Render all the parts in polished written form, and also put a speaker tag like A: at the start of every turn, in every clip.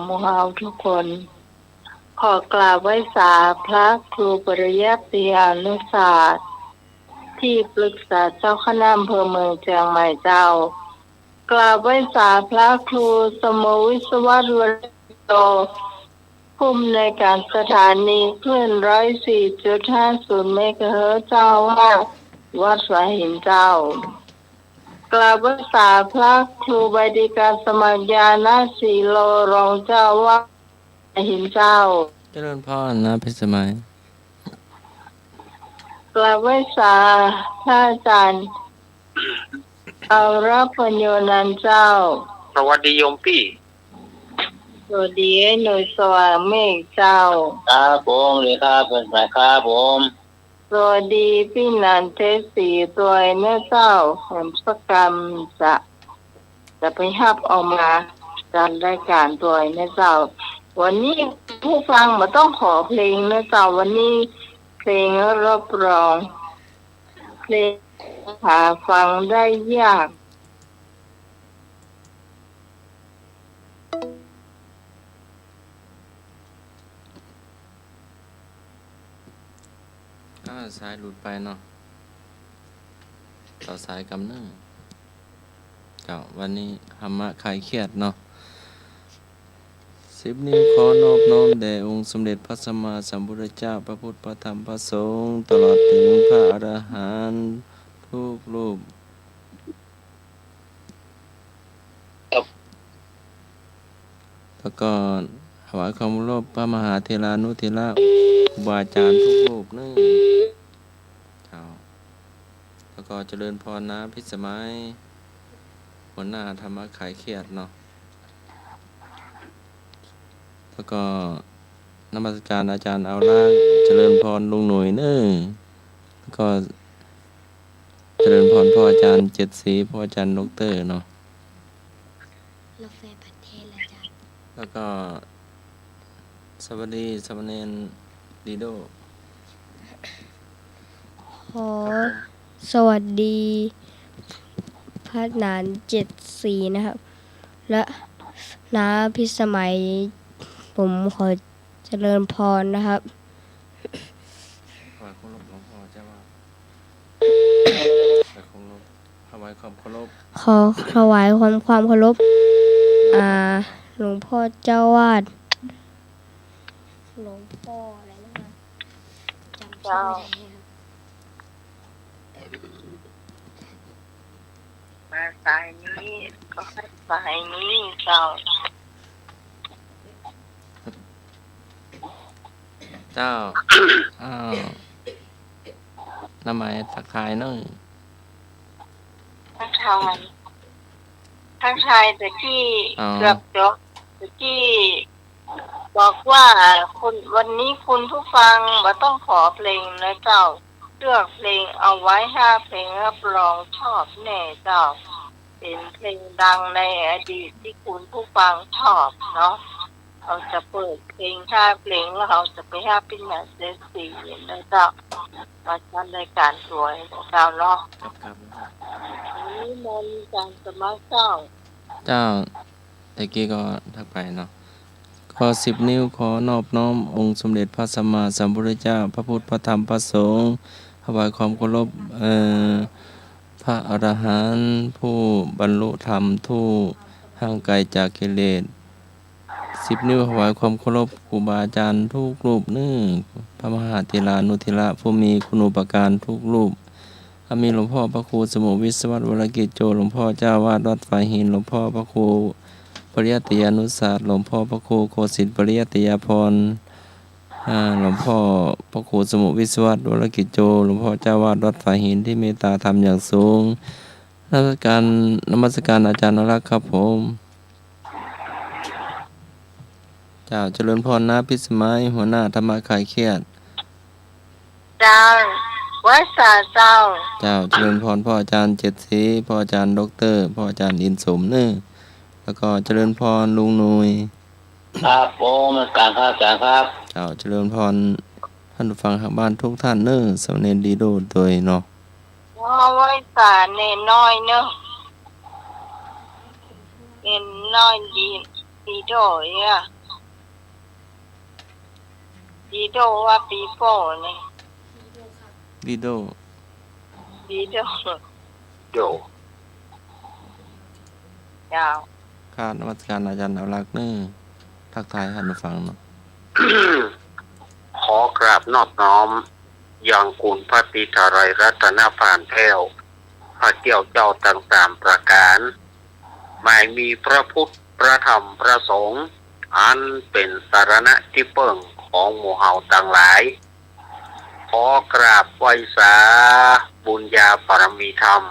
A: หมู่เฮาทุกคนขอกราบไหว้สาพระครูปริยัติยานุศาสตร์ที่ปรึกษาเจ้าคณะอำเภอเมืองเชียงใหม่เจ้ากราบไหว้สาพระครูสมวิศวรวรโตผู้อำนวยการสถานีคลื่น 104.50 เมกะเฮิรตซ์เจ้าว่าวัดสายหินเจ้ากราบไหว้สาพระครูบดิกาสมัญญานาสีโลรองเจ้าว่าหินเจ้า
B: เจริญพรนะพิสมัย
A: กราบไหว้สาพระอาจารย์เอารัปัญโยนันเจ้า
C: สวัสดีโยมพี่
A: สวัสดีหน่วยสว่างเมฆเจ้า
C: ครับผมเลยครับเป็นไงครับผม
A: สวัสดีพี่นันเทสีตัวเนื้อเจ้าแห่งสกรรมจะไปฮับออกมาการรายการตัวเนื้อเจ้าวันนี้ผู้ฟังมาต้องขอเพลงเนื้อเจ้าวันนี้เพลงรับรองเพลงหาฟังได้ยาก
B: สายหลุดไปเนาะต่อสายกำเนิดเจ้าวันนี้ธรรมะคลายเครียดเนาะ10 นิ้วขอนอบน้อมแด่องค์สมเด็จพระสัมมาสัมพุทธเจ้าพระพุทธพระธรรมพระสงฆ์ตลอดถึงพระอรหันต์ทุกรูปแล้วก็ถวายความเคารพพระมหาเถรานุเถระครูบาอาจารย์ทุกรูปนึงเจ้าแล้วก็เจริญพรนะพิสมัยหัวหน้าธรรมะคลายเครียดเนาะแล้วก็นมัสการอาจารย์เอาล่างเจริญพรลุงหน่วยเนอแล้วก็เจริญพรพ่ออาจารย์เจ็ดสีพ่ออาจารย์ดรเนาะ
D: รถไฟประเทศละจ้ะ
B: แล้วก็สวัสดีสมณเณรดีโด
D: ขอสวัสดีพระนาน74นะครับและน้าพิสมัยผมขอเจริญพรนะครับ
B: ถวายความเคารพหลวงพ่อเจ้าว่าถวายความเคารพ
D: ขอถวายความเคารพหลวงพ่อเจ้าวาดหลวงพ่ออะไรนะคะจำชื่อไม่ได้
A: มาสายนี้ก็ให้สายนี้เจ้า
B: น้ำไม้ทักทายนึง
A: ทักทายแต่ที่เกือบจบแต่ที่บอกว่าคุณวันนี้คุณผู้ฟังมาต้องขอเพลงนะเจ้าเลือกเพลงเอาไว้5 เพลงรับรองชอบแน่เจ้าเป็นเพลงดังในอดีตที่คุณผู้ฟังชอบเนาะเราจะเปิดเพลง5 เพลงแล้วเราจะไป5เป็นแบบเซสซี่นะเจ้ามาทำรายการสวยเจ้าเนาะนี่มนการสมัครเจ้า
B: ตะกี้ก็ทักไปเนาะขอ10 นิ้วขอนอบน้อมองค์สมเด็จพระสัมมาสัมพุทธเจ้าพระพุทธพระธรรมพระสงฆ์ถวายความเคารพพระอรหันต์ผู้บรรลุธรรมผู้ห่างไกลจากกิเลส10 นิ้วถวายความเคารพครูบาอาจารย์ทุกรูปนึงพระมหาเถรานุเถระผู้มีคุณูปการทุกรูปมีหลวงพ่อพระครูสมุวิศวรวรกิจโจหลวงพ่อเจ้าวาดวัดฝายหินหลวงพ่อพระครูปริยัติยานุศาสตร์หลวงพ่อพระครูโคสิทธิ์ปริยัติยาภรณ์หลวงพ่อพระครูสมุวิศวรวรกิจโจหลวงพ่อเจ้าวาดวัดฝายหินที่เมตตาธรรมอย่างสูงนมัสการอาจารย์นรักครับผมเจ้าเจริญพรนะพิสมัยหัวหน้าธรรมะคลายเครียด
A: เจ้าวัดสาเจ้า
B: เจริญพรพ่ออาจารย์เจ็ดสีพ่ออาจารย์ดรพ่ออาจารย์อินสมเนื้อแล้วก็เจริญพรลุงหนุ่ย
C: ครับผมการครับอาจารย์ครับ
B: เจริญพรท่านผู้ฟังทางบ้านทุกท่านเนื้อสมเด็จดีโดโดยเนาะ
A: มาไว้สาเนน้อยเนอะเนน้อยดีโดย ดีโดว่าปีโป้นี่
B: ดีโด
A: ดีโด
C: โย
A: ยาว
B: ข้านมัสการอาจารย์เอารักษ์นี่ทักทายให้ท่านฟังเนาะ
C: ขอกราบนอบน้อมอย่างคุณพระติทารายรัตนพานแพ้วพระเกี่ยวเจ้าต่างๆประการหมายมีพระพุทธพระธรรมพระสงฆ์อันเป็นสารณะที่เปิ่งของหมู่เฮาต่างหลายขอกราบไหว้สาบุญญาปรมีธรรม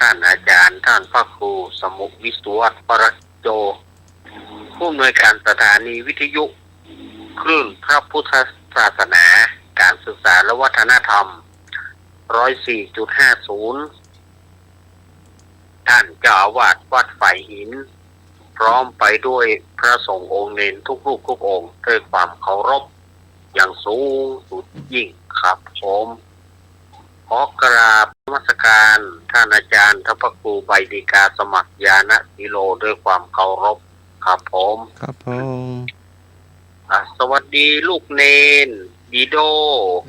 C: ท่านอาจารย์ท่านพระครูสมุวิสุวัตปรโจผู้อำนวยการสถานีวิทยุคลื่นพระพุทธศาสนาการศึกษาและวัฒนธรรม 104.50 ท่านเจ้าอาวาสวัดไฝหินพร้อมไปด้วยพระสงฆ์องค์เนนทุกรูปทุกองค์ด้วยความเคารพอย่างสูงสุดยิ่งครับผมขอกราบนมัสการท่านอาจารย์ทพครูใบดีกาสมัครญาณศิโลด้วยความเคารพครับผม
B: ครับผม
C: สวัสดีลูกเนนดีโด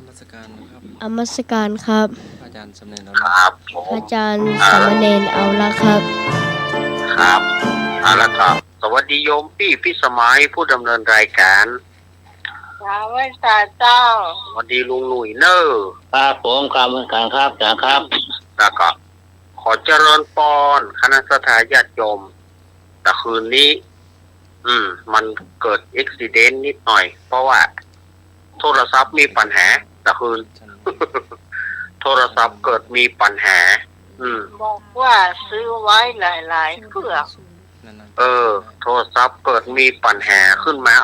B: นมัสการนะครับ
D: อมัสการครับ
B: อาจารย์สำเนียงเรา
C: ค
B: เนาะ
C: รับผม
D: อาจารย์สามเณรเอาละครับ
C: ครับแล้วก็สวัสดีโยมพี่สมัยผู้ดำเนินรายการ
A: สาวัสดีเจ้า
C: สวัสดีลุงหนุ่ยเนอร์ครับผมครับการครับอาจารย์ครับแล้วก็ขอเจริญพรคณะสัตยาติโยมแต่คืนนี้ มันเกิดอุบิเหตุนิดหน่อย เพราะว่า โทรศัพท์มีปัญหาแต่คืน โทรศัพท์เกิดมีปัญหา
A: บอกว่าซื้อไว้หลายๆเครื่อง
C: โทรศัพท์เกิดมีปัญหาขึ้นมา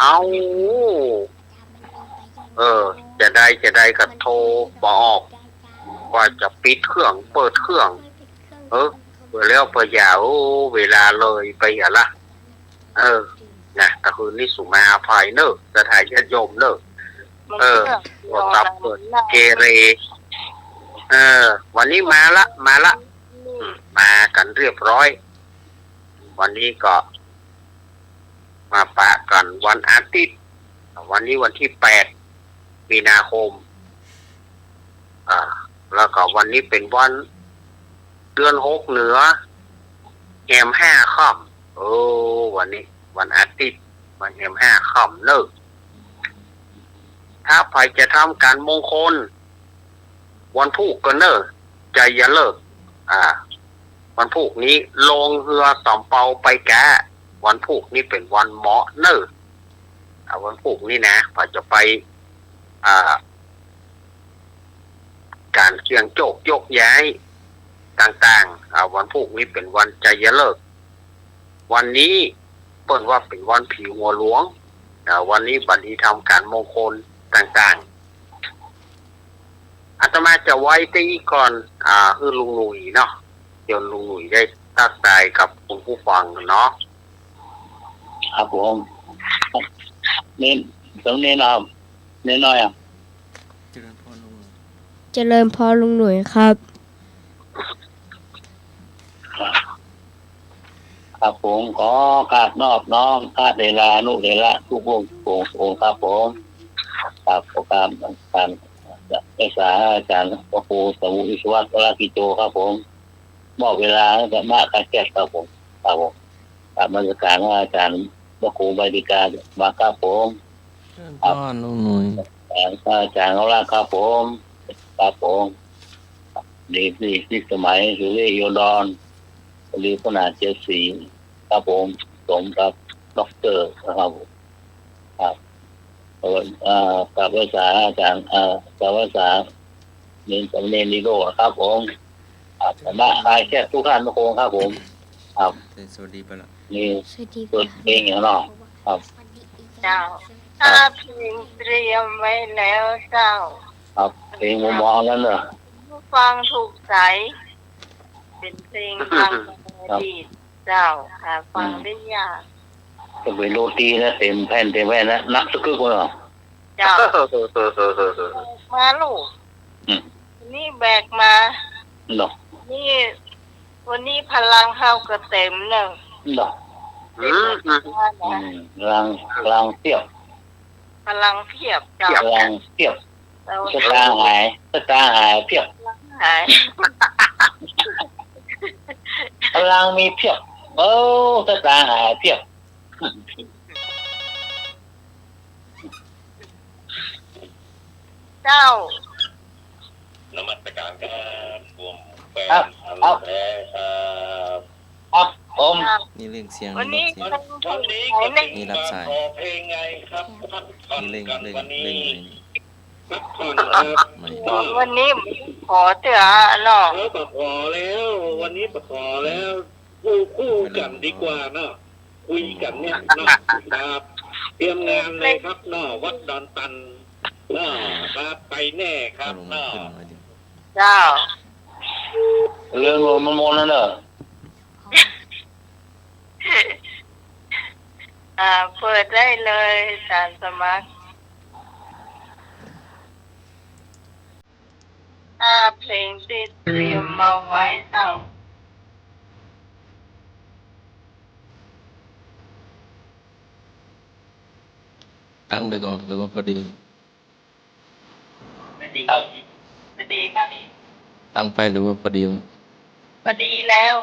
C: จะได้ก็โทรบออกว่าจะปิดเครื่องเปิดเครื่องเปิดแล้วเปิดยาวเวลาเลยไปอย่าละนะแต่คืนนี้สุมาอภัยเนอะสถานญาติโยมเนอะ
A: มัน
C: โทรศัพท์เปิดเกเรวันนี้มาละมากันเรียบร้อยวันนี้ก็มาปะกันวันอาทิตย์วันนี้วันที่8 มีนาคมแล้วก็วันนี้เป็นวันเดือน6เหนือแหม5ค่ำวันนี้วันอาทิตย์วันแหม5ค่ำเลิกถ้าใครจะทำการมงคลวันพุธก็เนิ่ใจอย่าเลิกวันพุธนี้ลงเรือสำเปาไปแกวันพุธนี้เป็นวันเหมาะเนิ่วันพุธนี้นะพอจะไปการเสี่ยงโจกยกย้ายต่างๆวันพุธนี้เป็นวันใจอย่าเลิกวันนี้เปิดว่าเป็นวันผีหัวหลวงวันนี้บัดนี้ทำการมงคลต่างๆอาตมาจะไว้ที่ก่อนคือลุงหนุ่ยเนาะเดี๋ยวลุงหนุ่ยได้ทักทายกับคุณผู้ฟังเนาะครับผมเน้นต้องเน้นเอาเน้นน้อย
B: เจริญพรลุง
D: เจริญพรลุงหน่วยครับ
C: ครับผมขอกราบนอบน้อมพระเดลานุเดละทุกองค์ครับผมครับขอกราบการศึกษาอาจารย์พระครูสมุวิศวัตวรากิโจครับผมมอบเวลาจะมาการแก้ครับผมกราบมาตรการว่าอาจารย์พระครูใบดีกามาครับผม
B: เจริญพรลุงหนุ่ย
C: อาจารย์เขาล่าครับผมครับผมดีสมัยสุริโยดอนรีพนาเจสีครับผมสมกับด็อกเตอร์ครับครับกับภาษาอาจารย์กับภาษาเรียนสำเนียงดีโดครับผมครับมาคลายแค่ทุกท่านทุกคนครับผมครับ
B: สวัสดีไปละ
C: นี่
D: สวัสดี
C: เปิดเพลงอย่างเนาะครับ
A: เจ้าถ้าเพลงเตรียมไว้แล้วเจ้า
C: ครับเพลงมุมมองนั้นเนอะ
A: ผู้ฟังถูกใจเป็นเพลงทางอดีตเจ้าหาฟังได้ยาก
C: จะเป็นโรตีนะเต็มแผ่นนะนักสักครึ่งคนเหรอ
A: เจ้ามาลูกนี่แบกมา
C: เนาะ
A: นี่วันนี้พลังเข้าก็เต็มหนึ่ง
C: เนาะรังเที่ยว
A: พ ลังเพียบเจ้า
E: พลังเพียบ
A: เรา
E: สตางค์หายสตางค์หายเพียบ
A: หาย
E: พลังมีเพียบโอ้สตางค์หายเพียบ
A: เจ้า
F: นมัสการครับรวมแฟน
E: ครับ
F: อันแท้ครับ
E: ครับผม
B: นี่เรื่องเสียง
A: วัน
B: นี่
A: นี้
B: ลดเสียง
F: วันนี้
A: ไหน
F: ก็
A: ใน
F: เป็นการขอเพลงไงครับพักผ่อน
B: นี่เร่ง
F: กัน
B: เร่ง
F: วัน
B: เร่
F: นี้
B: ง
F: พักผ่อนครับ
B: ไม่
A: วันนี้ขอเตือเนาะ
F: เออปะขอแล้ว วันนี้ปะขอแล้วคู่กันดีกว่าเนาะคุยกันเนี่ยเนาะครับเตรียมงานเลยครับเนาะวัดดอนตันเนาะครับไปแน่ค
B: เอา
F: รับ
B: ลงมา
F: เนาะ
B: ขึ้นหน่อยเดียว
A: เจ้า
E: เรื่องมันมนนั่นเด้อ
A: เปิดได้เลยอาจารย์สมัครเพลงที่เตรียมมาไว้เจ้า
B: ตั้งไปก่อนหรือว่าพอดี
A: พอดีพอดีครับ
B: ตั้งไปหรือว่าพอดี
A: พอดีแล้ว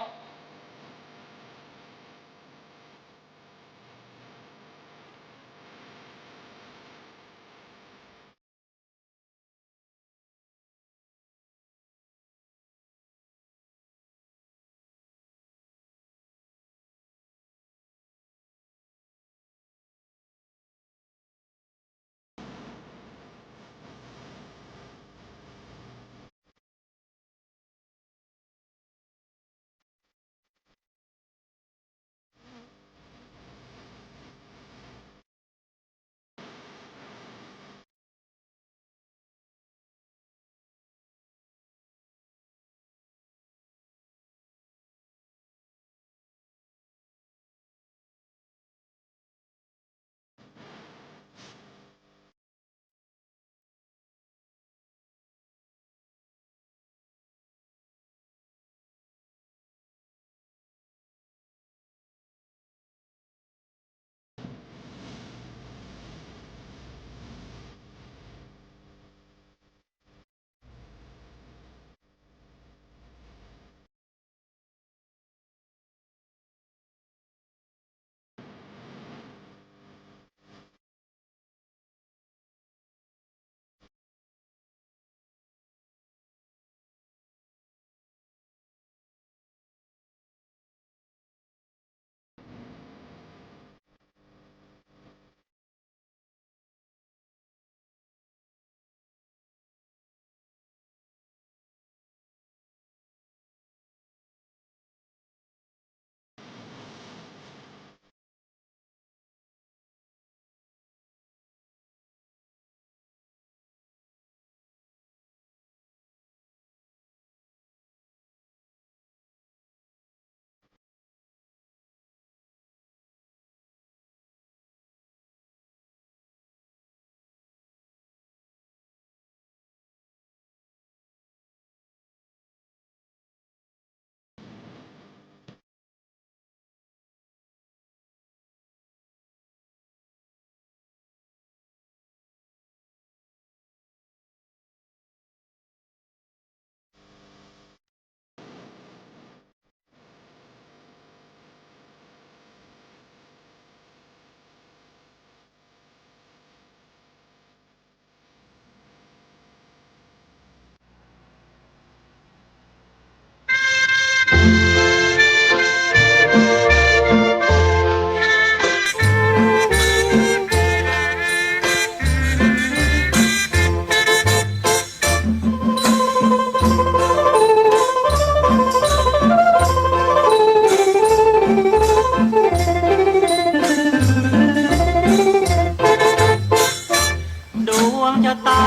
G: ดวงชะตา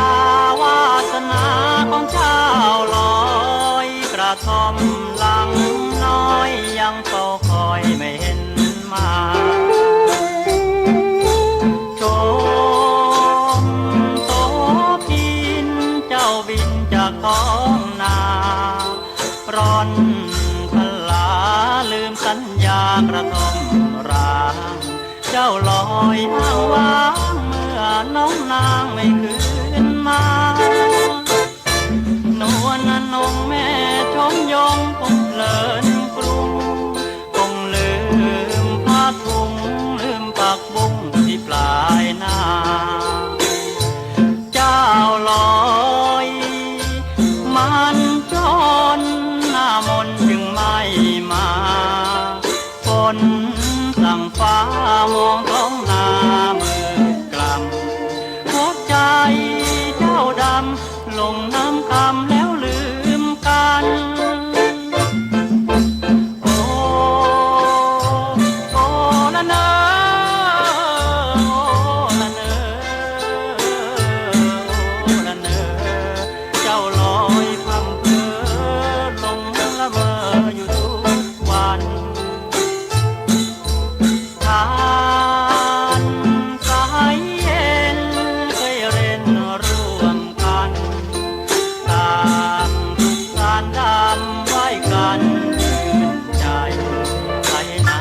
G: วาสนาของชาวลอยกระทอมหลังน้อยยังเฝ้าคอยไม่เห็นมาชมโตพินเจ้าบินจากท้องนาร้อนพลาลืมสัญญากระทอมร้างเจ้าลอยอ้างว้างเมื่อน้อง นางไม่คืนมานวลนงแม่ชมยงคงเพลินปรุงคงลืมผ้าถุงลืมปักบุ้งที่ปลายนาเจ้าลอยมันจนหน้ามนจึงไม่มาฝนสั่งฟ้ามองท้องนามือกลำหัวใจเจ้าดำลงน้ำคำแล้วลืมกันโอ้โอ้ละเนอโอ้ละเนอโอ้ละเนอเจ้าลอยพำเพอลงละเมออยู่ทุกวันทานสายเย็นเคยเล่นร่วมกันตามทุกการดำไว้กันชื่นใจไหลน้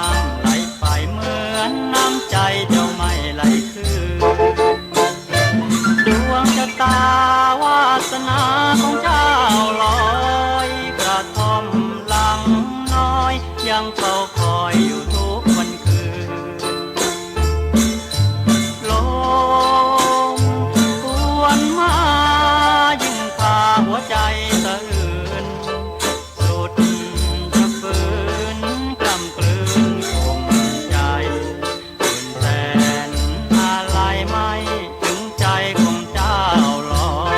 G: ำไหลไปเหมือนน้ำใจเจ้าไม่ไหลคืนดวงชะตาวาสนาของเจ้าลอยกระทอมหลังน้อยยังเฝ้าคอยอยู่ทุกวันคืนลมหวนมายิ่งพาหัวใจสะอื้นสุดจะฝืนกล้ำกลืนข่มใจตื่นแสนอะไรไม่ถึงใจของเจ้าลอย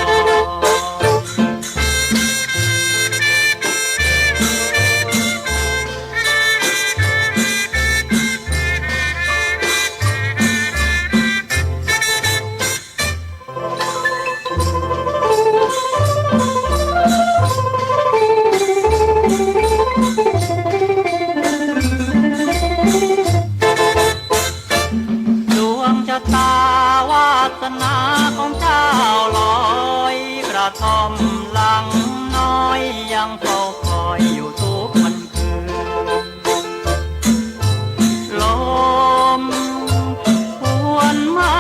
G: ดวงชะตาวาสนาของเจ้าลอยกระทอมหลังน้อยยังเฝ้าคอยอยู่ทุกวันคืนลมหวนมา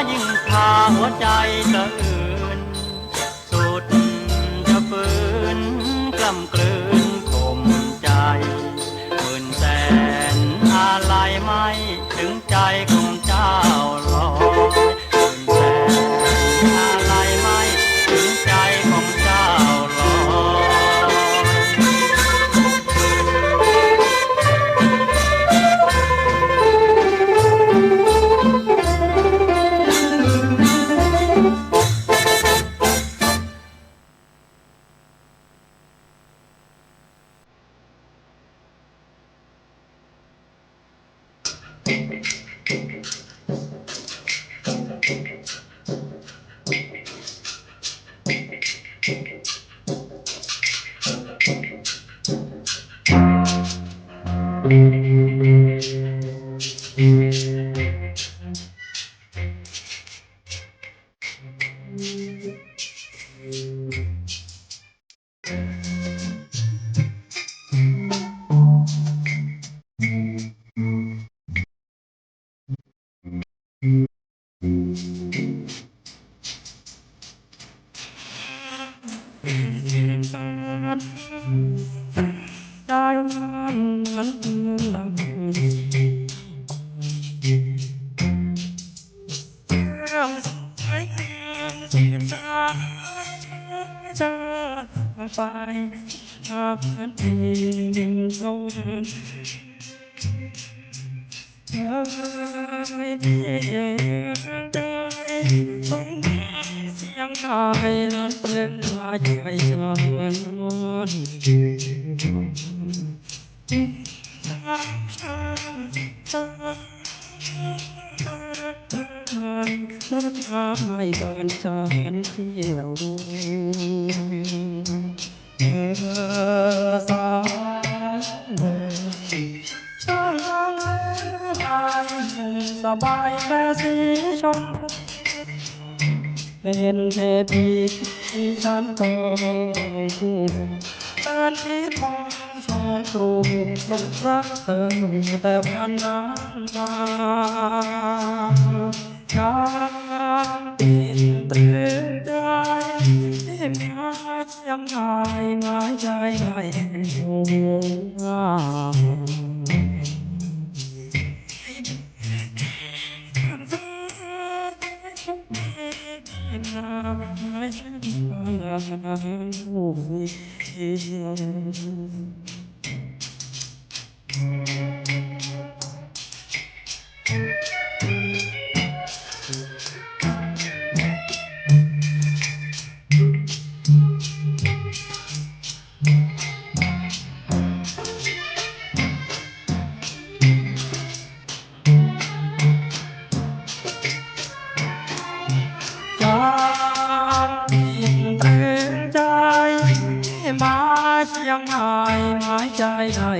G: ยิ่งพาหัวใจสะอื้นสุดจะฝืนกล้ำกลืนข่มใจหมื่นแสนอะไรไม่ถึงใจของเจ้าลอยหมื่นแสนอะไรไม่ถึงใจของเจ้าลอยสบายแค่สีชมพูเป็นเทพีที่ฉันเคยเป็นที่ทองสองครูเป็นรักเธอแต่วันนั้นมา จากเตือนใจมาเชียงใหม่หมายใจได้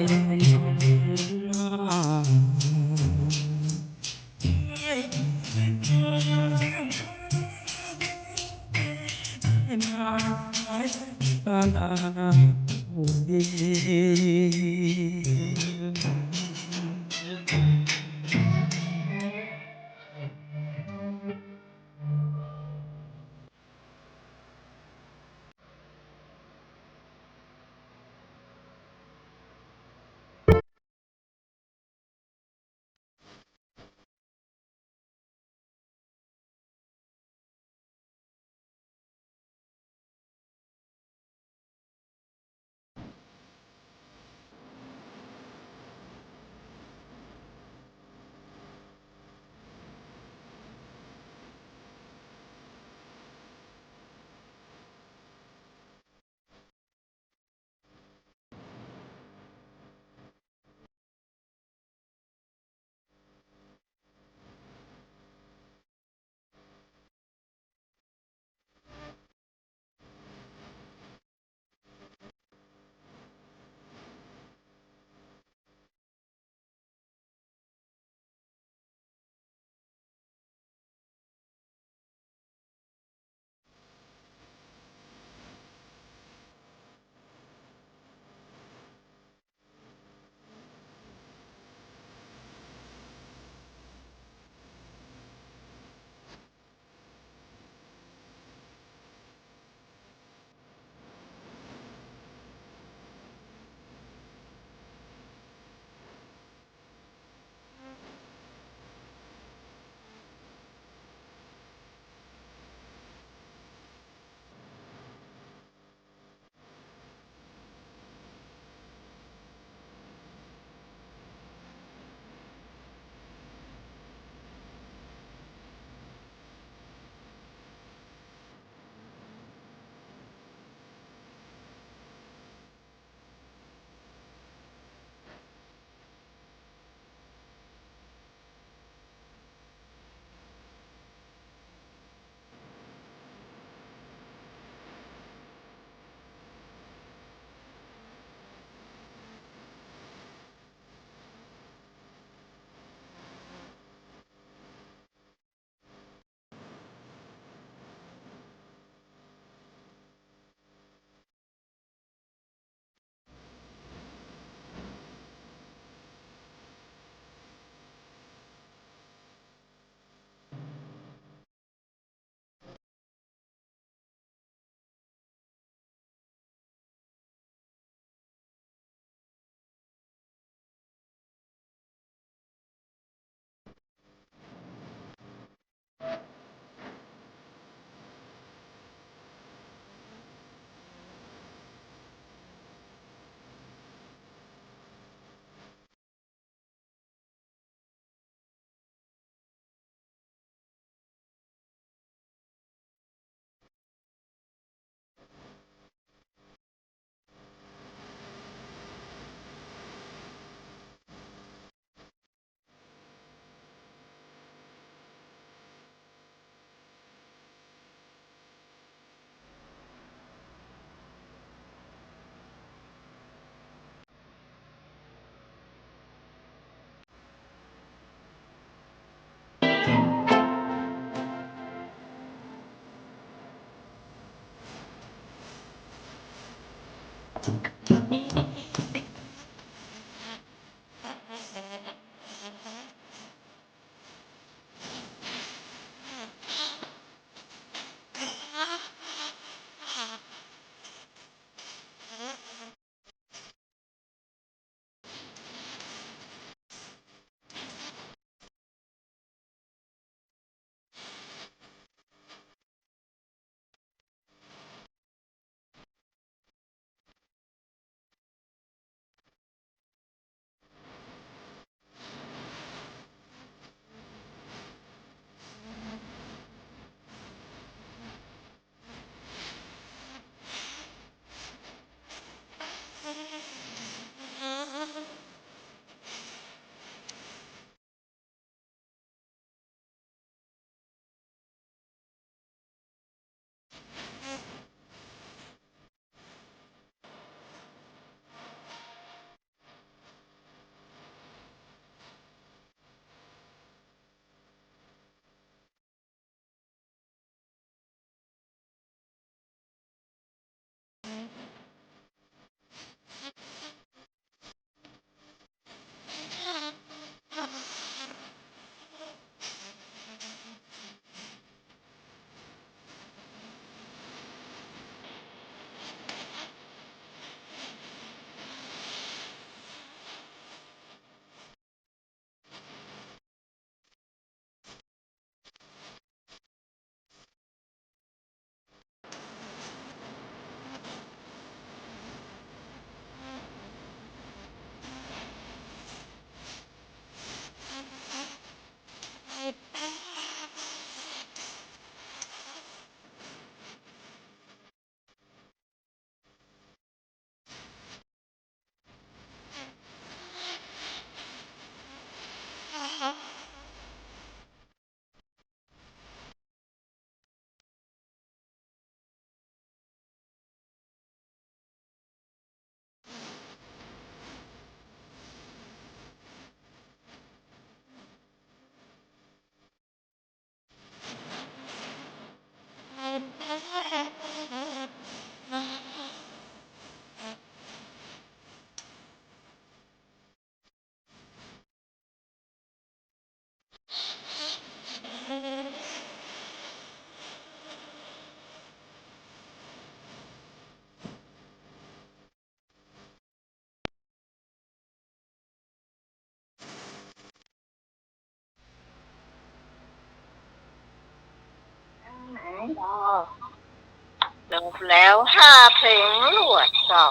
A: จบแล้ว5 เพลงรวดเจ้า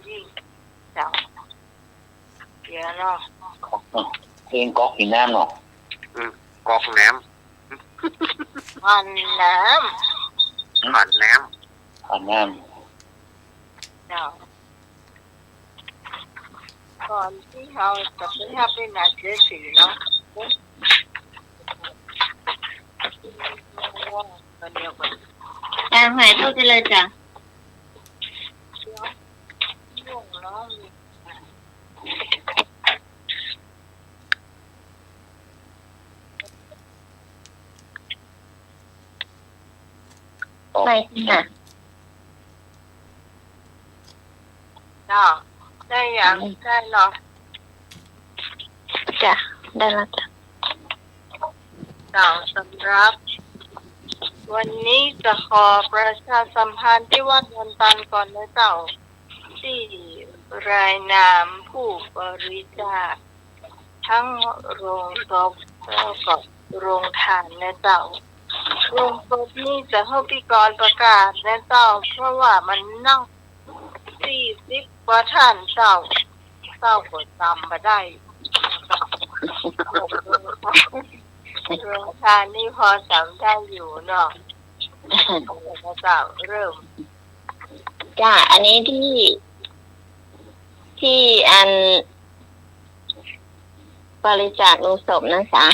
A: ยิ่งเจ้าเดี๋ยวเนาะ
E: เพลงก๊อกหินน้ำเนาะ
C: กอกแหนม
A: มันน้
C: ผ่านแหนม
E: ผ่านน้
A: ำเจ้าก่อนที่เราจะไปทำเป็นหนังสือเนาะเดียวกัน
H: หายเข้าไปเลยจ้ะ
A: ยุ่งเนาะ
H: ไปค่ะ
A: เนาะได้ยังได้เนาะ
H: จ้ะได้แล้วจ้ะ
A: เจ้าสำหรับ วันนี้จะขอประชาสัมพันธ์ที่วัดดอนตันก่อนนะเจ้าที่รายนามผู้บริจาคทั้งโรงศพแล้วก็โรงทานนะเจ้าโรงศพนี่จะให้พิกรประกาศนะเจ้าเพราะว่ามันนั่ง40 กว่าท่านเจ้าก็จำมาได้โรงทานนี่พอจำได้อยู่เนาะเจ้าเริ่ม
H: จ้ะอันนี้ที่อันบริจาคโลงศพนะจ๊ะ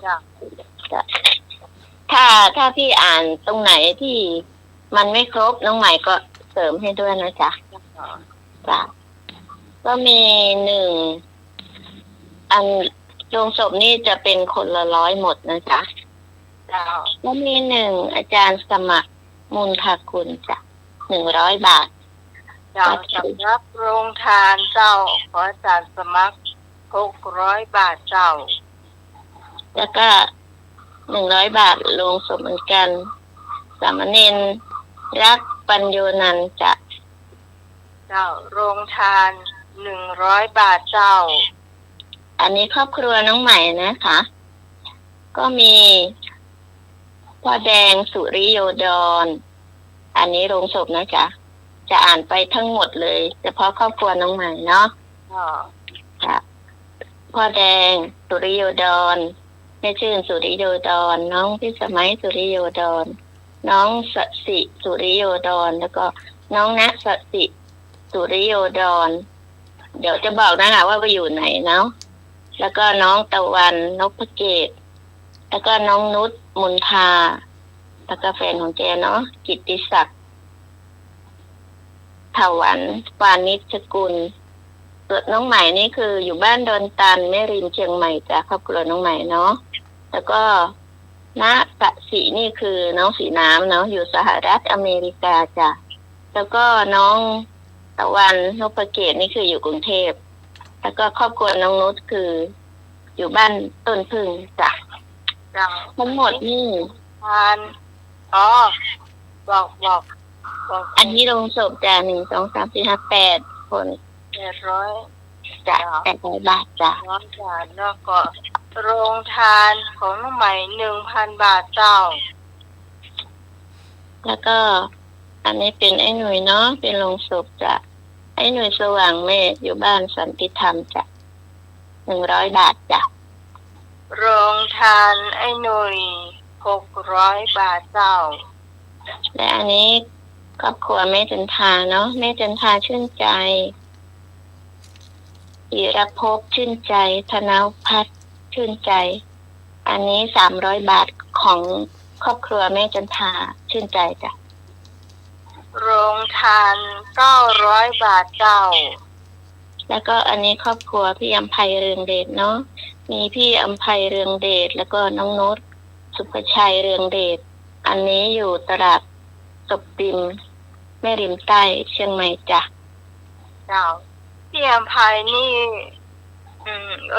A: จ้ะ
H: ถ้าพี่อ่านตรงไหนที่มันไม่ครบน้องใหม่ก็เสริมให้ด้วยนะจ๊ะจ้ะก็มี1อันโรงศพนี่จะเป็นคนละ100หมดนะจ๊ะ
A: เจ้า
H: แล้วมี1อาจารย์สมัครมูลค่าคุณจ้ะ100 บาท
A: เจ้าสำหรับโรงทานเจ้าขออาจารย์สมัคร600 บาทเจ้า
H: แล้วก็100 บาทโรงศพเหมือนกันสามเณรรักปัญโยนันท์จ้ะ
A: เจ้าโรงทาน100 บาทเจ้า
H: อันนี้ครอบครัวน้องใหม่นะคะ ก็มีพ่อแดงสุริโยดรอันนี้โรงศพนะจ๊ะจะอ่านไปทั้งหมดเลยเฉพาะครอบครัวน้องใหม่เนาะ ค่ะพ่อแดงสุริโยดรแม่ชื่นสุริโยดรน้องพิสมัยสุริโยดรน้องสสิสุริโยดรแล้วก็น้องณสสิสุริโยดรเดี๋ยวจะบอกนะคะว่าไปอยู่ไหนเนาะแล้วก็น้องตะวันนพเกตแล้วก็น้องนุชมุนทาแล้วก็แฟนของแกเนาะกิตติศักดิ์ถวันวานิชกุลส่วนน้องใหม่นี่คืออยู่บ้านดอนตันแม่ริมเชียงใหม่จ้ะครอบครัวน้องใหม่เนาะแล้วก็ณสสินี่คือน้องสีน้ำเนาะอยู่สหรัฐอเมริกาจ้ะแล้วก็น้องตะวันนพเกตนี่คืออยู่กรุงเทพแล้วก็ครอบครัวน้องนุชคืออยู่บ้านต้นพึ่งจ้ะ
A: เจ้า
H: ทั้งหมดนี่
A: ทานบอก
H: อันนี้ลงศพจ้ะ1 2 3 4 5 8 คน
A: 800
H: จ้ะ800 บาทจ้ะ
A: ร้อยบาทแล้วก็โรงทานของน้องใหม่ 1,000 บาทเจ้า
H: แล้วก็อันนี้เป็นไอ้หนุ่ยเนาะเป็นลงศพจ้ะไอ้หนุ่ยสว่างเมฆอยู่บ้านสันติธรรมจ้ะ100 บาทจ้ะ
A: โรงทานไอ้หนุ่ย600 บาทเจ้า
H: และอันนี้ครอบครัวแม่จันทาเนาะแม่จันทาชื่นใจอิรภพชื่นใจธนพัฒน์ชื่นใจ อันนี้300 บาทของครอบครัวแม่จันทาชื่นใจจ้ะ
A: โรงทาน900 บาทเจ้า
H: แล้วก็อันนี้ครอบครัวพี่อำไพเรืองเดชเนาะมีพี่อำไพเรืองเดชแล้วก็น้องนุชสุภชัยเรืองเดชอันนี้อยู่ตลาดศพริมแม่ริมใต้เชียงใหม่จ้ะ
A: เจ้าพี่อำไพนี่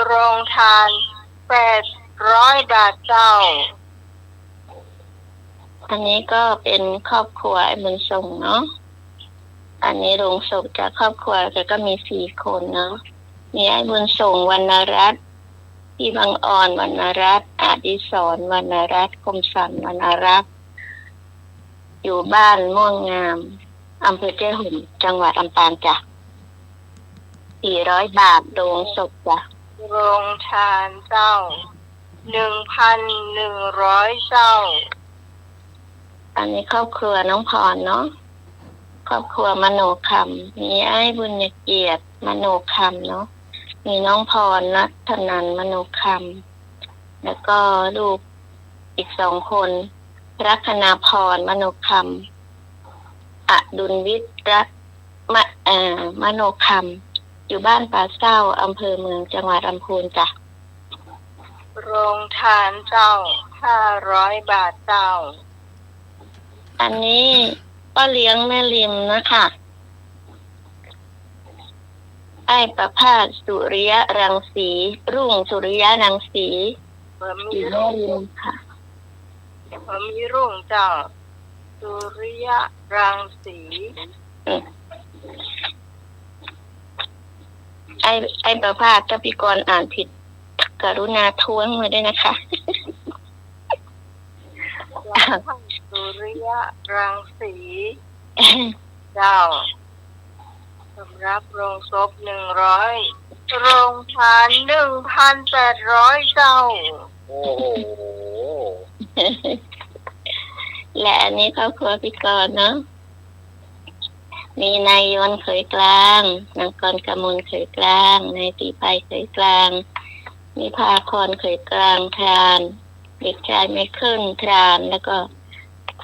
A: โรงทาน800 บาทเจ้า
H: อันนี้ก็เป็นครอบครัวไอ้บุญส่งเนาะอันนี้โรงศพจากครอบครัวแต่ก็มี4 คนเนาะมีไอ้บุญส่งวรรณรัตน์ พี่บางอ่อนวรรณรัตน์อดิศรวรรณรัตน์คมสันวรรณรัตน์อยู่บ้านม่วงงามอำเภอเจ้หุ่นจังหวัดลำปางจ้ะ400 บาทโรงศพจ้ะ
A: โรงทานเจ้า 1,100 เจ้า
H: อันนี้ครอบครัวน้องพรเนาะครอบครัวมโนคำมีไอ้บุญเกียรติมโนคำเนาะมีน้องพรนัทนันมโนคำแล้วก็ลูกอีก2 คนรัคนาพรมโนคำอดุลวิทย์มโนคำอยู่บ้านป่าเศร้าอำเภอเมืองจังหวัดลำพูนจ้ะ
A: โรงทานเจ้า 500 บาทเจ้า
H: อันนี้ป้าเลี้ยงแม่ริมนะคะไอ้ประภาสสุริยะรังสีรุ่งสุริยะรังสีอยู่แม่ริมค่ะ
A: มีรุ่งเจ้า สุริยะรังสี
H: ไอ้ประภาสถ้าพี่กรณ์อ่านผิดกรุณาท้วงมาด้วยนะคะ
A: สุริยะรังสี เจ้าสำหรับโรงศพ100 โรงทาน 1,800 เจ้า
C: โอ้โห
H: และอันนี้ครอบครัวพี่กรณ์เนาะมีนายยนต์เขยกลางนางกรกมลเขยกลางนายตีภัยเขยกลางมีภาครเขยกลางทรานเด็กชายไมเคิลทรานแล้วก็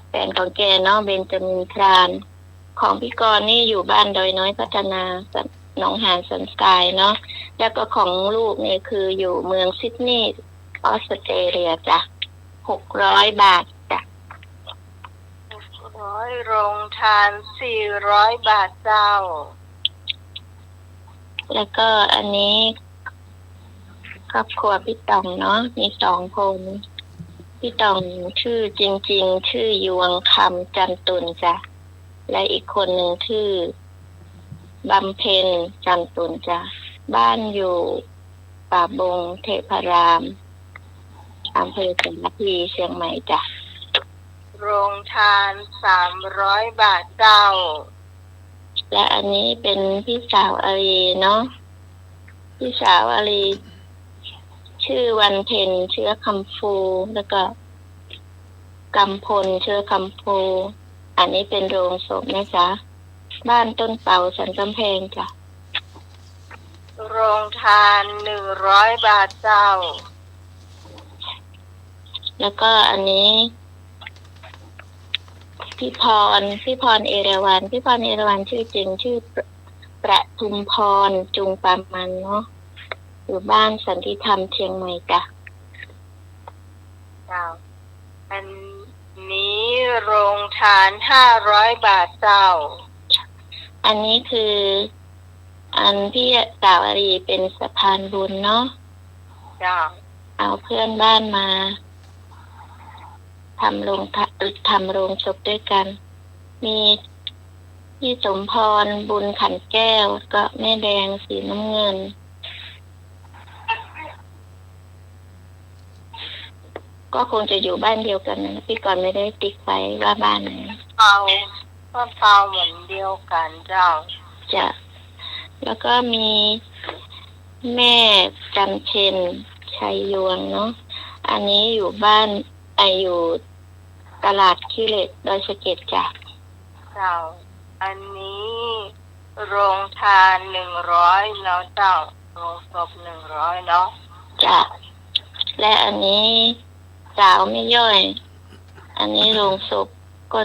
H: แฟนของแกเนาะเบนจามินทรานของพี่กรณ์นี่อยู่บ้านดอยน้อยพัฒนาหนองหานสันทรายเนาะแล้วก็ของลูกนี่คืออยู่เมืองซิดนีย์ออสเตรเลียจ้ะ600 บาทจ้ะ
A: 100 โรงทาน 400 บาทเจ้า
H: แล้วก็อันนี้ครอบครัวพี่ตองเนาะมี2 คนพี่ตองชื่อจริงๆชื่อยวงคำจันตุลจ้ะและอีกคนหนึ่งชื่อบำเพ็ญจันตุลจ้ะบ้านอยู่ป่าบงเทพารามอำเภอสันติพีเชียงใหม่จ้ะ
A: โรงทาน 300 บาทเจ้า
H: และอันนี้เป็นพี่สาวอารีเนาะพี่สาวอารีชื่อวันเพ็ญเชื้อคำฟูแล้วก็กำพลเชื้อคำฟูอันนี้เป็นโรงศพนะจ๊ะบ้านต้นเป่าสันกำแพงจ้ะ
A: โรงทาน 100 บาทเจ้า
H: แล้วก็อันนี้พี่พรเอราวัณพี่พรเอราวัณชื่อจริงชื่อประทุมพรจุงปามันเนาะอยู่บ้านสันติธรรมเชียงใหม่จ้ะ
A: เจ้า อันนี้โรงทาน 500 บาทเจ้า
H: อันนี้คืออันพี่สาวอารีเป็นสะพานบุญเนาะ
A: เจ้า
H: เอาเพื่อนบ้านมาทำโรงศพด้วยกัน มีพี่สมพรบุญขันแก้วก็แม่แดงสีน้ำเงินก็คงจะอยู่บ้านเดียวกันนะพี่กรณ์ไม่ได้ติ๊กไว้ว่าบ้านไหน
A: เปาเหมือนเดียวกันเจ้า
H: จะแล้วก็มีแม่จันเพ็ญชัยยวงเนาะอันนี้อยู่บ้านอยู่ตลาดขี้เหล็กดอยสะเก็ดจ้ะ
A: เจ้า อันนี้โรงทาน100เนาะเจ้า โรงศพ100เนาะ
H: จ้ะและอันนี้สาวไม่ย่อย อันนี้โรงศพก็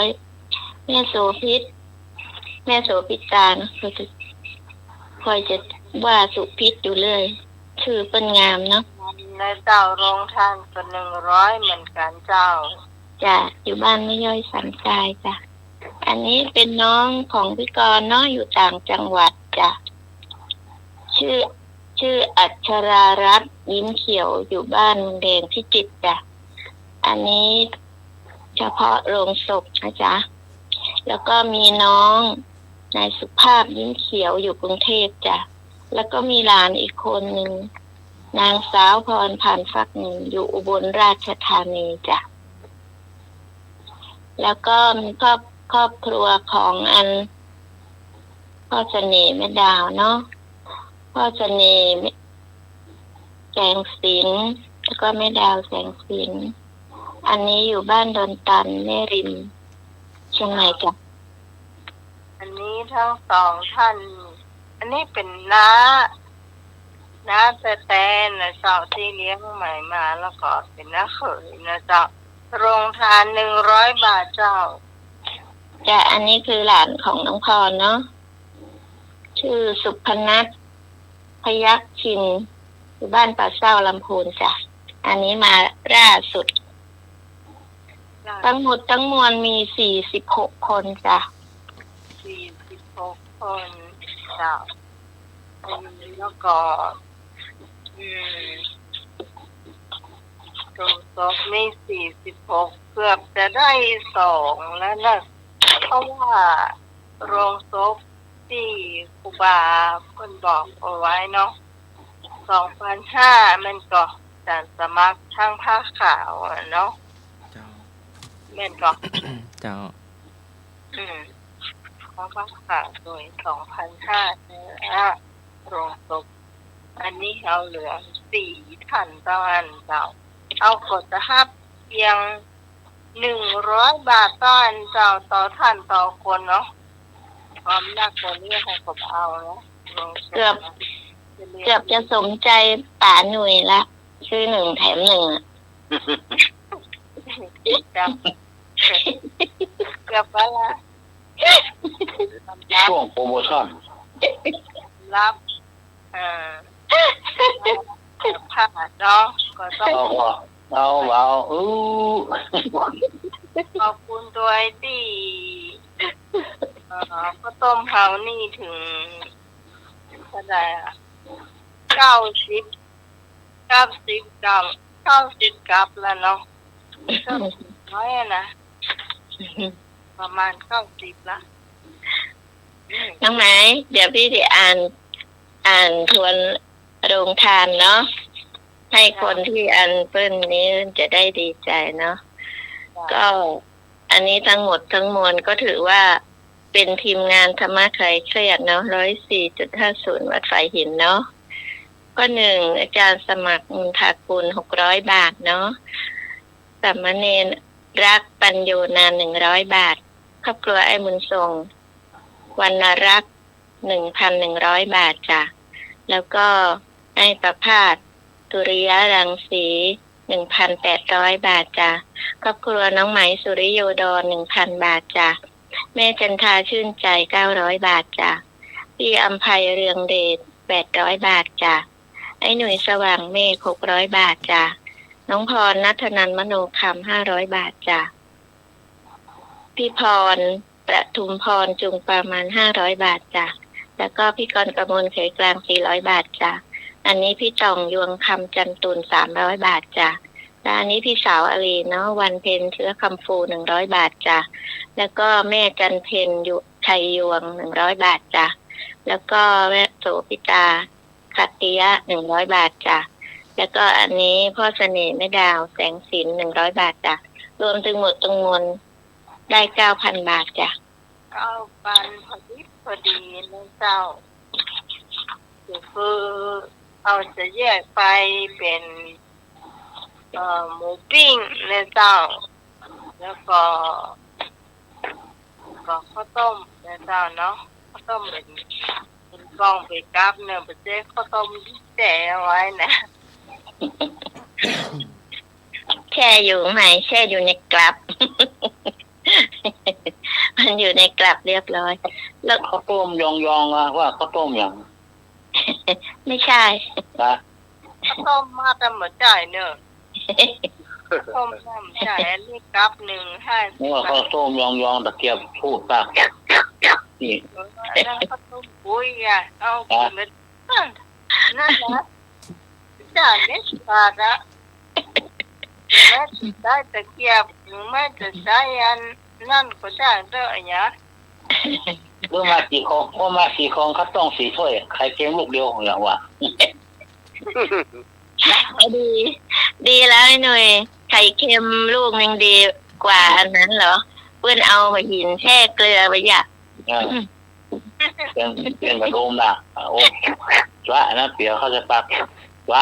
H: 100แม่โสพิตานะคอยจะว่าสุพิษอยู่เลยชื่อเป็นงามเนาะ
A: ในเจ้าโรงทานก็100เหมือนกันเจ้า
H: จ้ะอยู่บ้านไม่ย่อยสันทรายจ้ะอันนี้เป็นน้องของพี่กรณ์เนาะอยู่ต่างจังหวัดจ้ะชื่ออัชรารัตน์ยิ้มเขียวอยู่บ้านเมืองแดงพิจิตรจ้ะอันนี้เฉพาะโรงศพนะจ๊ะแล้วก็มีน้องนายสุภาพยิ้มเขียวอยู่กรุงเทพจ้ะแล้วก็มีหลานอีกคนหนึ่ง นางสาวพรพันธ์ฟักนินอยู่อุบลราชธานีจ้ะแล้วก็มีครอบครัวของอันพ่อเสน่ห์แม่ดาวเนาะพ่อเสน่ห์แสงสินแล้วก็แม่ดาวแสงสินอันนี้อยู่บ้านดอนตันแม่ริมเชียงใหม่จ้ะ
A: อันนี้ทั้งสองท่าน อันนี้เป็นน้าแต่นะเจ้าที่เลี้ยงใหม่มาแล้วก็เป็นน้าเขยนะเจ้าโรงทาน100 บาทเจ้า
H: จ้ะอันนี้คือหลานของน้องพรเนาะชื่อสุพนัทพยัคฆ์ชินอยู่บ้านป่าเศร้าลำพูนจ้ะอันนี้มาล่าสุดทั้งหมดทั้งมวลมี46 คนจ้ะ
A: 46 คนเจ้าแล้วก็ตรงศพมี46เกือบจะได้2แล้วนะเพราะว่าโรงศพที่ครูบาเพิ่นบอกเอาไว้เนาะ 2,500 มันก็จะสมัครทางผ้าขาวเนาะ
B: เจ้า
A: แม่นก็
B: เจ้า
A: ทางผ้าขาวโดย 2,500 โรงศพอันนี้เอาเหลือ4 ท่านต่ออันเจ้าเอากดจะฮับเพียง100 บาทต่ออันเจ้าต่อท่านต่อคนเนาะความยากตัวนี้ให้กบเอาเนาะ
H: เกือบจะสมใจป่าหนุ่ยละซื้อ1 แถม 1อ่ะ
A: เกือบไปละ
E: ช่วงโปรโมชั่น
A: รับผ้าเนาะก็ต้อง
E: เอา
A: ขอบคุณตัวที่ข้าวต้มเฮานี่ถึงเท่าไหร่90 กับแล้วเนาะน้อยนะประมาณ90ละ
H: น้องไหมเดี๋ยวพี่จะอ่านทวนโรงทานเนาะให้คนที่อันเปิ้ลนี้จะได้ดีใจเนาะก็อันนี้ทั้งหมดทั้งมวลก็ถือว่าเป็นทีมงานธรรมะคลายเครียดเนาะ 104.50 วัดฝายหินเนาะก็1อาจารย์สมัครมุนทากุล600 บาทเนาะสามเณรรักปัญโยนา100 บาทครอบครัวไอ้บุญทรงวรรณรักษ์ 1,100 บาทจ้ะแล้วก็ไอ้ประภาสสุริยะรังสี 1,800 บาทจ้ะครอบครัวน้องไหมสุริโยดร 1,000 บาทจ้ะแม่จันทาชื่นใจ900 บาทจ้ะพี่อำไพเรืองเดช800 บาทจ้ะไอ้หนุ่ยสว่างเมฆ600 บาทจ้ะน้องพรณัฐนันท์มโนคำ500 บาทจ้ะพี่พรประทุมพรจุงประมาณ500 บาทจ้ะแล้วก็พี่กรกมลเขยกลาง400 บาทจ้ะอันนี้พี่ต่องยวงคำจันตุน300 บาทจ้ะและอันนี้พี่สาวอลีเนาะวันเพ็ญเชื้อคำฟู100 บาทจ้ะแล้วก็แม่จันเพ็ญอยู่ชัยยวง100 บาทจ้ะแล้วก็แม่โสภิตาขัตติยะ100 บาทจ้ะแล้วก็อันนี้พ่อเสน่ห์แม่ดาวแสงสิน100 บาทจ้ะรวมถึงหมดตรงมวลได้ 9,000 บาทจ้ะ
A: 9,000พอดีนะเจ้าคือเอาจะแยกไปเป็นหมูปิ้งนะเจ้าแล้วก็ข้าวต้มนะเจ้าเนาะข้าวต้มเป็นกล่องไปกับเนี่ยเป็นเจ๊ข้าวต้มแช่ไว้นะ
H: แช่อยู่ไหมแช่อยู่ในกลับ มันอยู่ในกลับเรียบร้อย
E: แล้วข้าวต้มยองๆอ่ะว่าข้าวต้มอย่าง
H: ไม่ใช่
E: นะ
A: ข้าวต้มมาแต่หมดจ่ายเนอะข้าวต้มจ่ายอันนี้กับ150
E: ว่าข้าวต้มยองๆตะเกียบพูดปากนี่
A: แล้วข้าวต้มปุ้ยอ่ะเอากินมันนั่นนะจ่ายไม่ขาดอะแม่จะได้ตะเกียบหรือแม่จะได้อันนั่นก็ได้เด้ออย่างเงี้ย
E: เมื่อมา4 ของข้าวต้ม4 ถ้วยไข่เค็มลูกเดียวของอย่างวะ
H: ดี ดีแล้วไอ้หน่วยไข่เค็มลูกยังดีกว่าอันนั้นเหรอเพื่อนเอาหินแช่เกลือไปอย่า
E: เป็นกระดุมนะโอ้วะนะเปียเขาจะปักวะ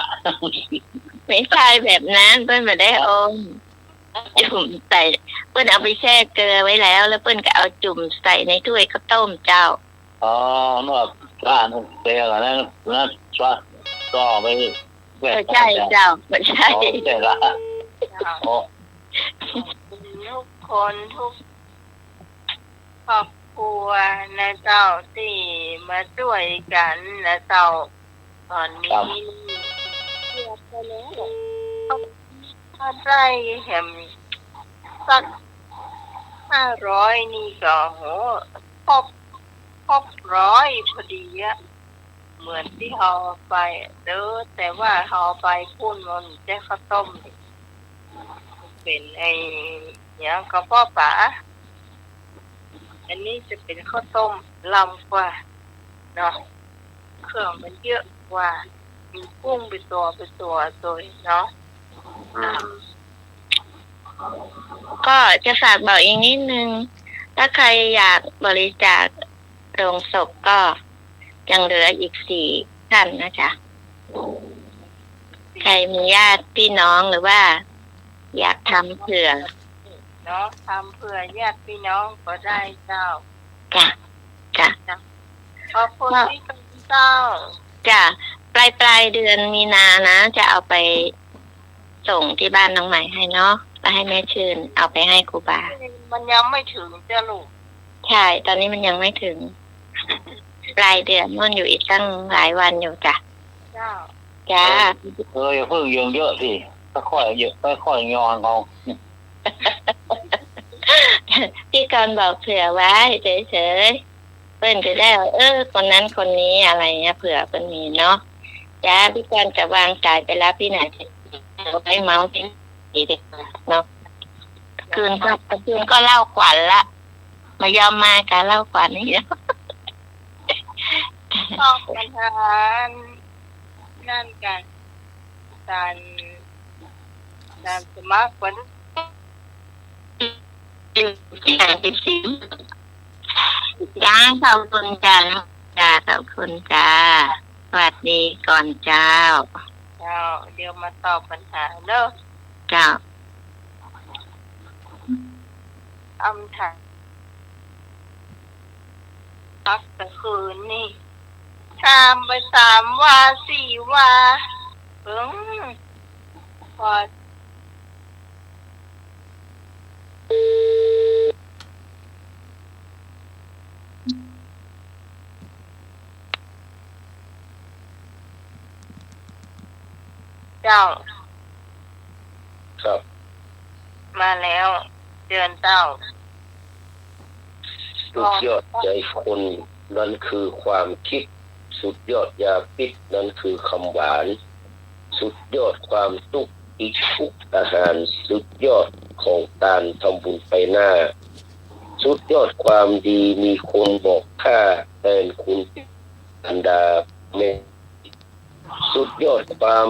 H: ไม่ใช่แบบนั้นเพื่อนมาได้อมจุ่มใส่เพื่อนเอาไปแช่เกลือไว้แล้วเพื่อนก็เอาจุ่มใส่ในถ้วยข้าวต้มเจ้า
E: อ๋อนวดว่าเปียกันนั่นช่วยก็ไป
H: ใช่เจ้าไม่ใช่
E: เจ๋งละโอ้
A: ทุกคนทุกครอบครัวนะเจ้าที่มาช่วยกันนะเจ้าตอนนี้เรียบไปแล้วถ้าได้เห็นสัก500นี่ก็โหครบ100พอดีอะเหมือนที่เขาไปเด้อแต่ว่าเขาไปพุ่นมันจะข้าวต้มเป็นไอ้เนี่ยกระเพาะปลาอันนี้จะเป็นข้าวต้มลำกว่าเนาะเครื่องมันเยอะกว่ามีกุ้งเป็นตัวเนาะ
H: ก็จะฝากบอกอีกนิดนึงถ้าใครอยากบริจาคโรงศพก็ยังเหลืออีก4 ท่านนะจ๊ะใครมีญาติพี่น้องหรือว่าอยากทำเผื่อ
A: เนาะทำเผื่อญาติพี่น้องก็ได้เจ้า
H: จ้ะ
A: ขอบคุณที่เจ้า
H: จ้ะปลายเดือนมีนานะจะเอาไปส่งที่บ้านน้องใหม่ให้เนาะแล้วให้แม่ชื่นเอาไปให้ครูบา
A: มันยังไม่ถึงจ้ะลูก
H: ใช่ตอนนี้มันยังไม่ถึงปลายเดือนนู่นอยู่อีกตั้งหลายวันอยู่จ้ะจ้า
E: อย่าเพิ่งเยอะสิค่อยเยอะค่อยงอนเขา
H: พี่กรณ์บอกเผื่อไว้เฉยๆเพื่อนจะได้คนนั้นคนนี้อะไรเงี้ยเผื่อเพื่อนมีเนาะจ้าพี่กรณ์จะวางสายไปแล้วพี่หน่อยไปเมาส์ทิ้งดีเด็กเนาะคืนก็เล่าขวัญละมายอมมาการเล่าขวัญนี่
A: ต้องประทานนั่นกันการสมัครวัน
H: จ้าขอบคุณจ้าขอบคุณจ้าสวัสดีก่อนเจ้า
A: เดี๋ยวมาตอบปัญหาเด้อ
H: เจ้า
A: ถามพักแต่คืนนี่ชามไป3 ว่า 4 ว่าพอเจ้า
E: ครับ
A: มาแล้วเดือนเจ้า
E: สุดยอดใจคนนั่นคือความคิดสุดยอดยาพิษนั่นคือคำหวานสุดยอดความทุกข์อีกทุกอาหารสุดยอดของการทำบุญไปหน้าสุดยอดความดีมีคนบอกค่าแทนคุณอันดาเมสุดยอดความ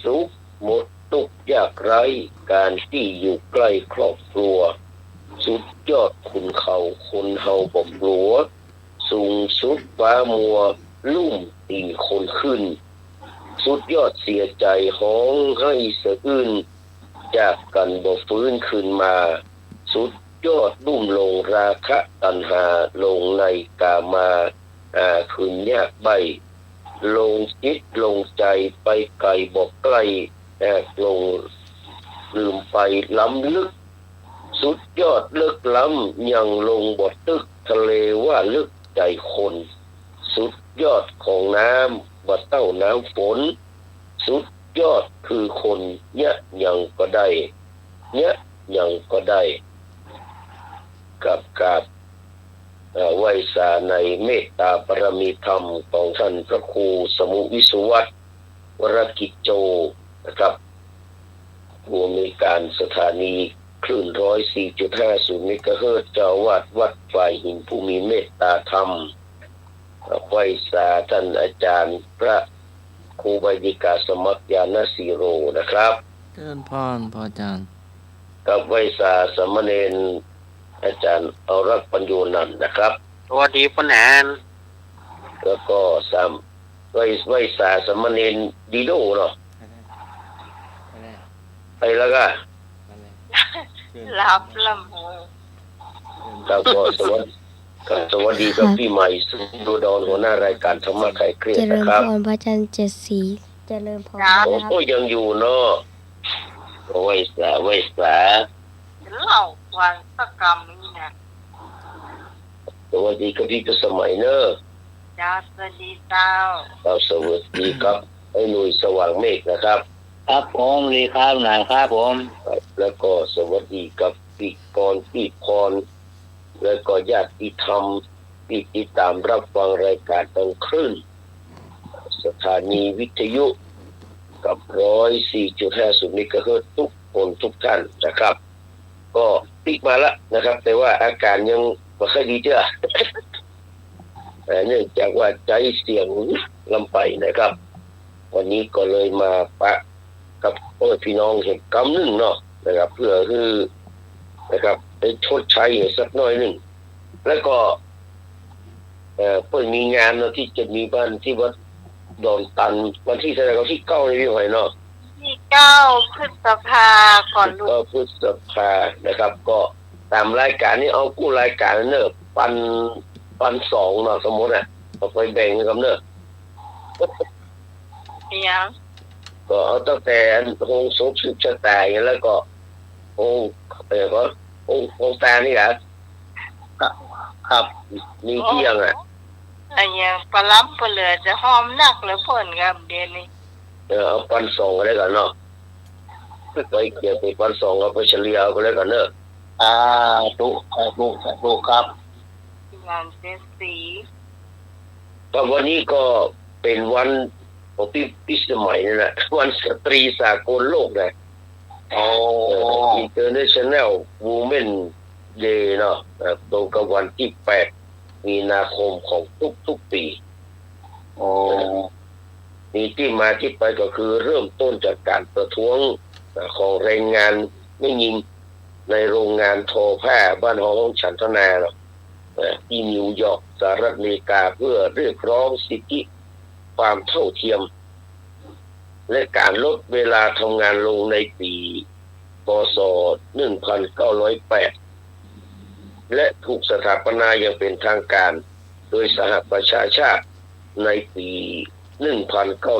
E: สุขหมดทุกข์ยากไร้การที่อยู่ใกล้ครอบครัวสุดยอดคุณเขาคนเฮาบอกหลัวสูงสุดฟ้ามัวลุ่มตีคนขึ้นสุดยอดเสียใจห้องให้สะอื้นจากกันบ่ฟื้นคืนมาสุดยอดลุ่มลงราคะตัณหาลงในกามาคืนยากใบลงจิตลงใจไปไกลบอกใกล้ลงลืมไปล้ำลึกสุดยอดลึกล้ำยังลงบ่ตึกทะเลว่าลึกใจคนสุดยอดของน้ำบ่เต้าน้ำฝนสุดยอดคือคนเนี่ยยังก็ได้เนี่ยยังก็ได้กับไว้สาในเมตตาบารมีธรรมของท่านพระครูสมุวิสุวัตรวรกิจโจนะครับผู้อำนวยการสถานีคลื่น 104.50 เมกะเฮิรตซ์เจ้าอาวาสวัดฝ่ายหินผู้มีเมตตาธรรมไว้สาท่านอาจารย์พระ ครูใบดิกาสมัครยานสีโรนะครับ
B: เจริญพรพ่ออาจารย์
E: กับไวสาสมณเณรอาจารย์อรักษ์ปัญโยนันท์นะครับ
C: สวัสดีป้าแหนน
E: แล้วก็ไวสาสมณเณรดีโดเนาะไปแล้วก็
A: รับลำ
E: แล้วก็สวัสดีกับพี่ใหม่สุดดอนหัวหน้ารายการธรรมะไขเครียดนะครับ
D: เจริญพรพระอาจารย์เจ็ดสีเจริญพร
E: โอ้ยังอยู่เนาะไวสา
A: เล่าวันสักกรรมนี่นะ
E: สวัสดีกับพี่สมัยเนอะ
A: จ้าสวัสดีเจ้า
E: สวัสดีครับไอ้หนุ่ยสว่างเมฆนะครับ
I: ครับผมดีครับนายครับผม
E: แล้วก็สวัสดีกับพี่กรพี่พรแล้วก็ญาติธรรมที่ติดตามรับฟังรายการทางคลื่นสถานีวิทยุกับ 104.50 เมกะเฮิรตซ์ทุกคนทุกท่านนะครับก็ติดมาแล้วนะครับแต่ว่าอาการยังไม่ค่อยดีเจ้าเนื่องจากว่าใจเสียงลำไปนะครับวันนี้ก็เลยมาปะกับพี่น้องเห็นกำนึงเนาะนะครับเพื่อคือนะครับได้ชดใช้สักหน่อยหนึ่งแล้วก็เพิ่งมีงานเนาะที่จะมีบ้านที่วัดดอนตันวันที่เท่าไหร่ก็ที่9ในพี่หอยเนาะ
A: ที่9พฤษภาก่อนลูก
E: พฤษภานะครับก็ตามรายการนี้เอากู้รายการเนอะปัน2เนาะสมมุติเอาไปแบ่งกันเนอะ
A: ยัง
E: ก็เอาตั้งแต่โฮงศพสืบชะตาแล้วก็โฮงก็โฮงตานี่ครับมีเที่ยง
A: อันยังปลาล้ำปลาเหลือจะหอมนักหรือผลครับเดี๋ยวนี้
E: เอาปัน2ก็ได้กันเนาะไปเกี่ยวไปปัน2เอาไปเฉลี่ยก็ได้กันเนอะ
I: ตุครับ
A: งานเจสี
E: ก็วันนี้ก็เป็นวันของพี่สมัยนี่แหละวันสตรีสากลโลกนะInternational Women Day เนาะตรงกับวันที่8มีนาคมของทุกปีมีที่มาที่ไปก็คือเริ่มต้นจากการประท้วงของแรงงานไม่ยิงในโรงงานทอผ้าบ้านห้องฉันทนาเนาะที่นิวยอร์กสหรัฐอเมริกาเพื่อเรียกร้องสิทธิความเท่าเทียมและการลดเวลาทำงานลงในปีพ.ศ. 1908และถูกสถาปนาอย่างเป็นทางการโดยสหประชาชาติในปี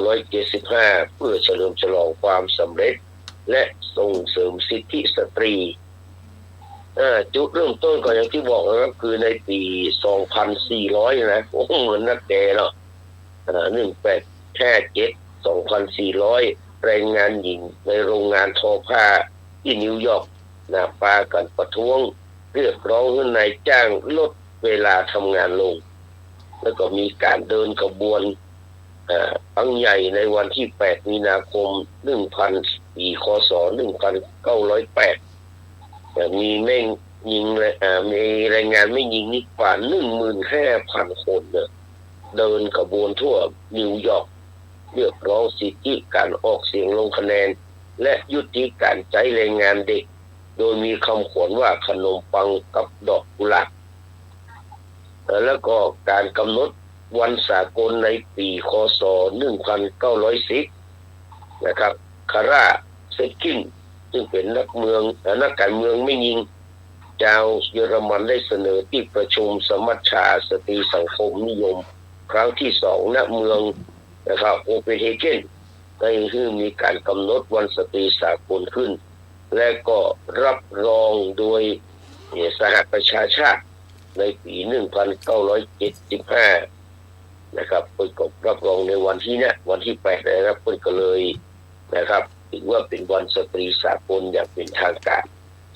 E: 1975 เพื่อเฉลิมฉลองความสำเร็จและส่งเสริมสิทธิสตรีจุดเริ่มต้นก็อย่างที่บอกนะครับคือในปี 2400 นะเหมือนนักแก่เนาะ1857 2400 แรงงานหญิงในโรงงานทอผ้าที่นิวยอร์กปากันประท้วงเรียกร้องให้นายจ้างลดเวลาทำงานลงแล้วก็มีการเดินขบวนครั้งใหญ่ในวันที่8มีนาคมปีค.ศ. 1908มีแม่งยิงมีแรงงานไม่ยิงนี่กว่า 15,000 คนเนี่ยเดินขบวนทั่วนิวยอร์กเรียกร้องสิทธิการออกเสียงลงคะแนนและยุติการใช้แรงงานเด็กโดยมีคำขวัญว่าขนมปังกับดอกกุหลาบแล้วก็การกำหนดวันสากลในปีค.ศ. 1910นะครับคาร่าเซกินซึ่งเป็นนักการเมืองไม่ยิงชาวเยอรมันได้เสนอที่ประชุมสมัชชาสตรีสังคมนิยมครั้งที่2ณเมืองนะครับโคเปนเฮเกนได้คือมีการกำหนดวันสตรีสากลขึ้นและก็รับรองโดยสหประชาชาติในปี 1975นะครับเพิ่นก็รับรองในวันที่นี้วันที่8นะครับเพิ่นก็เลยนะครับถือว่าเป็นวันสตรีสากลอย่างเป็นทางการ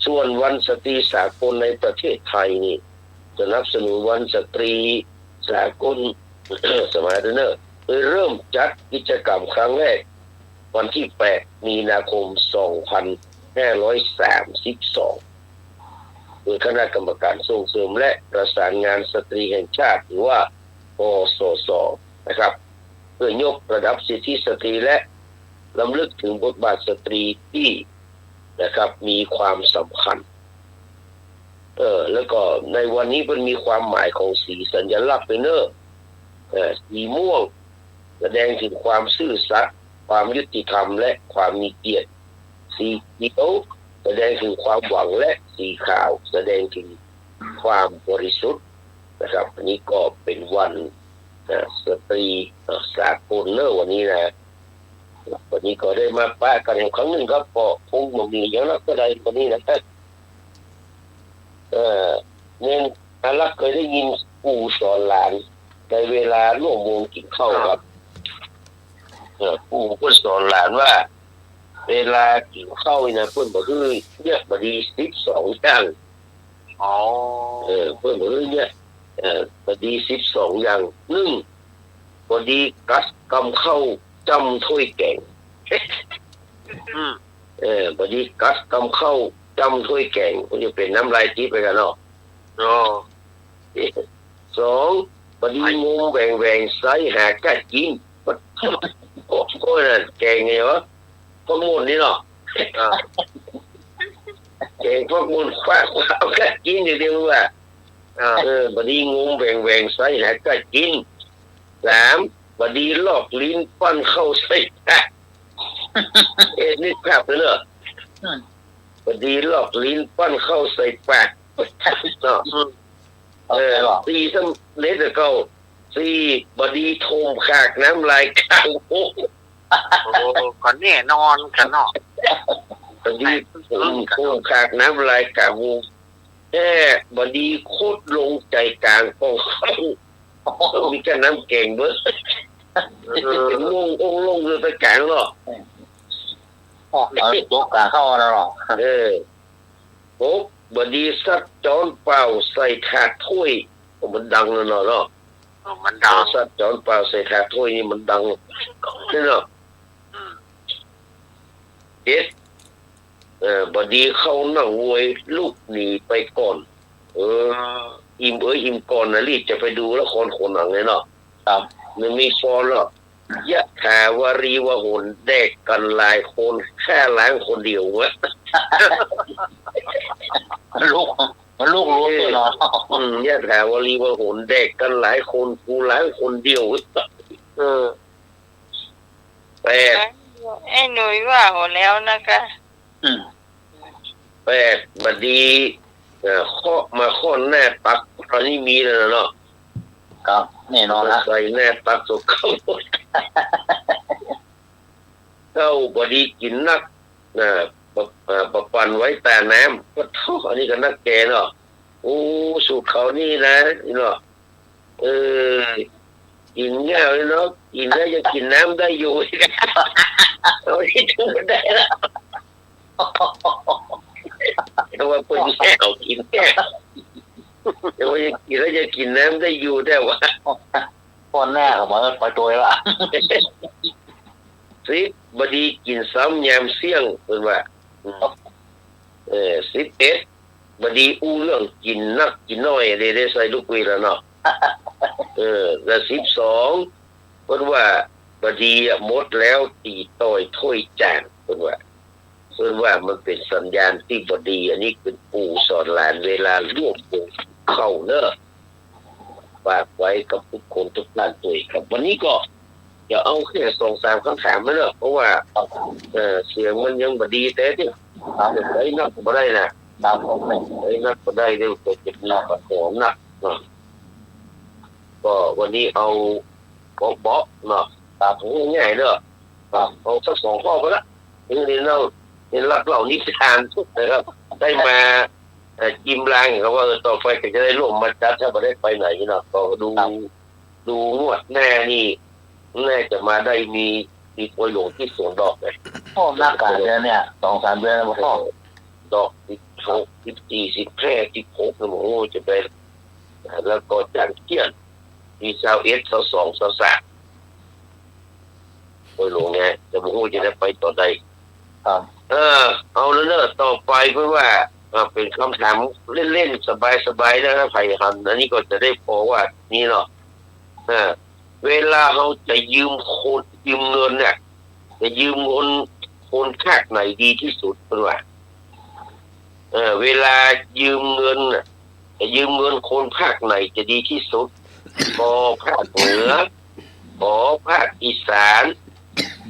E: ส่วนวันสตรีสากลในประเทศไทยนี่สนับสนุนวันสตรีสากล สมัยนั้นเริ่มจัดกิจกรรมครั้งแรกวันที่8มีนาคม 2532โดยคณะกรรมการส่งเสริมและประสานงานสตรีแห่งชาติหรือว่าปสสนะครับ พื่อยกระดับสิทธิสตรีและรำลึกถึงบทบาทสตรีที่นะครับมีความสำคัญแล้วก็ในวันนี้มันมีความหมายของสีสัญลักษณ์ไปเนอะสีม่วงแสดงถึงความซื่อสัตย์ความยุติธรรมและความมีเกียรติสีเขียวแสดงถึงความหวังและสีขาวแสดงถึงความบริสุทธิ์นะครับอันนี้ก็เป็นวันสตรีสากลเนอะวันนี้นะวันนี้ก็ได้มาปะกันอีกครั้งหนึ่งครับก็คงบ่มีอย่างนั้นก็ได้วันนี้นะครับเนี่ยอารักเคยได้ยินปู่สอนหลานในเวลาร่วมวงกินข้าวครับปู่ก็สอนหลานว่าเวลากินข้าวนะเพื่อนบอกคือเนี่ยบดี12อย่างเพื่อนบอกคือเนี่ยบดี12อย่าง1บดีกัดกำเข้าจำถ้วยแกงบดีกัดกำเข้าจำถ้วยแกงมันจะเป็นน้ำลายจีบไปกันเนาะ2บดีงงแหวงใส่หากัดกินโอ้ยนั่นแกงไงวะพวกมูลนี่เนาะแกงพวกมูลคว้ากัดกินอยู่เดียวว่าบดีงงแหวงใส่หากัดกิน3บดีลอกลิ้นปั้นเข้าใส่ปากนึกภาพเลยเนอะบดีลอกลิ้นปั้นเข้าใส่ปากเนาะ4สำเร็จแล้วก็4บดีโทมขากน้ำลายกลางโอ้
C: ก่อนแน่นอนกันเนาะ
E: บดีโทมขากน้ำลายกลางวงบดีโคตรลงใจกลางโอ้มีแค่น้ำเก่งเบ้อเป็นงงองลงเลยไปกลางเนาะ
I: ตกกลางเข้าแล้วหรอ
E: ปุ๊บบดีซัดจอนเปล่าใส่ถาดถ้วยมันดังเลยเนาะ
C: มันดัง
E: ซัดจอนเปล่าใส่ถาดถ้วยนี่มันดังนี่เนาะบดีเข้านั่งงวยลูกหนีไปก่อนอิ่มก่อนนะรีบจะไปดูละครโขนหนังเลยเนาะ
I: ครับ
E: มันมีฟอนหรอกยะถาวารีวหนแดกกันหลายคนแค่ล้างคนเดียววะ
I: ลูกรู้ตัวเนาะ
E: ยะถาวารีวหนแดกกันหลายคนกูล้างคนเดียว8
A: ไอ้หนุ่ยว่าหมดแล้วนะคะ
E: 8บดีข้อแน่ตักตอนนี้มีแล้วเนาะ
I: ครับแน่นอนนะ
E: ใส่แน่ตักสุกเข้าบดีกินนักประปันไว้แต่น้ำก็ท่ออันนี้ก็นักแกเนาะสูตรเขานี่นะเนาะกินง่ายเลยเนาะกินแล้วจะกินน้ำได้อยู่เอาที่ถึงได้แล้วแต่ว่าคนแก่กินแก่แต่ว่ากินแล้วจะกินน้ำได้อยู่แต่ว่า
I: คนแรกผมไปตัวละ
E: บดีกินซ้ำยามเสี่ยงเป็นว่า11บดีอู้เรื่องกินนักกินน้อยได้ใส่ลูกกุยแล้วเนาะแล้ว12เป็นว่าบดีหมดแล้วตีต่อยถ้วยจานเป็นว่ามันเป็นสัญญาณที่บดีอันนี้เป็นปู่สอนหลานเวลาร่วมวงเข้าเนอะฝากไว้กับทุกคนทุกท่านด้วยครับวันนี้ก็จะเอาแค่2-3คำถามนะเนอะเพราะว่าเสียงมันยังบดีแต่ที่ไอ้นักบ่ได้นะไอ้นักบ่ได้เดี๋ยวจะมีปัญหาหนักเนาะก็วันนี้เอาเบาๆเนาะตามง่ายๆเนอะเอาสัก2ข้อไปละนี่เรารักเหล่านิทานนะครับได้มาจิ้มล้างเขาว่าต่อไปก็จะได้ร่วมมาจัดถ้าไม่ได้ไปไหนเนาะก็ดูงวดแน่นี่แน่จะมาได้มีประโยชน์ที่สวนดอกเลย
I: หน้ากากเนี่ย2-3 เดือนแล้วพ่อ
E: ดอก16 14 15 16นะโอ้จะไปแล้วก็จันเกี้ยนมี21 22 23โอ้ยหลวงไงแต่โอ้จะได้ไปต่อได้เอาแล้วเนอะต่อไปเพราะว่าเป็นคำถามเล่นๆสบายๆนะครับไผ่หันอันนี้ก็จะได้พอว่านี่เนาะ เวลาเราจะยืมคนยืมเงินเนี่ยจะยืมคนภาคไหนดีที่สุดเป็นว่าเวลายืมเงินน่ะจะยืมเงินคนภาคไหนจะดีที่สุดพอภาคเหนือพอภาคอีสาน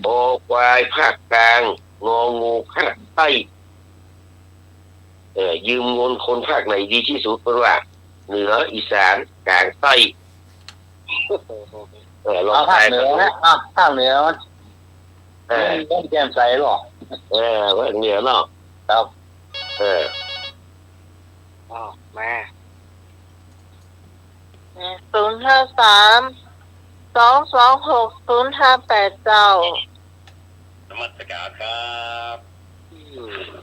E: พอควายภาคกลางงองูภาคใต้ยืมเงินคนภาคไหนดีที่สุดเป็นว่าเหนืออีสานกลางใต้ลอง
I: เอาภา
E: ทา
I: ค
E: ย
I: เหนื
E: กั
I: อน นะภาคเหนือมัน
E: ดู
I: แจ่มใสหรอ
E: ภาคเหนือเนาะ
I: ครับ
E: แม่
A: 053-226-058เจ้า
F: นมัสการครับ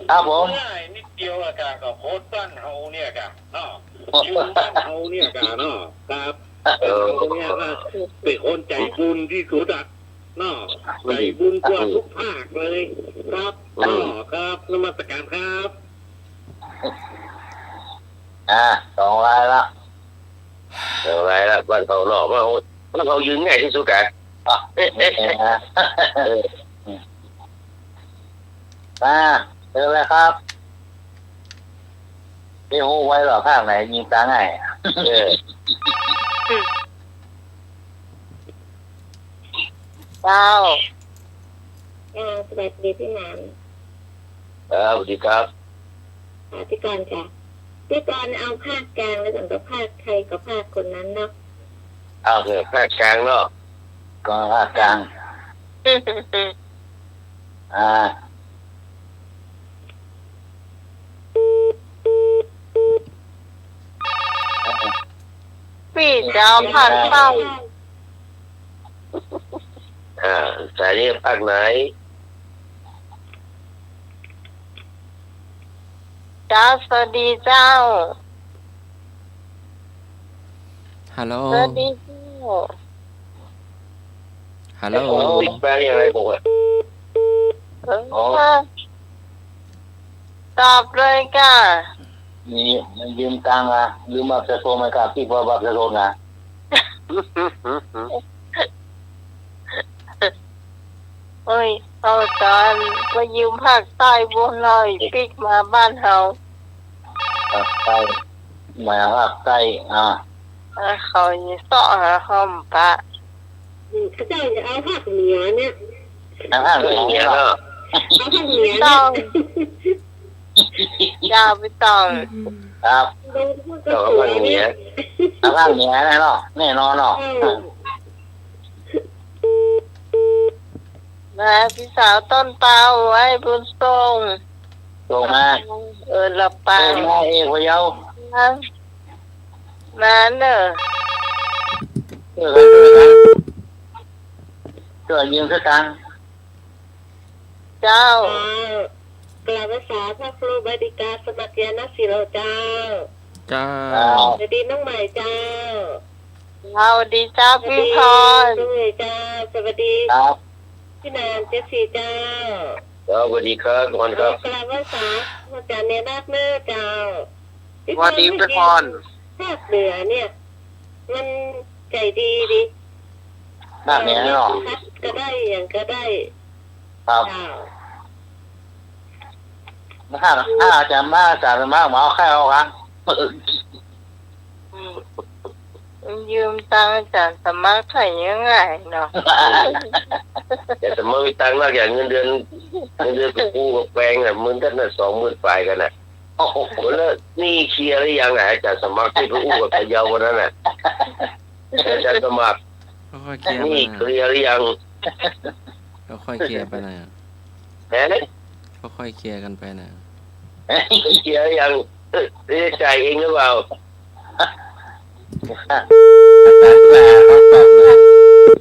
I: ครับผม
F: ง่ายนิดเดียวอะกะกับโค้ดบ้านเฮาเนี่ยกะเนาะชื่อบ้านเฮาเนี่ยกะเนาะครับบ้านเฮาเนี่ยนะเป็นคนใจบุญที่สุดอะเนาะใจบุญกว่าทุกภาคเลยครับเนาะครับนมัสการครับ
I: 2 รายละ
E: อะไรล่ะบ้านเขาเนาะบ้านเขายืนง่ายที่สุดกัน
I: เจอเลยครับพี่ฮู้ไว้หรอภาคไหนยิงตาง่าย
A: เจ้า
H: สวัสดีพี่หนาน
E: สวัสดีครับ
H: พี่กรณ์ค่ะพี่กรณ์เอาภาคกลางแล้วกับภาคไทยกับภาคคนนั้นเนาะ
E: เอาเถอะภาคกลางเนาะ
I: ก็ภาคกลาง
A: พี่เจ้าภาคใต้
E: สายนี้ภาคไหน
A: เจ้าสวัสดีเจ้า
B: ฮัลโหล
A: สวัสดีเจ้า
B: ฮัลโหล
E: ติดแปลงยังไงผมอ่ะ
A: ตอบเลยค่ะ
I: นี่มันยืมตังค์อ่ะลืมบัตรประชาชนมากับพี่พอบัตรประชาชนอ่ะ
A: เอ้ยเอาจานไปยืมภาคใต้บนเลยปิกมาบ้านเฮา
I: ภาคใต้มาภาคใต้
A: เขาจะเสาะหาห้องปะ
H: เขาเจ้าจะเอาภาคเหนือเนี่ย
I: ภาคเหนือ
E: เนี่ย
I: เนาะ
E: เนาะ
H: เอาภาคเหนือ
A: ต้
H: เนี่ย
A: องอย่าไปต้อง
I: ครับ
H: ดูพูดก็
E: เจ้า
H: สว
E: ภาย คเหนื
H: เนี่
E: อย
I: ภาคเหนือแน่เนาะแน่นอนเนาะ
A: มาพี่สาวต้นเตาไว้บุญทรง
I: ตรงมา
A: ละ
I: ต
A: ปั
I: รง งมาเอกพะเยา
A: มาเนอะ
I: ช่วยยืมสักตังค์
A: เจ้าก
H: ล่าวภาษาพระครูบดิกาสมัครยานศิโรเจ้า
B: จ้า
H: สวัสดีน้องใหม่เจ้า
A: เอาดีเจ้าพี่พร
H: สวัสดีเจ้าสวัสดี
I: ครับ
H: พี่นานเจสซี่เจ้า
E: สวัสดีครับทุกคนครับ
H: กล่าวภาษาอาจารย์เนรัตเนอร์เจ้า
E: สวัสดีพี่พร
H: ภาคเหนือเนี่ย มันใจดีดิ
I: ภาคเหนือเนาะ
H: คัดก็ได้อย่างก็ได้
I: ครับ
H: เจ้า
I: ถ้าอาจารย์มากมาเอาแค่เอาครับ
A: ยืมตังค์จากสมัครไถ่ยังไงเนาะ
E: แต่สมมติมีตังค์มากอย่างเงินเดือนกับกูกับแปลงอ่ะมึงก็น่ะ20,000ฝ่ายกันน่ะโอ้โหแล้วนี่เคลียร์หรือยังอ่ะอาจารย์สมัครที่ไปอู้กับพะเยาวันนั้นน่ะอาจารย์สมัคร
B: ค่อยๆเคลียร์ไป
E: นี่
B: ห
E: เค
B: น่อย
E: ลียร์หรือยัง
B: ค่อยๆเคลียร์ไปหน่อย
E: แหม
B: ค่อยๆเคลียร์กันไปหน่อย
E: เคลียร์หรือยังจะจ่ายเองหรือเปล่า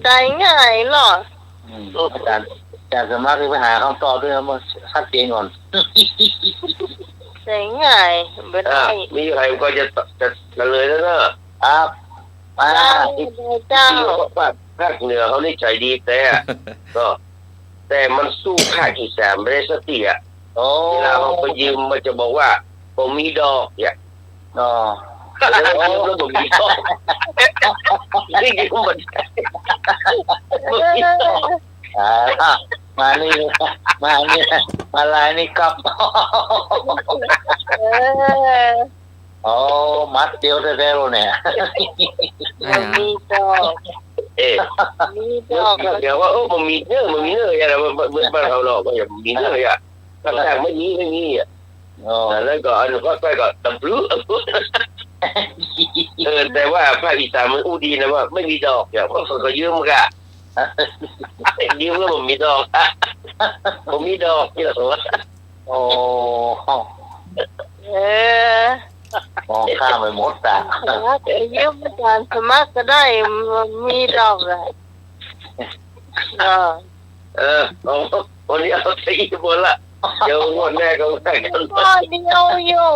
A: ใจง่ายเหรอ
I: อาจารย์สมัครไปหาคำตอบด้วยนะมันชัดเจนก่อน
A: ใจง่ายไม่ได้
E: มีใครก็จะเลยแล้วเนอะ
I: ครับมา
A: เจ้า
E: ภาคเหนือเขานี่ใจดีแต่ก็แต่มันสู้ภาคอีสานไม่ได้สติอ่ะ
I: โอ้
E: เวลาเขาไปยืมมันจะบอกว่าผมมีดอกเนี่ย
I: อ๋อ
E: แล้วบ่มีดอกนี่คือมัน
I: มานี่มาลายนี่กลับโอ้มัดเดียวได้แล้วเนี่ย
A: มีดอกมีดอก
E: เดี๋ยวว่ามันมีเนื้ออะไรมันเราหรอกมันมีเนื้ออ่ะต่างๆไม่มีอ่ะแล้วก็อันก็ก็ตำลึแต่ว่าภาคอีสานมันอู้ดีนะว่าไม่มีดอกอย่างเพราะคนก็ยืมกะยืมแล้วมันมีดอกผมมีดอกนี่แหละครับ
I: โอ้
A: เออ
I: มองข้ามไปหมดอ่ะ
A: ยืมอาจารย์สมัครก็ได้มีดอกเลย
E: วันนี้เอาที่บนละเดี๋ยววันแรกก็ได้กัน
A: พอเดียวอยู่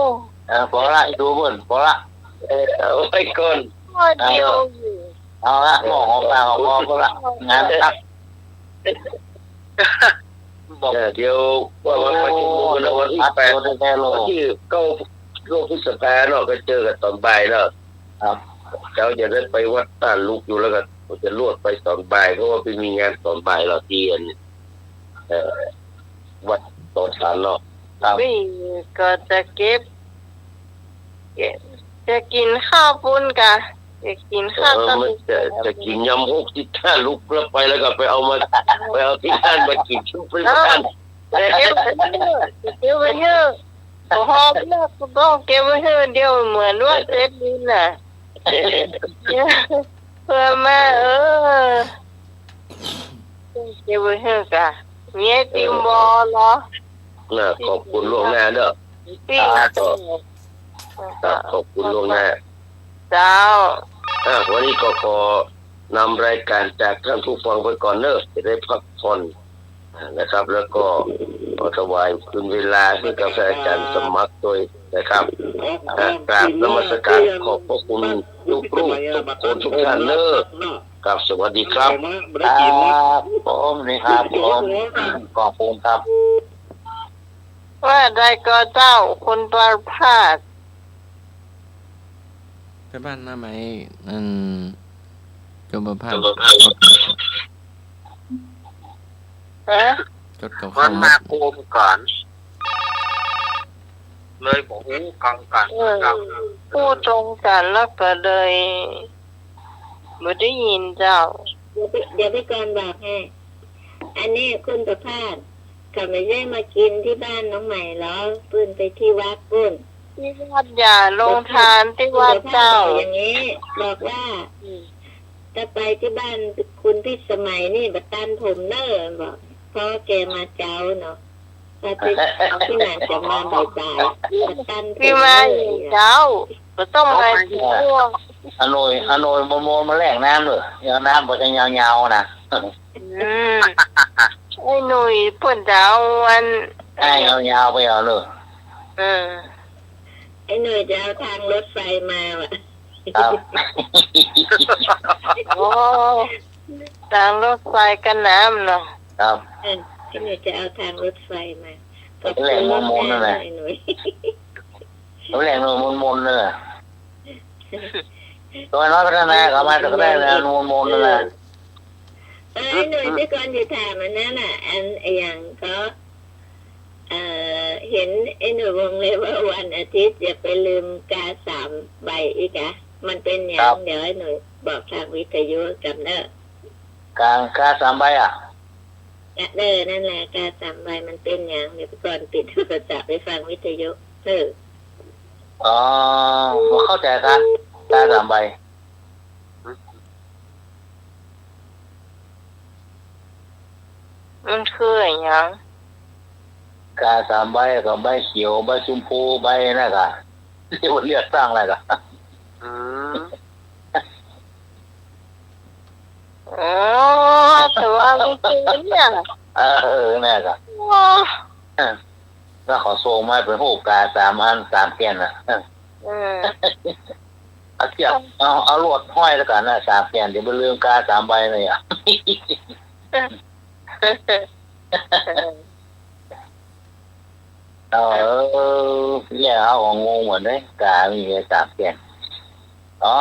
I: พอละดูบนพอละ
E: เอาไว้ก่อน
A: พอเดียวอยู่
I: เอาละมองปากพอละงานตัก
E: เดี๋ยวว่าวันประชุมวันที่8ที่9พฤษภาคมเนาะก็เจอกันตอนบ่ายแล้ว
I: ครับ
E: เจ้าจะได้ไปวัดต้านลูกอยู่แล้วก็จะลวดไปตอนบ่ายเพราะว่าไปมีงานตอนบ่ายเราที่วัดตอนเช้าเนาะ
A: พี่ก็จะเก็บจะกินข้าวปุ้นกะจะกินข้าวต้ม
E: จะกินยำ65ลูกแล้วไปแล้วก็ไปเอาที่บ้านมากินชุบไปบ้าน
A: เก็บไว้เยอะหอบแล้วก็ต้องเก็บไว้เยอะเดียวเหมือนว่าเสร็จดีน่ะเพื่อมาเก็บไว้เยอะกะมีไอติมบอลเหรอ
E: ขอบคุณล่วงหน้าเด้อขอบคุณล่วงหน้า
A: เจ้า
E: วันนี้ก็ขอนำรายการจากท่านผู้ฟังไปก่อนเนอะจะได้พักผ่อนนะครับแล้วก็ถวายคืนเวลาให้กับอาจารย์สมัครโดยนะครับกราบนมัสการขอบพระคุณทุกรูปทุกท่านเนอะกับสวัสดีครับ
I: ผมนี่ครับผมขอบคุณครับ
A: ว่าได้ก็เจ้าคนประพาส
B: ไปบ้านหน้าไหมจมประพาสจดกับ
C: ข้าวมาโกมก่อนเลยบอกกัน
A: พูดตรงกันแล้วก็เลยไม่ได้ยินเจ้า
H: เดี๋ยวไปก่อนบอกให้อันนี้คุณประภาสก็ไม่ได้มากินที่บ้านน้องใหม่แล้วปืนไปที่วัดปุ้น
A: ที่วัดอย่าลงทานที่วัดเจ้า
H: อย่างนี้บอกว่าจะไปที่บ้านคุณพี่สมัยนี่บัตตันผมเนอร์บอกเพราะแกมาเจ้าเนาะเอาที่ไหนจะมาบ่ายๆบัตตัน
A: พี่มาเจ้าก็ต้องไปพวก
I: ฮานอยโมมาแลกน้ำเลยอย่างน้ำมันจะยาวๆนะ
A: ไอ้หนุ่ยเพิ่นจะเอาอัน
I: ยาวๆไปเอาเลย
H: ไอ้หนุ่ยจะเอาทางรถไฟมาว่ะ
I: ครับ
A: โอ้ทางรถไฟกันน้ำเนาะ
I: ครับ
H: ไอ้หนุ่ยจะเอาทางรถไฟมา
I: แหล่งมนๆนั่นแหละ
H: ไอ้หนุ่ย
I: แหล่งมนๆเลยตัวน้อยพัฒนาเขามาก็ได้แล้วมนๆนั่นแหละ
H: ไอ้หนุ่ยที่ก่อนจะถามมันนั่นน่ะอันอย่างก็เห็นไอ้หนุ่ยวงเลยว่าวันอาทิตย์จะไปลืมกา3 ใบอีกอะมันเป็นอย่างเดี๋ยวไอ้หนุ่ยบอกทางวิทยุกับเนอะ
I: กา3 ใบอ่ะ
H: นั่นแหละกา3 ใบมันเป็นอย่างเดี๋ยวก่อนปิดโทรศัพท์ไปฟังวิทยุ
I: เข้าใจครับกา3 ใบ
A: มันคืออย่าง
I: กา3 ใบกับใบเขียวใบชมพูใบนั่นก็ที่มันเรียกสร้างอะไรก็
A: แต่ว่ามันคือเนี่ย
I: นี่ก็แล้วขอโซมาเป็นหูกา3 อัน3 แก่นนะเอาเทียบเอาลวดห้อยแล้วกันนะ3 แก่นเดี๋ยวไปลืมกา3 ใบเลยอ่ะแย่เอางงเหมือนได้กามีแค่3 แก่น อ๋อ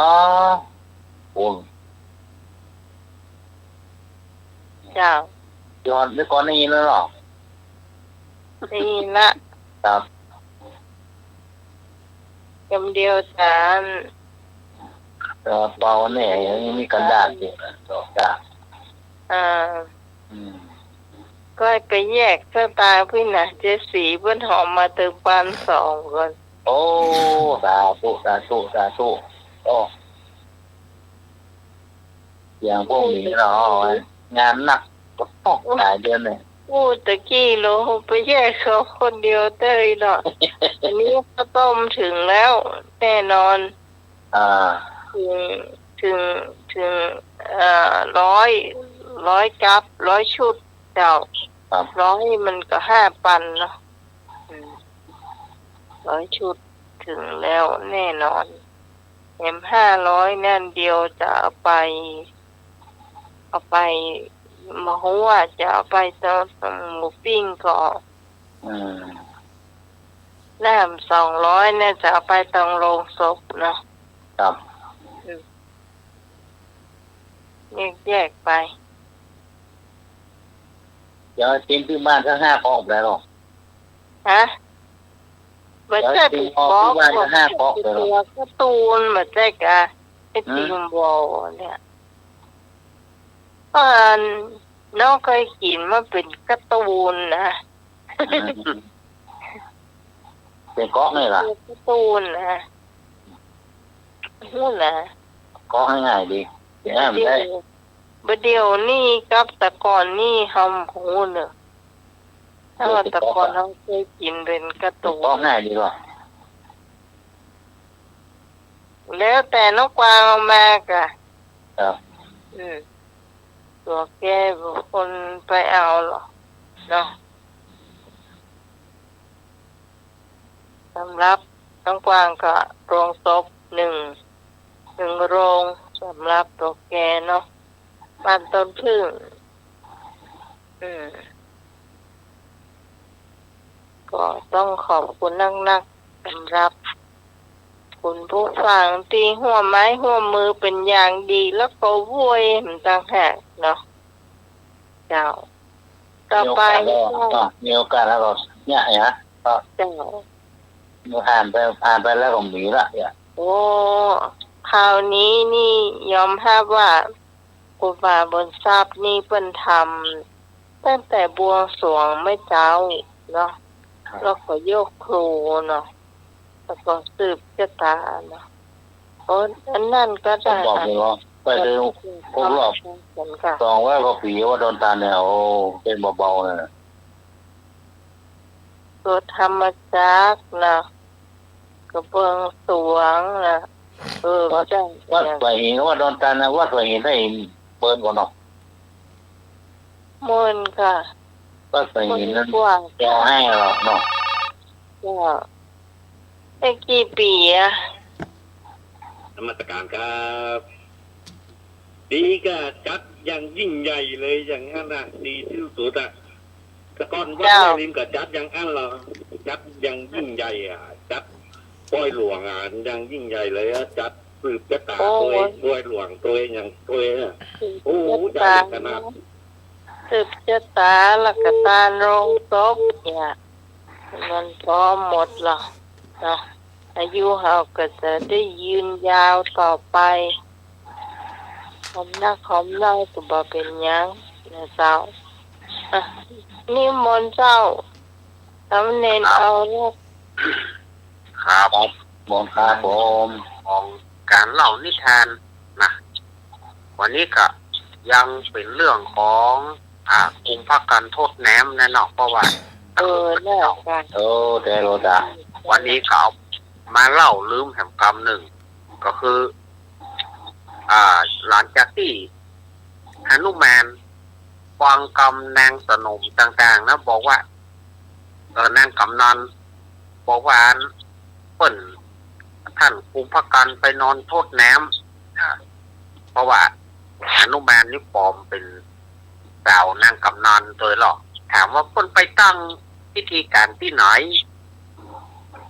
I: โอ้
A: เจ้า
I: ย้อนได้ก่อนนี้แล้วหรอ
A: นี่ละ
I: ครับ
A: คำเดียวจาน
I: เปาเนี่ยยังมีกระดาษอยู่นะดอกจ้า
A: อืมก็ไปแยกสตาร์พี่นะเจสีเพื่อนหอมมาเติมปัน2ก่อน
I: โอ้สาธุโอ้อย่างพวกนี้เนาะงานหนักก็ต้องหลายเดือนเลย
A: พูดตะกี้โลไปแยกเขาคนเดียวเต้ยเนาะ อันนี้ก็ต้มถึงแล้วแน่นอน ถึงร้อยกับ100 ชุดเจ้า
I: ครับ
A: 100มันก็5,000เนาะ100 ชุดถึงแล้วแน่นอน500นั่นเดียวจะเอาไปมาหัวจะเอาไปตอนหมูปิ้งก็แล้200เนี่ยจะเอาไปตรงโรงศพเนาะ
I: ครับ
A: แยกไป
I: เดี๋ยวทิ้งที่บ้านทั้ง5 กองแล้วหรอ
A: ฮะมาแจ้ปีบอก
I: 5 กองเลย
A: ตัวการ์ตูนมาแจ้กะไอติมบอลเนี่ยน้องเคยกินมาเป็นการ์ตูนนะ
I: เป็นเกาะไงล่ะ
A: การ์ตูนนะนั่นนะ
I: เกาะง่ายๆดีเดี๋ยวมันได้
A: เดี๋ยวนี่กับแต่ก่อนนี่ทำหูเนอะถ้าว่าแต่ก่อนเราเคยกินเป็นการ์ตูน
I: เกาะง่ายดีกว่า
A: แล้วแต่น้องกวางเอามากะ
I: ครับ
A: ตัวแกคนไปเอาหรอเนาะสำหรับน้องกวางก็โรงศพหนึ่งโรงสำหรับตัวแกเนาะบ้านต้นพึ่งก็ต้องขอบคุณนักๆสำหรับคุณผู้ฟังที่หัวไม้หัวมือเป็นอย่างดีแล้วก็วุ่ยมันต่างหากเนาะเจ้าต่อไป
I: มีโอกาสแล้วก็เนี่ยก็
A: เจ้า
I: ผ่านไปแล้วก็หนีละเนี่ย
A: โอ้คราวนี้นี่ยอมรับว่าครูบาบนทราบนี่เปิ้นทำตั้งแต่บวงสรวงไม่เจ้าเนาะแล้วก็โยกครูเนาะแล้วก็สืบชะตาเนาะอันนั่นก็ได้
I: บอกเลยว่าไปดูครบรอบ200 กว่าปีว่าโดนตาเนี่ยโอ้เป็นเบาๆเลย
A: ตัวธรรมจักรนะกระเบื้องสวงนะใช่
I: วัดสวยหินว่าโดนตานะวัดสวยหินให้เปิดก่อนเนาะ
A: มุ่นค่ะ
I: วัดสวยหินนั้น
A: กว้าง
I: จะให้หรอกเนาะ
A: ก็ได้กี่ปีอะ
F: นมัสการครับดีก็จัดอย่างยิ่งใหญ่เลยอย่างนั้นนะดีที่สุดอะแต่ก่อนวัดแม่ริมก็จัดอย่างอันเหรอจัดอย่างยิ่งใหญ่อ่ะจัดปล่อยหลวงอ่ะอย่างยิ่งใหญ่เลยอ่ะจัดสืบชะตาตัวปล่อยหลวงตัวอย่างตัวเนี่ยโอ้ใหญ่ขนาด
A: สืบชะตาลักตาโรงศพเนี่ยมันพร้อมหมดหรอเนาะอายุเราก็จะได้ยืนยาวต่อไปผมนักผมเล่าตัวบ่เป็นยังนะเจ้านี่มนต์เจ้าทำเน้นเอาลูก
C: ครับ
I: บอกครับผม
C: ของการเล่านิทานนะวันนี้ก็ยังเป็นเรื่องของกลุ่มพักการโทษแหนมแน่นอนเพราะว่า
A: แน่กัน
I: แต่โรดา
C: วันนี้ก็เอามาเล่าลืมแห่งกรรมหนึ่งก็คือหลังจากที่หนุมานฟังกำนางสนมต่างๆนะบอกว่านางกำนันบอกว่าเปิ้นท่านคุมพักกันไปนอนโทษแหนมเพราะว่าหนุมานนี่ปลอมเป็นสาวนางกำนันโดยหรอกถามว่าเปิ้นไปตั้งพิธีการที่ไหน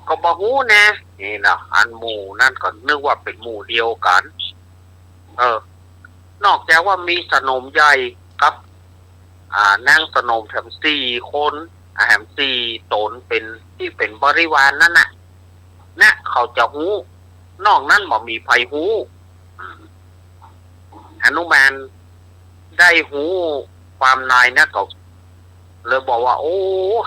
C: ก็บ่ฮู้นะนี่นะอันหมู่นั่นก็นึกว่าเป็นหมู่เดียวกัน นอกจากว่ามีสนมใหญ่กับนางสนมแถม4 คนแถม4 ตนเป็นที่เป็นบริวารนั่นน่ะนะเขาจะฮู้นอกนั้นบ่มีไผฮู้หนุมานได้ฮู้ความนายนะก็เลยบอกว่าโอ้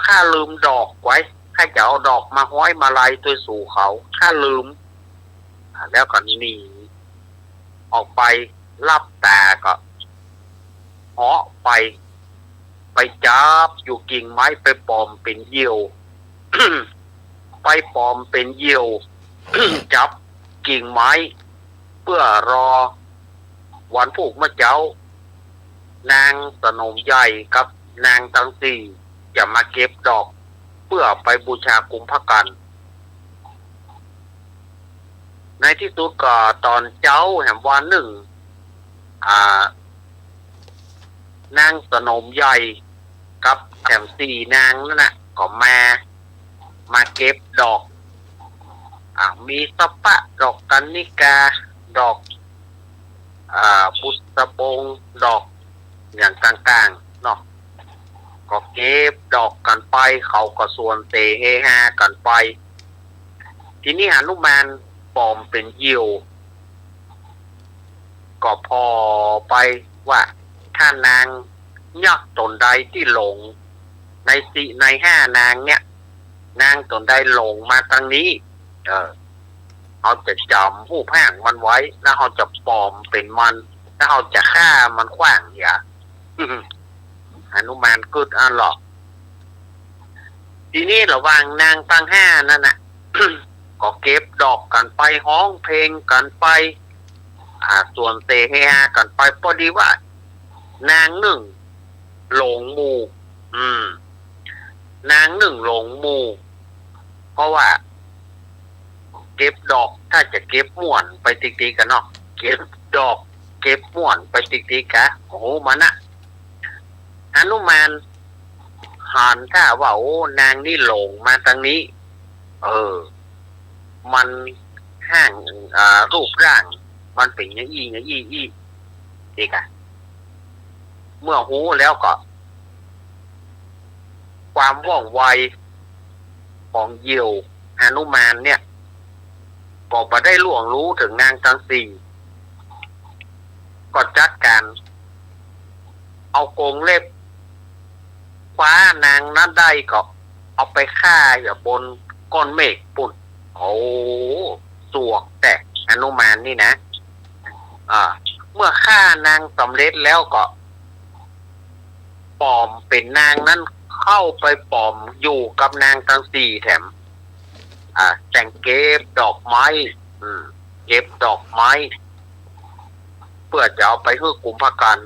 C: ข้าลืมดอกไว้ข้าจะเอาดอกมาห้อยมาลัยตัวสู่เขาข้าลืมแล้วก็หนีออกไปรับตาก็เหาะไปจับอยู่กิ่งไม้ไปปลอมเป็นเหยี่ยว ไปปลอมเป็นเหยี่ยว จับกิ่งไม้เพื่อรอวันผูกมะเจ้านางสนมใหญ่กับนางทั้ง4จะมาเก็บดอกเพื่อไปบูชากุมภกันในที่สุดก็ตอนเจ้าแห่งวันหนึ่งนางสนมใหญ่กับแถม4 นางนั่นน่ะก็มาเก็บดอกมีสะปะดอกกันนิกาดอกพุทธบงดอกอย่างต่างๆเนาะก็เก็บดอกกันไปเขาก็ส่วนเตเฮฮากันไปทีนี้หนุมานปลอมเป็นเหยี่ยวก็พอไปว่าถ้านางยักษ์ตนใดที่หลงใน5 นางเนี่ยนางตนใดหลงมาทางนี้เขาจะจำผู้พางมันไว้แล้วเขาจะปลอมเป็นมันแล้วเขาจะฆ่ามันขว้างอย่า หนุมานกึดอันหรอกทีนี้ระหว่างนางตั้ง5นั่นน่ะ ก็เก็บดอกกันไปฮ้องเพลงกันไปส่วนเตเฮฮากันไปพอดีว่านาง1หลงหมู่นาง1หลงหมู่เพราะว่าเก็บดอกถ้าจะเก็บม่วนไปติ๊กๆกันเนาะเก็บดอกเก็บม่วนไปติ๊กๆกะโอ้มันน่ะหนุมานหันถ้าว่าโอ้นางนี่หลงมาทางนี้มันห่างรูปร่างมันเป็นอย่างอี้อีกอะเมื่อหูแล้วก็ความว่องไวของเหยี่ยวหนุมานเนี่ยก็บ่ได้ล่วงรู้ถึงนางทั้ง4ก็จัดการเอากรงเล็บคว้านางนั้นได้ก็เอาไปฆ่าอยู่บนก้อนเมฆปุ่นโอ้สวกแตกหนุมานนี่นะเมื่อฆ่านางสำเร็จแล้วก็ปลอมเป็นนางนั้นเข้าไปปลอมอยู่กับนางทั้ง4แถมแต่งเก็บดอกไม้เก็บดอกไม้เพื่อจะเอาไปให้กุมภกัน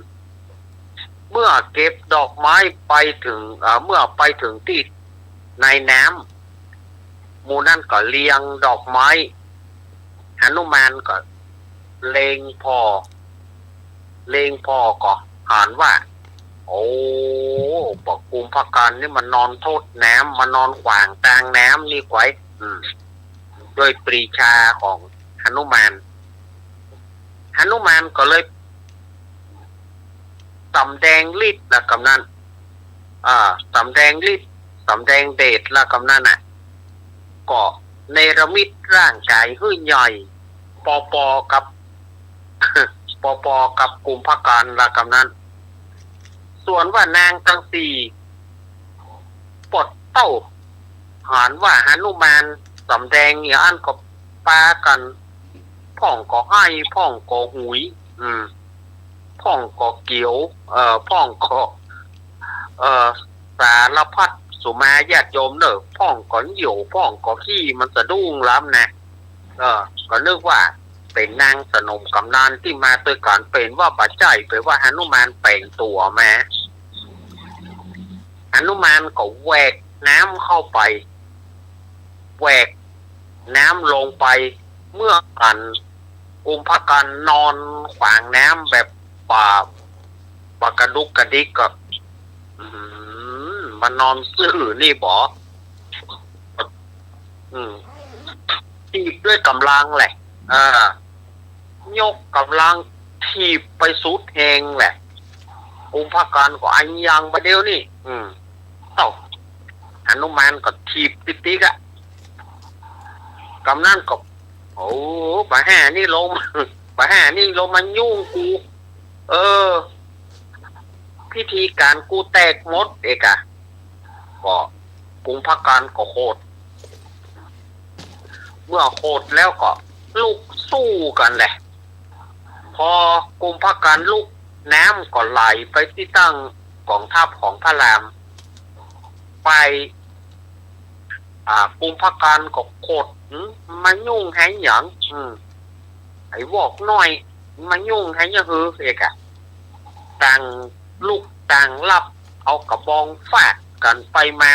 C: เมื่อเก็บดอกไม้ไปถึงเมื่อไปถึงที่ในน้ำหมู่นั่นก็เลี้ยงดอกไม้หนุมานก็เลงพอก็หันว่าโอ้บอกกุมภกันนี่มันนอนโทษน้ำมันนอนขวางกลางน้ำนี่ไว้โดยปรีชาของหนุมานก็เลยสำแดงฤทธิ์ละกำนันสำแดงฤทธิ์สำแดงเดชละกำนันก็เนรมิตร่างกายให้ใหญ่ปอกับ กับกุมภกันละกำนันส่วนว่านางทั้ง4ปลดเต้าหานว่าหนุมานสำแดงอย่างอันก็ปากันพ่องก็ให้พ่องก็หุยพ่องก็เกี่ยวพ่องก็สารพัดสุมาญาติโยมเนอะพ่องก็เหี่ยวพ่องก็ขี้มันสะดุ้งล้ำนะก็นึกว่าเป็นนางสนมกำนันที่มาตัวการเป็นว่าปัจจัยไปว่าหนุมานแปลงตัวมาหนุมานก็แหวกน้ำเข้าไปแหวกน้ำลงไปเมื่อกันกุมภกันนอนขวางน้ำแบบปากระดุกกระดิกกับมันนอนซื่อนี่บ่ ถีบด้วยกำลังแหละยกกำลังถีบไปสุดแหงแหละกุมภกันก็อันยังประเดี๋ยวนี่ต่อหนุมานก็ถีบติ๊กๆกำนั่นก็โอ้บาแห่นี่ลงบาแห่นี่ลงมายุ่งกูพิธีการกูแตกหมดเอกะก็กุมภกันก็โคตรเมื่อโคตรแล้วก็ลุกสู้กันแหละพอกุมภกันลุกน้ำก็ไหลไปที่ตั้งกองทัพของพระรามไปกุมภกันก็โคตรมายุ่งให้หยังไอ้วอกน้อยมายุ่งให้ยังฮือเอกะต่างลูกต่างรับเอากระบองฟาดกันไปมา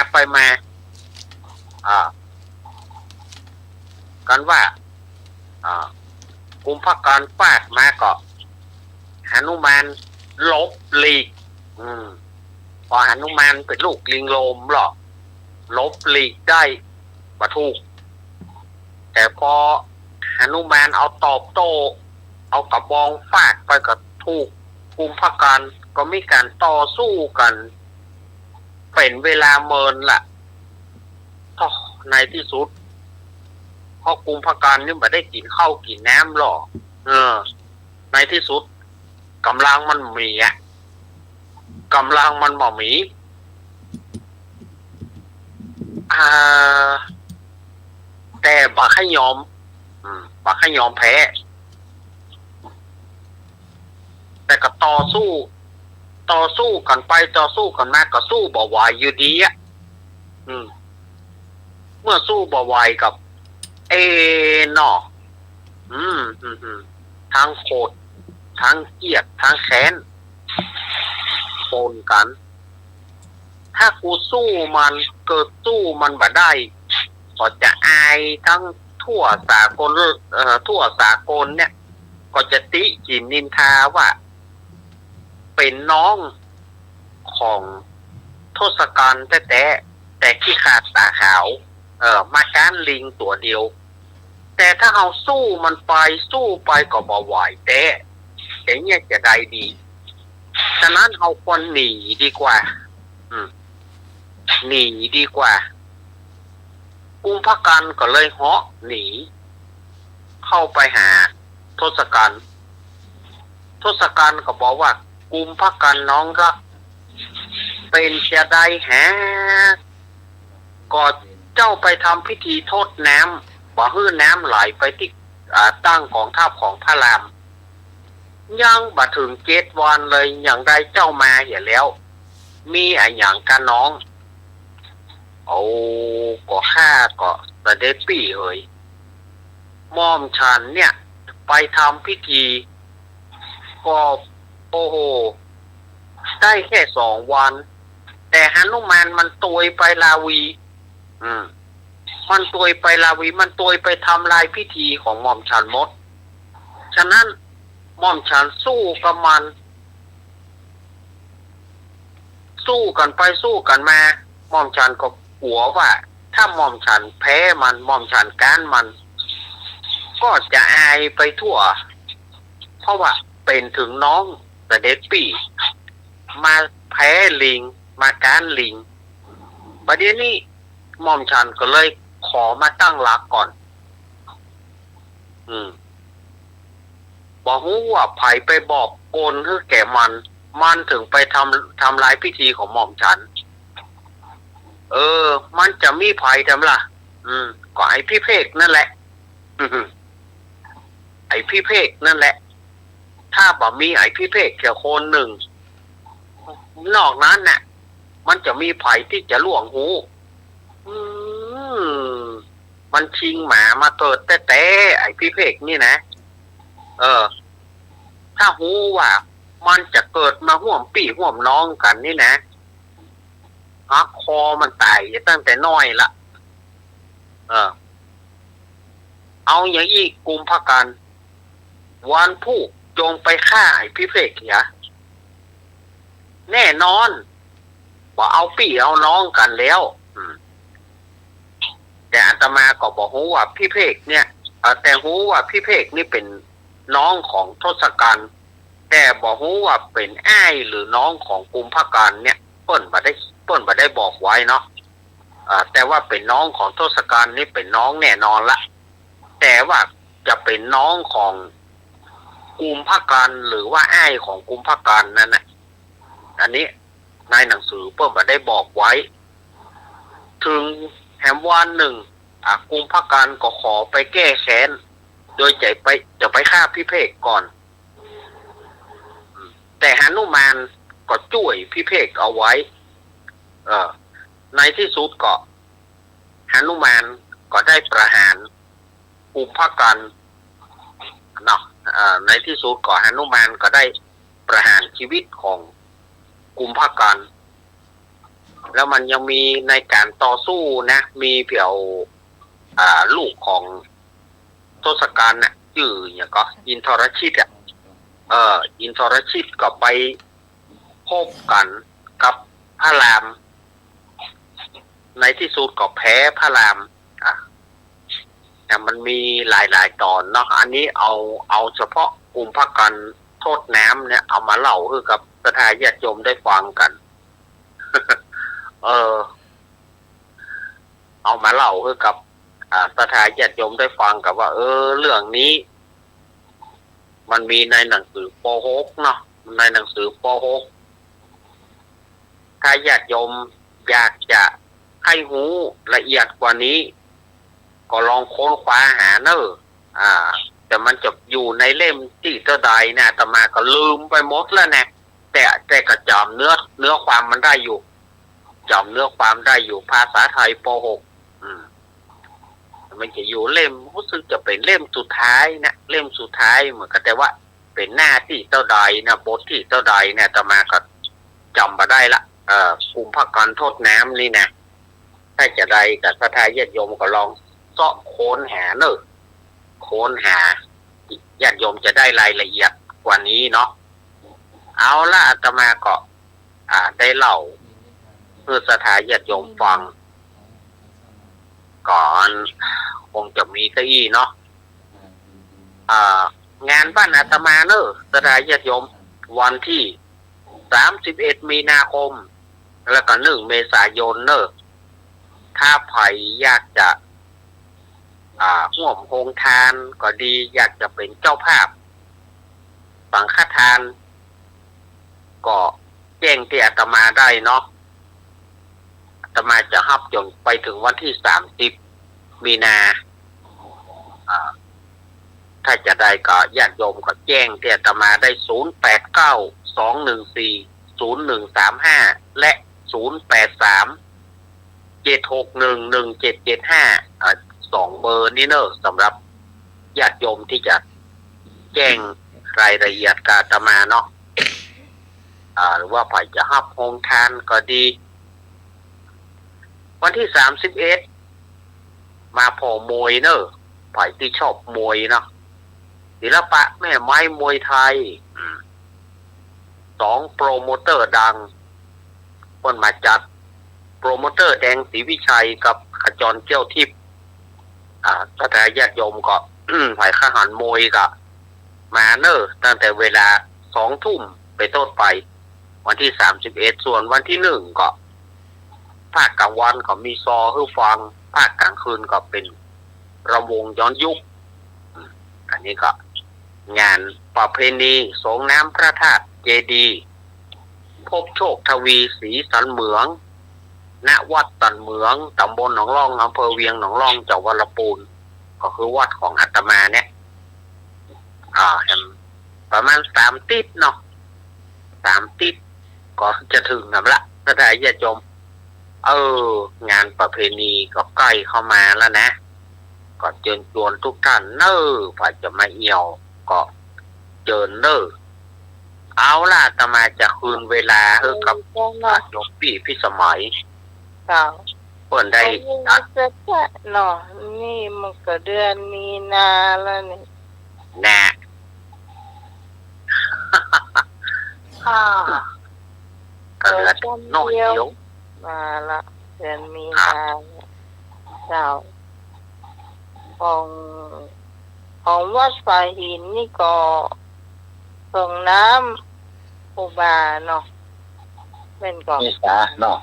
C: กันว่ากุมภกันฟาดมาก็หนุมานลบหลีกพอหนุมานเป็นลูกลิงโลมหรอลบหลีกได้ประถูกแต่พอหนุมานเอาตอบโต้เอากระบองฟาดไปกับถูกกุมภกันก็มีการต่อสู้กันเป็นเวลาเมินล่ะในที่สุดพอกุมภกันนี่ไม่ได้กินข้าวกินน้ำหรอกในที่สุดกำลังมันมีกำลังมันบ่มีแต่บักให้ยอมแพ้แต่ก็ต่อสู้กันไปต่อสู้กันมาก็สู้บ่ไหวอยู่ดีเมื่อสู้บ่ไหวกับนอทั้งโคตรทั้งเกลียดทั้งแค้นปนกันถ้ากูสู้มันเกิดสู้มันบ่ได้ก็จะอายทั้งทั่วสากลเนี่ยก็จะติฉินนินทาว่าเป็นน้องของทศกัณฐ์แต่ขี้ขาดตาขาวมาการลิงตัวเดียวแต่ถ้าเราสู้มันไปก็บ่ไหวแต่เนี่ยจะได้ดีฉะนั้นเราควรหนีดีกว่ากุมภกันก็เลยเหาะหนีเข้าไปหาทศกัณฐ์ก็บอกว่ากุมภกันน้องรักเป็นจะได้แฮก็เจ้าไปทำพิธีทดน้ำบ่ฮื้อน้ำไหลไปที่ตั้งของทัพของพระรามยังบ่ถึง7 วันเลยอย่างใดเจ้ามาเห็นแล้วมีอะไรอย่างกันน้องก็ข้าก็เสด็จปี่เอ่ยม่อมฉันเนี่ยไปทำพิธีก็โอ้โหได้แค่2 วันแต่หนุมานมันตุยไปลาวีมันตุยไปทำลายพิธีของม่อมฉันหมดฉะนั้นม่อมฉันสู้กับมันสู้กันไปสู้กันมาม่อมฉันก็กลัวว่าถ้าม่อมฉันแพ้มันม่อมฉันก้านมันก็จะอายไปทั่วเพราะว่าเป็นถึงน้องเสด็จปี่มาแพ้ลิงมาก้านลิงประเดี๋ยวนี้ม่อมฉันก็เลยขอมาตั้งหลักก่อนบอกว่าไผไปบอกโกนให้แก่มันถึงไปทำลายพิธีของม่อมฉันมันจะมีไผทำล่ะก็ไอ้พี่เพกนั่นแหละไอ้พี่เพกนั่นแหละถ้าบ่มีไอ้พี่เพกแค่คนหนึ่งนอกนั้นน่ะมันจะมีไผที่จะล่วงหูมันชิงหมามาเกิดแต่ไอ้พี่เพกนี่นะถ้าหูว่ามันจะเกิดมาห่วมปี่ห่วมน้องกันนี่นะคอมันตายตั้งแต่น้อยละเอาอย่างอีกกุมภกันวันผู้จงไปฆ่าไอ้พี่เพกอย่าแน่นอนว่าเอาปี่เอาน้องกันแล้วแต่อาต ตมาก็บอกว่าพี่เพกเนี่ยแต่รู้ว่าพี่เพกนี่เป็นน้องของทศกัณฐ์แต่บอกว่าเป็นอ้ายหรือน้องของกุมภกันเนี่ยเปิ้นบ่ได้บอกไว้เนาะแต่ว่าเป็นน้องของทศกัณฐ์นี่เป็นน้องแน่นอนละแต่ว่าจะเป็นน้องของกุมภกันหรือว่าอ้ายของกุมภกันนั่นนะอันนี้ในหนังสือเปิ้นบ่ได้บอกไว้ถึงแหมวันหนึ่งกุมภกันก็ขอไปแก้แค้นโดยจะไปฆ่าพี่เพกก่อนแต่หนุมานก็ช่วยพี่เพกเอาไว้ในที่สุดก็หนุมานก็ได้ประหารกุมภกันเนาะในที่สุดก็หนุมานก็ได้ประหารชีวิตของกุมภกันแล้วมันยังมีในการต่อสู้นะมีเปี่ยวลูกของทศกัณฐ์น่ะชื่ออย่างก็อินทรชิตอินทรชิตก็ไปพบกันกับพระรามในที่สุดก็แพ้พระรามแต่มันมีหลายตอนเนาะอันนี้เอาเฉพาะกุมภกันโทษน้ำเนี่ยเอามาเล่าคือกับศรัทธาญาติโยมได้ฟังกัน เอามาเล่าคือกับศรัทธาญาติโยมได้ฟังกับว่าเรื่องนี้มันมีในหนังสือป .6 เนาะในหนังสือป .6 ถ้าญาติโยมอยากจะให้รู้ละเอียดกว่านี้ก็ลองค้นคว้าหาเนอะแต่มันจะอยู่ในเล่มที่เท่าใดนะอาตมาก็ลืมไปหมดแล้วนะแต่ก็จำเนื้อความมันได้อยู่จำเนื้อความได้อยู่ภาษาไทยป .6 มันจะอยู่เล่มรู้สึกจะเป็นเล่มสุดท้ายนะเล่มสุดท้ายเหมือนกันแต่ว่าเป็นหน้าที่เท่าใดนะบทที่เท่าใดเนี่ยอาตมาก็จำมาได้ละกุมภกันโทษน้ำนี่นะถ้าจะได้กับศรัทธาญาติโยมก็ลองเสาะโค้นหาเนอะโค้นหาญาติโยมจะได้รายละเอียดกว่านี้เนาะเอาละอาตมาก็ได้เล่าเพื่อศรัทธาญาติโยมฟังก่อนคงจะมีเก้าอี้เนาะงานบ้านอาตมาเนอะศรัทธาญาติโยมวันที่31 มีนาคมแล้วก็1 เมษายนเนอะถ้าใครอยากจะร่วมโครงทานก็ดีอยากจะเป็นเจ้าภาพสังฆทานก็แจ้งที่อาตมาได้เนาะอาตมาจะรับจนไปถึงวันที่30 มีนาถ้าจะได้ก็ญาติโยมก็แจ้งที่อาตมาได้089-214-0135และ083-761-1775 2 เบอร์นี้เนอะสำหรับญาติโยมที่จะแจ้งรายละเอียดกับอาตมาเนาะหรือว่าใครจะรับโครงทานก็ดีวันที่31มาพอมวยเนอะใครที่ชอบมวยเนาะศิลปะแม่ไม้มวยไทย2 โปรโมเตอร์ดังคนมาจัดโปรโมเตอร์แดงศรีวิชัยกับขจรเจ้าทิพย์ศรัทธาญาติโยมก็ ฝ่ายข้าหันมวยก็มาเนอะตั้งแต่เวลา 20:00 นไปต้นไปวันที่31ส่วนวันที่1ก็ภาคกลางวันก็มีซอให้ฟังภาคกลางคืนก็เป็นรำวงย้อนยุคอันนี้ก็งานประเพณีสงน้ำพระธาตุเจดีย์พบโชคทวีศรีสันเหมืองณวัดสันเหมืองตำบลหนองร่องอำเภอเวียงหนองร่องจังหวัดลำพูนก็คือวัดของอาตมาเนี่ยประมาณ3 ติดเนาะ3 ติดก็จะถึงแล้วละถ้าได้ญาติโยมงานประเพณีก็ใกล้เข้ามาแล้วนะก็เชิญชวนทุกท่านเนอะฝ่ายจะมาเอี่ยวก็เชิญเนอะเอาล่ะอาตมาจะคืนเวลาให้กับหลวงพี่พิสมัยเปิดได้
A: เนาะนี่มันก็เดือนมีนาแล้วนี่
C: นะก็เหลือน้อยเดียว
A: มาละเดือนมีนาเจ้า ของของวัดฝาหินนี่ก็ส่งน้ำอุบาเนาะเป็นก่อน
I: เมษาเนาะ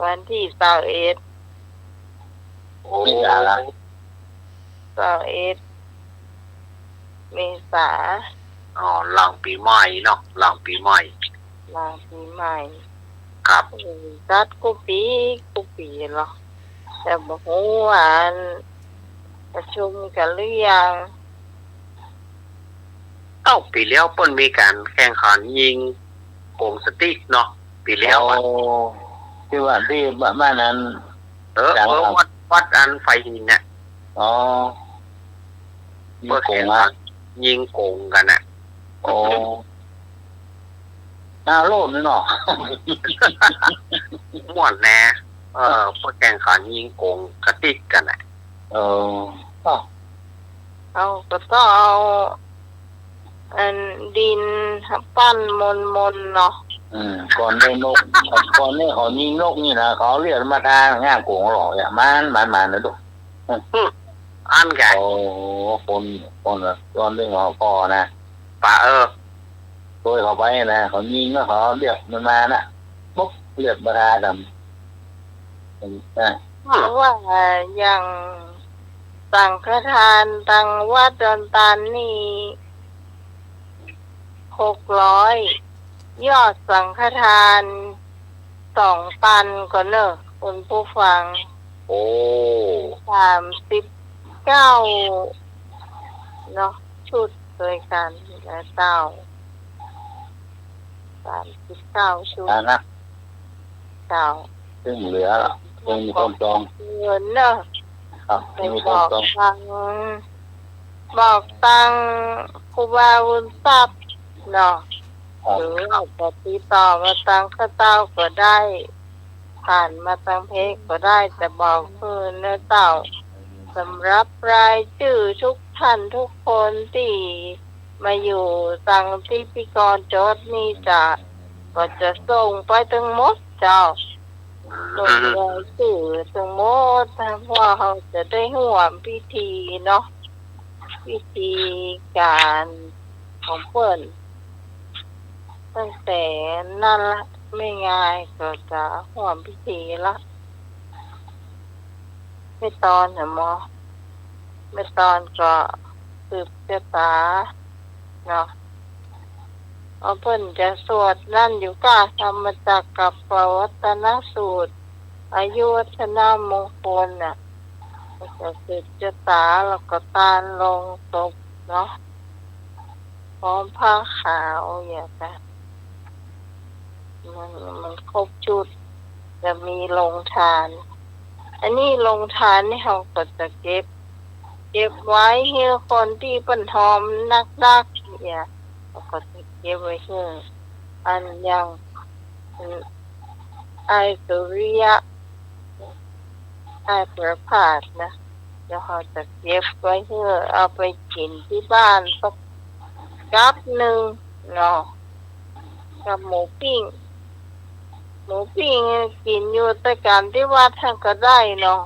A: วันที่21
I: เมษาละ
A: เมษา
C: อ๋อหลังปีใหม่เนาะหลังปีใหม่
A: หลังปีใหม่
C: ครับ
A: จัดกูปีเหรอแต่บอกว่าประชุมกันหรือยัง
C: ปีแล้วเปิ้นมีการแข่งขันยิงโป่งสติ๊กเนาะปีแล้วอ่ะ
I: ที่ว่าที่บ้านนั้น
C: วัดอันไฟหินเนี่ย
I: อ๋อ
C: เพื่อแข่งขันยิงโป่งกันอ่ะ
I: โอ้น่าโลดนี่เนาะ
C: ม่วนแน่เพื่อแข่งขันยิงโป่งกระติกกันอ่ะ
A: เอาก็ต้องเอาอันดินปั้นมนเนาะ
I: ก่อนได้นกก่อนนี่เขายิงนกนี่นะเขาเรียกมาทางง่ายโกงหรอกอย่ามันนะดู
C: อันแก
I: โอ้คนตอนเรื่องของพ่อนะ
C: ป่า
I: ตัวเขาไปนะเขายิงก็เขาเรียกมันมานะปุ๊บเรียกมาทาดำ
A: เพราะว่าอย่างสังฆทานตังวัดดอนตาลนี่600ยอดสังฆทาน2 ตันก็เนอะคุณผู้ฟัง
I: โอ้
A: 39เนาะชุดด้วยกันและเต้า39ชุด
I: นะ
A: เต้า
I: ซึ่งเหลือซึ่งมีคนจอง
A: เงินเนอะ
I: ครับ
A: ไป
I: มี
A: บ
I: คน
A: อก
I: จอง
A: ตังครูบาวุญทรัพย์เนาะหรือจะติดต่อมาตังข้าเต้าก็ได้ผ่านมาตังเพกก็ได้แต่บอกคือเนื้อเต้าสำหรับรายชื่อทุกท่านทุกคนที่มาอยู่ตังที่พิกรจดนี่ก็จะส่งไปทั้งหมดเจ้าส่งรายชื่อทั้งหมดเพราะว่าเขาจะได้ร่วมพิธีเนาะพิธีการของเปิ้นตั้งแต่นั่นละไม่ง่ายก็จะร่วมพิธีละไม่ตอนเหรอหมอไม่ตอนก็สืบชะตาเนาะเอาเพิ่นจะสวดนั่นอยู่ก็ธรรมจักรกับปวัตนสูตรอายุวัฒนมงคลน่ะก็สืบชะตาแล้วก็ตาลลงศพเนาะพร้อมผ้าขาวอย่างนั้นมันครบชุดจะมีลงทาน อันนี้ลงทานนี่เขาก็จะเก็บไว้ให้คนที่เป็นทอมนักเนี่ยเขาก็จะเก็บไว้ให้อันยังไอสุริยะไอประพาสนะเดี๋ยวเขาจะเก็บไว้ให้เอาไปกินที่บ้านสักกับหนึ่งเนาะกับหมูปิ้งกินอยู่แต่การที่วัดท่านก็ได้เนาะ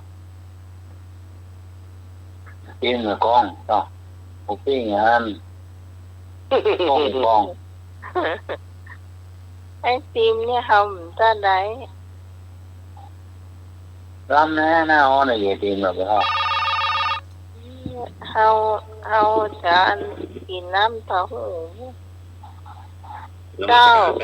I: กินกับกองเนาะหมูปิ้งงานกอง
A: ไอ้ทีมเนี่ยทำได้ไหน
I: รำนะหน้าอ้อนอะไรทีมแบบนี้ครับ
A: เอาจะกินน้ำเต้าหู้
F: เจ้า
A: เ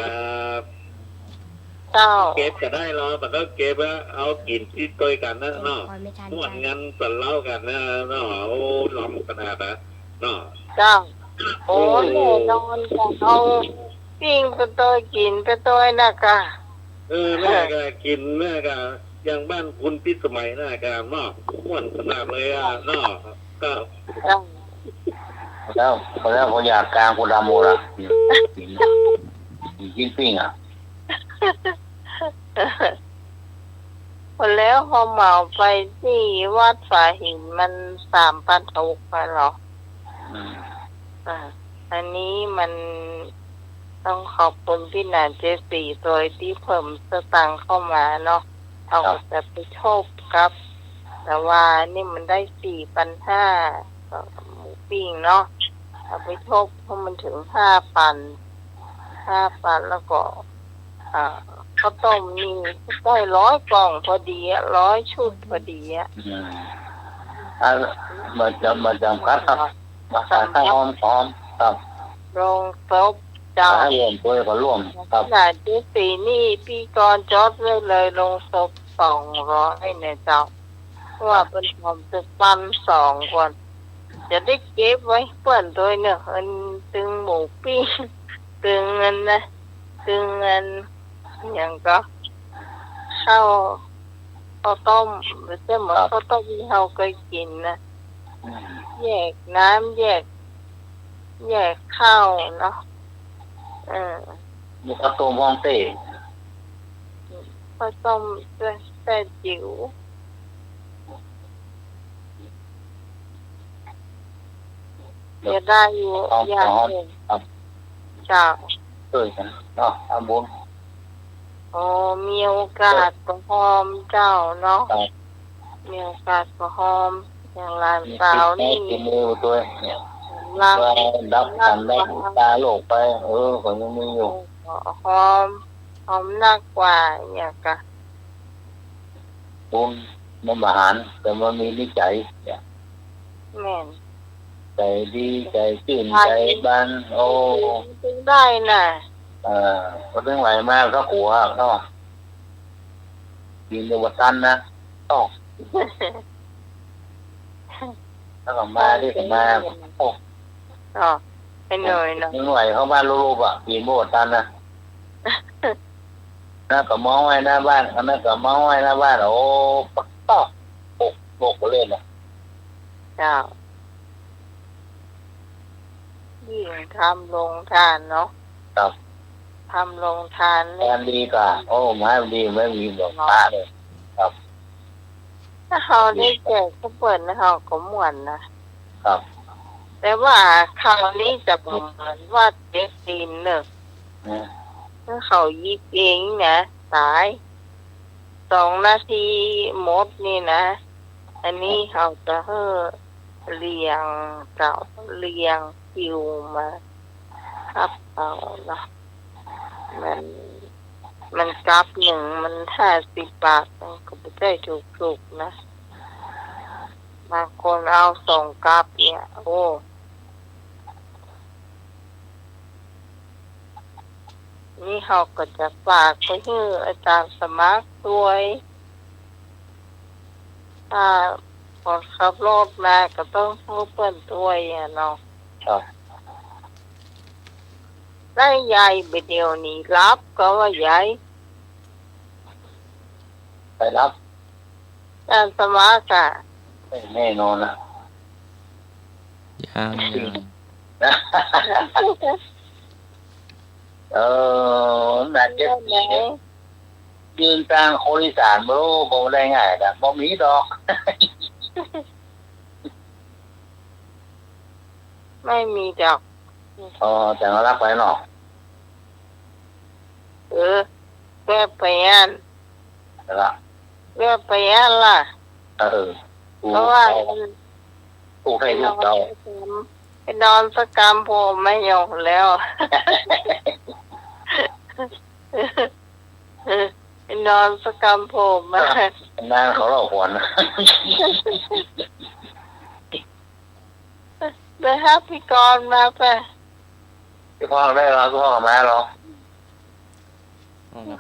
F: เก็บก็ได้รอแต่ก็เก็บแล้วเอากินที่ตัวกันนะเนาะ
D: ขอไม่ทัน
F: ม่วนเงินสันเล่ากันนะเนาะโอ้ล้ำขนาดนะเนาะ
A: เจ้าโอ้แน่นอนจะเอาปิ้งไปตัวกินไปตัวนะกะ
F: แม่ก็กินแม่ก็อย่างบ้านคุณพิสมัยนะกะเนาะม่วนขนาดเลยอ่ะเนาะก็
A: เจ้า
I: แล้วเขาอยากกลางคนดำโมละกินปิ้งอ่ะ
A: พอแล้วพอเหมาไปที่วัดฝาหินมัน3,600ไปหรออันนี้มันต้องขอบคุณพี่หนานเจสีโดยที่เพิ่มสตังค์เข้ามาเนาะเอาจะไปโชคกับ แต่ว่านี่มันได้4,500ก็หมูปิ้งเนาะเอาไปทบเพราะมันถึง5,000แล้วก็อ่าข้าวต้มนี่ได้100 กล่องพอดี100 ชุดพอดี
I: อันมาจำกัดครับมาขายข้าวหอมครับ
A: โรงศพเจ้า
I: ขายรวมตัวก็ร่วมครับ
A: ขนาดที่ปีนี่พี่กรจดไว้เลยโรงศพ200เนี่ยเจ้าเพราะว่าเป็นความตึกปั้น2ก่อนจะได้เก็บไว้เปิ่นโดยเนี่ยเงินตึงหมูปิ้งตึงเงินนะตึงเงินอย่างก็ข้าวต้มหรือจะเหมือนข้าวต้มที่เราเคยกินนะแยกน้ำแยกข้าวเนาะ
I: มีข้าวต้มห้องเต้
A: ข้าวต้มแต่จิ๋วจะได้อยู่อย่างหนึ่งจาก
I: กันเนาะทำบุญ
A: มีโอกาสก็หอมเจ้าเนาะมีโอกาสก็หอมอย่างหลานสาวนี่
I: มือตัว
A: ล้าง
I: ดับกันได้ตาโลกไปผมยังมีอยู่
A: หอมนักกว่าอย่างกะ
I: บุญมันอาหารแต่มันมีนิสัย
A: แม่น
I: ใจดีใจชื่นใจบาน
A: ถึงได้น่ะ
I: ก็เรื่องไหวมากก็หัวก็ยินดีวัตันนะต้องถ้าก็มาที่มา
A: ให้หน่อยเนาะ
I: ยังไหวเข้าบ้านรูปอ่ะยินดีวัตันนะน่าก็มองไว้หน้าบ้านน่าก็มองไว้หน้าบ้านปักต่อโบกเล่นอ่ะ
A: เจ้ายิ่งทำลงทานเนาะ
I: ครับ
A: ทำลงทาน
I: ดีกว่าไม้ดีไม่มีดอกฟ้าเลยครับ
A: ถ้าเขาได้แจกก็เปิดนะเขาก็ม่วน
I: นะครับ
A: แต่ว่าคราวนี้จะเหมือนว่าเด็กตีนเนอะถ้าเขายิบเองนะตาย2 นาทีหมดนี่นะอันนี้เขาจะเรียงคิวมาครับเอาเนาะมันกลับหนึ่งมัน50 บาทก็ไม่ได้ถูกนะบางคนเอา2 กลับเนี่ยนี่เขาก็จะฝากไปให้อาจารย์สมัครด้วยถ้าพอขับรถมาก็ต้องพูดเปิ้นด้วยเนาะได้ใหญ่ไปเดียวนี้รับก็ว่าใหญ่
I: ไปรับ
A: การสมัคร
I: แน่นอนนะ
B: ยัง
I: นั่นจะยืนกลางโคลิสานบ่ได้ง่ายนะบ่มีดอก
A: ไม่มีดอก
I: แต่เรารับไปเนาะ
A: แว่ไปอัน
I: ละ
A: แว่ไปอันล่ะเพราะว่า
I: ถูกให้ลูกเรา
A: ไปนอนสักกรรมผมไม่ยอมแล้วไปนอนสักกรรมผมมาน
I: านเขาหลอกคน
A: ไปหาพี่กรมาไป
I: พี่พรได้หรอพี่พรมาหรอ
A: พี่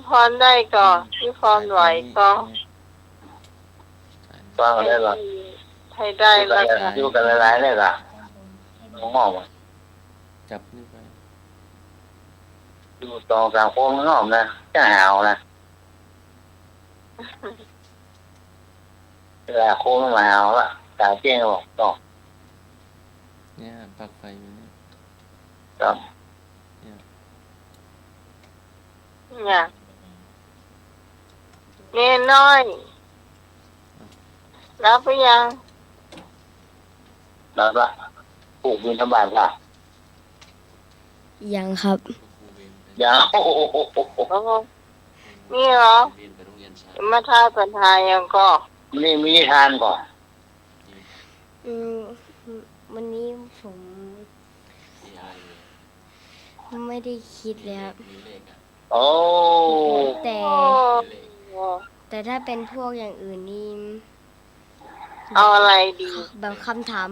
A: พรได้ก่อนพี่พรไหวก็
I: ฟังได้หรอ
A: ให้ได้แล้ว
I: อยู่กันหลายๆเลยล่ะงอก
B: จับนี่ไป
I: อยู่ตรงกลางโค้งงอกนะจะหาวนะเวลาโค้งมาหาวละตาเจี้ยงบอกต่อ
B: เนี่ยปักไฟอยู่นี่
I: ครับ
A: เนี่ยเน่น้อยรับไปยัง
I: รับละปลูกบินทบาทค่ะ
D: ยังครับ
I: ยัง
A: นี่เหรอมาทายปัญหายังก็
I: นี่มีนิทานก่อน
D: อืมวันนี้ผมไม่ได้คิดเลยครับ
I: โอ้
D: แต่ถ้าเป็นพวกอย่างอื่นนี่
A: เอาอะไรดี
D: แบบคำถาม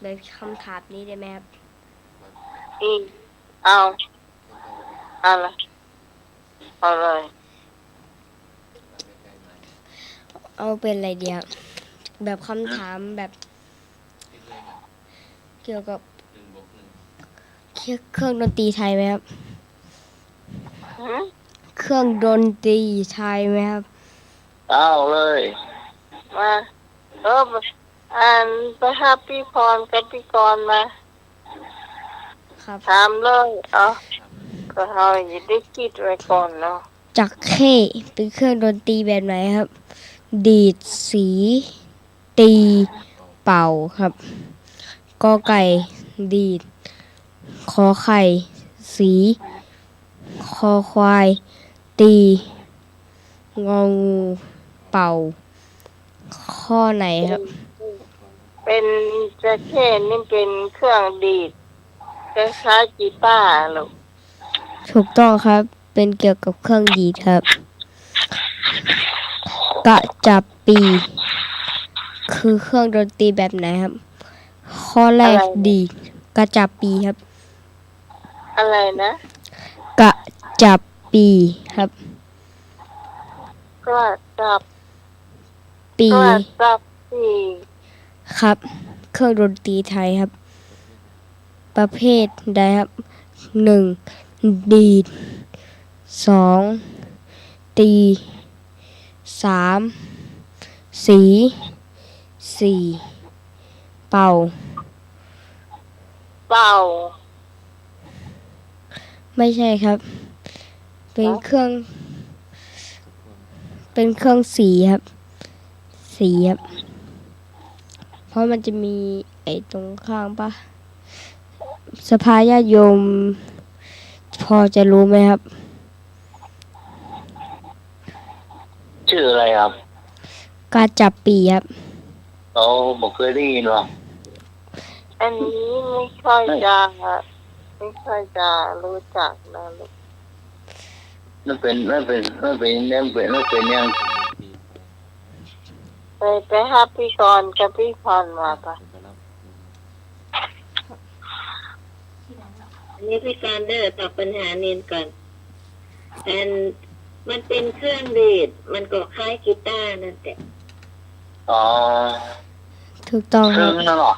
D: แบบคำถามนี้ได้ไหมครับ
A: อีกเอาอะไรเอาเลย
D: เอาเป็นอะไรเดียวแบบคำถามแบบเกี่ยวกับเครื่องดนตรีไทยไหมครับ
A: หืม
D: เครื่องดนตรีไทยไหมครับ
I: เอาเลย
A: มาอ่านไปหาพี่พรกับพี่กรณ์มา
D: ครับ
A: ถามเลยเอาก็เอาอย่าได้คิดไว้ก่อนเนาะ
D: จักเข้เป็นเครื่องดนตรีแบบไหนครับ ดีดสี ตีเป่าครับกอไก่ ดีดขอไข่ สีคอควาย ตีงองูเป่า ข้อไหนครับ
A: เป็นจะแค่นี่เป็นเครื่องดีดคล้ายๆกีตาร์ลูก
D: ถูกต้องครับ เป็นเกี่ยวกับเครื่องดีดครับ กระจับปี คือเครื่องดนตรีแบบไหนครับ ข้อแรกดีดกระจับปีครับ
A: อะไรนะ
D: กระจับปีครับ
A: กระจับ
D: ปี
A: กระจับปี
D: ครับ เครื่องดนตรีไทยครับ ประเภทใดครับ 1. ดีด 2. ตี 3. สี 4. เป่า
A: เป่า
D: ไม่ใช่ครับ เป็นเครื่องสีครับ สีครับ เพราะมันจะมีไอ้ตรงข้างปะสภาญาติโยม พอจะรู้ไหมครับ
I: ชื่ออะไรครับ
D: การจับปีครับ
I: เราบอกเคยได้ยินหรอ
A: อันนี้ไม่ค่อยจะรู้จักนะลูก
I: นั่นเป็นยัง
A: ไปหาพี่กรณ์กับพี่พรมาปะ
H: อันนี้พี่การเด้อตอบปัญหาเนียนก่อนอันมันเป็นเครื่องดีดมันก็คล้ายกีตาร์นั่นแต่
I: อ๋อ
D: ถูกต้องค
I: ซึ่
D: รั
I: ง
D: บ
I: นั่นหรอ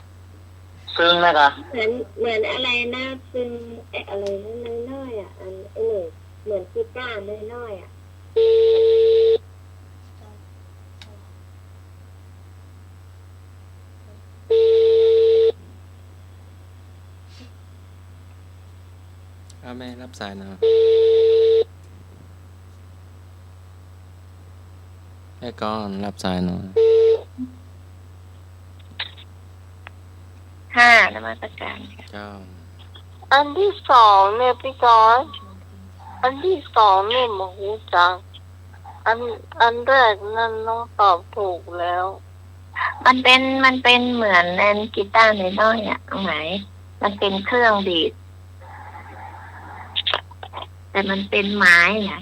I: ซึ่งนะคะ
H: เหมือนอะไรนะซึ่งอะไรนั่นน้อยๆอ่ะอันหนึ่งเหมือนกีตาร์น้อยๆอ่ะ
B: แม่รับสายนะแม่ก่อนรับสายหน่อย
H: นมัสการ
B: เจ้า
A: อันที่สองเนี่ยพี่กรณ์อันที่สองเนี่ยมาหูจักอันแรกนั่นน้องตอบถูกแล้ว
H: มันเป็นเหมือนแอนกีตาร์น้อยๆอ่ะตรงไหนมันเป็นเครื่องดีดแต่มันเป็นไม้อ่ะ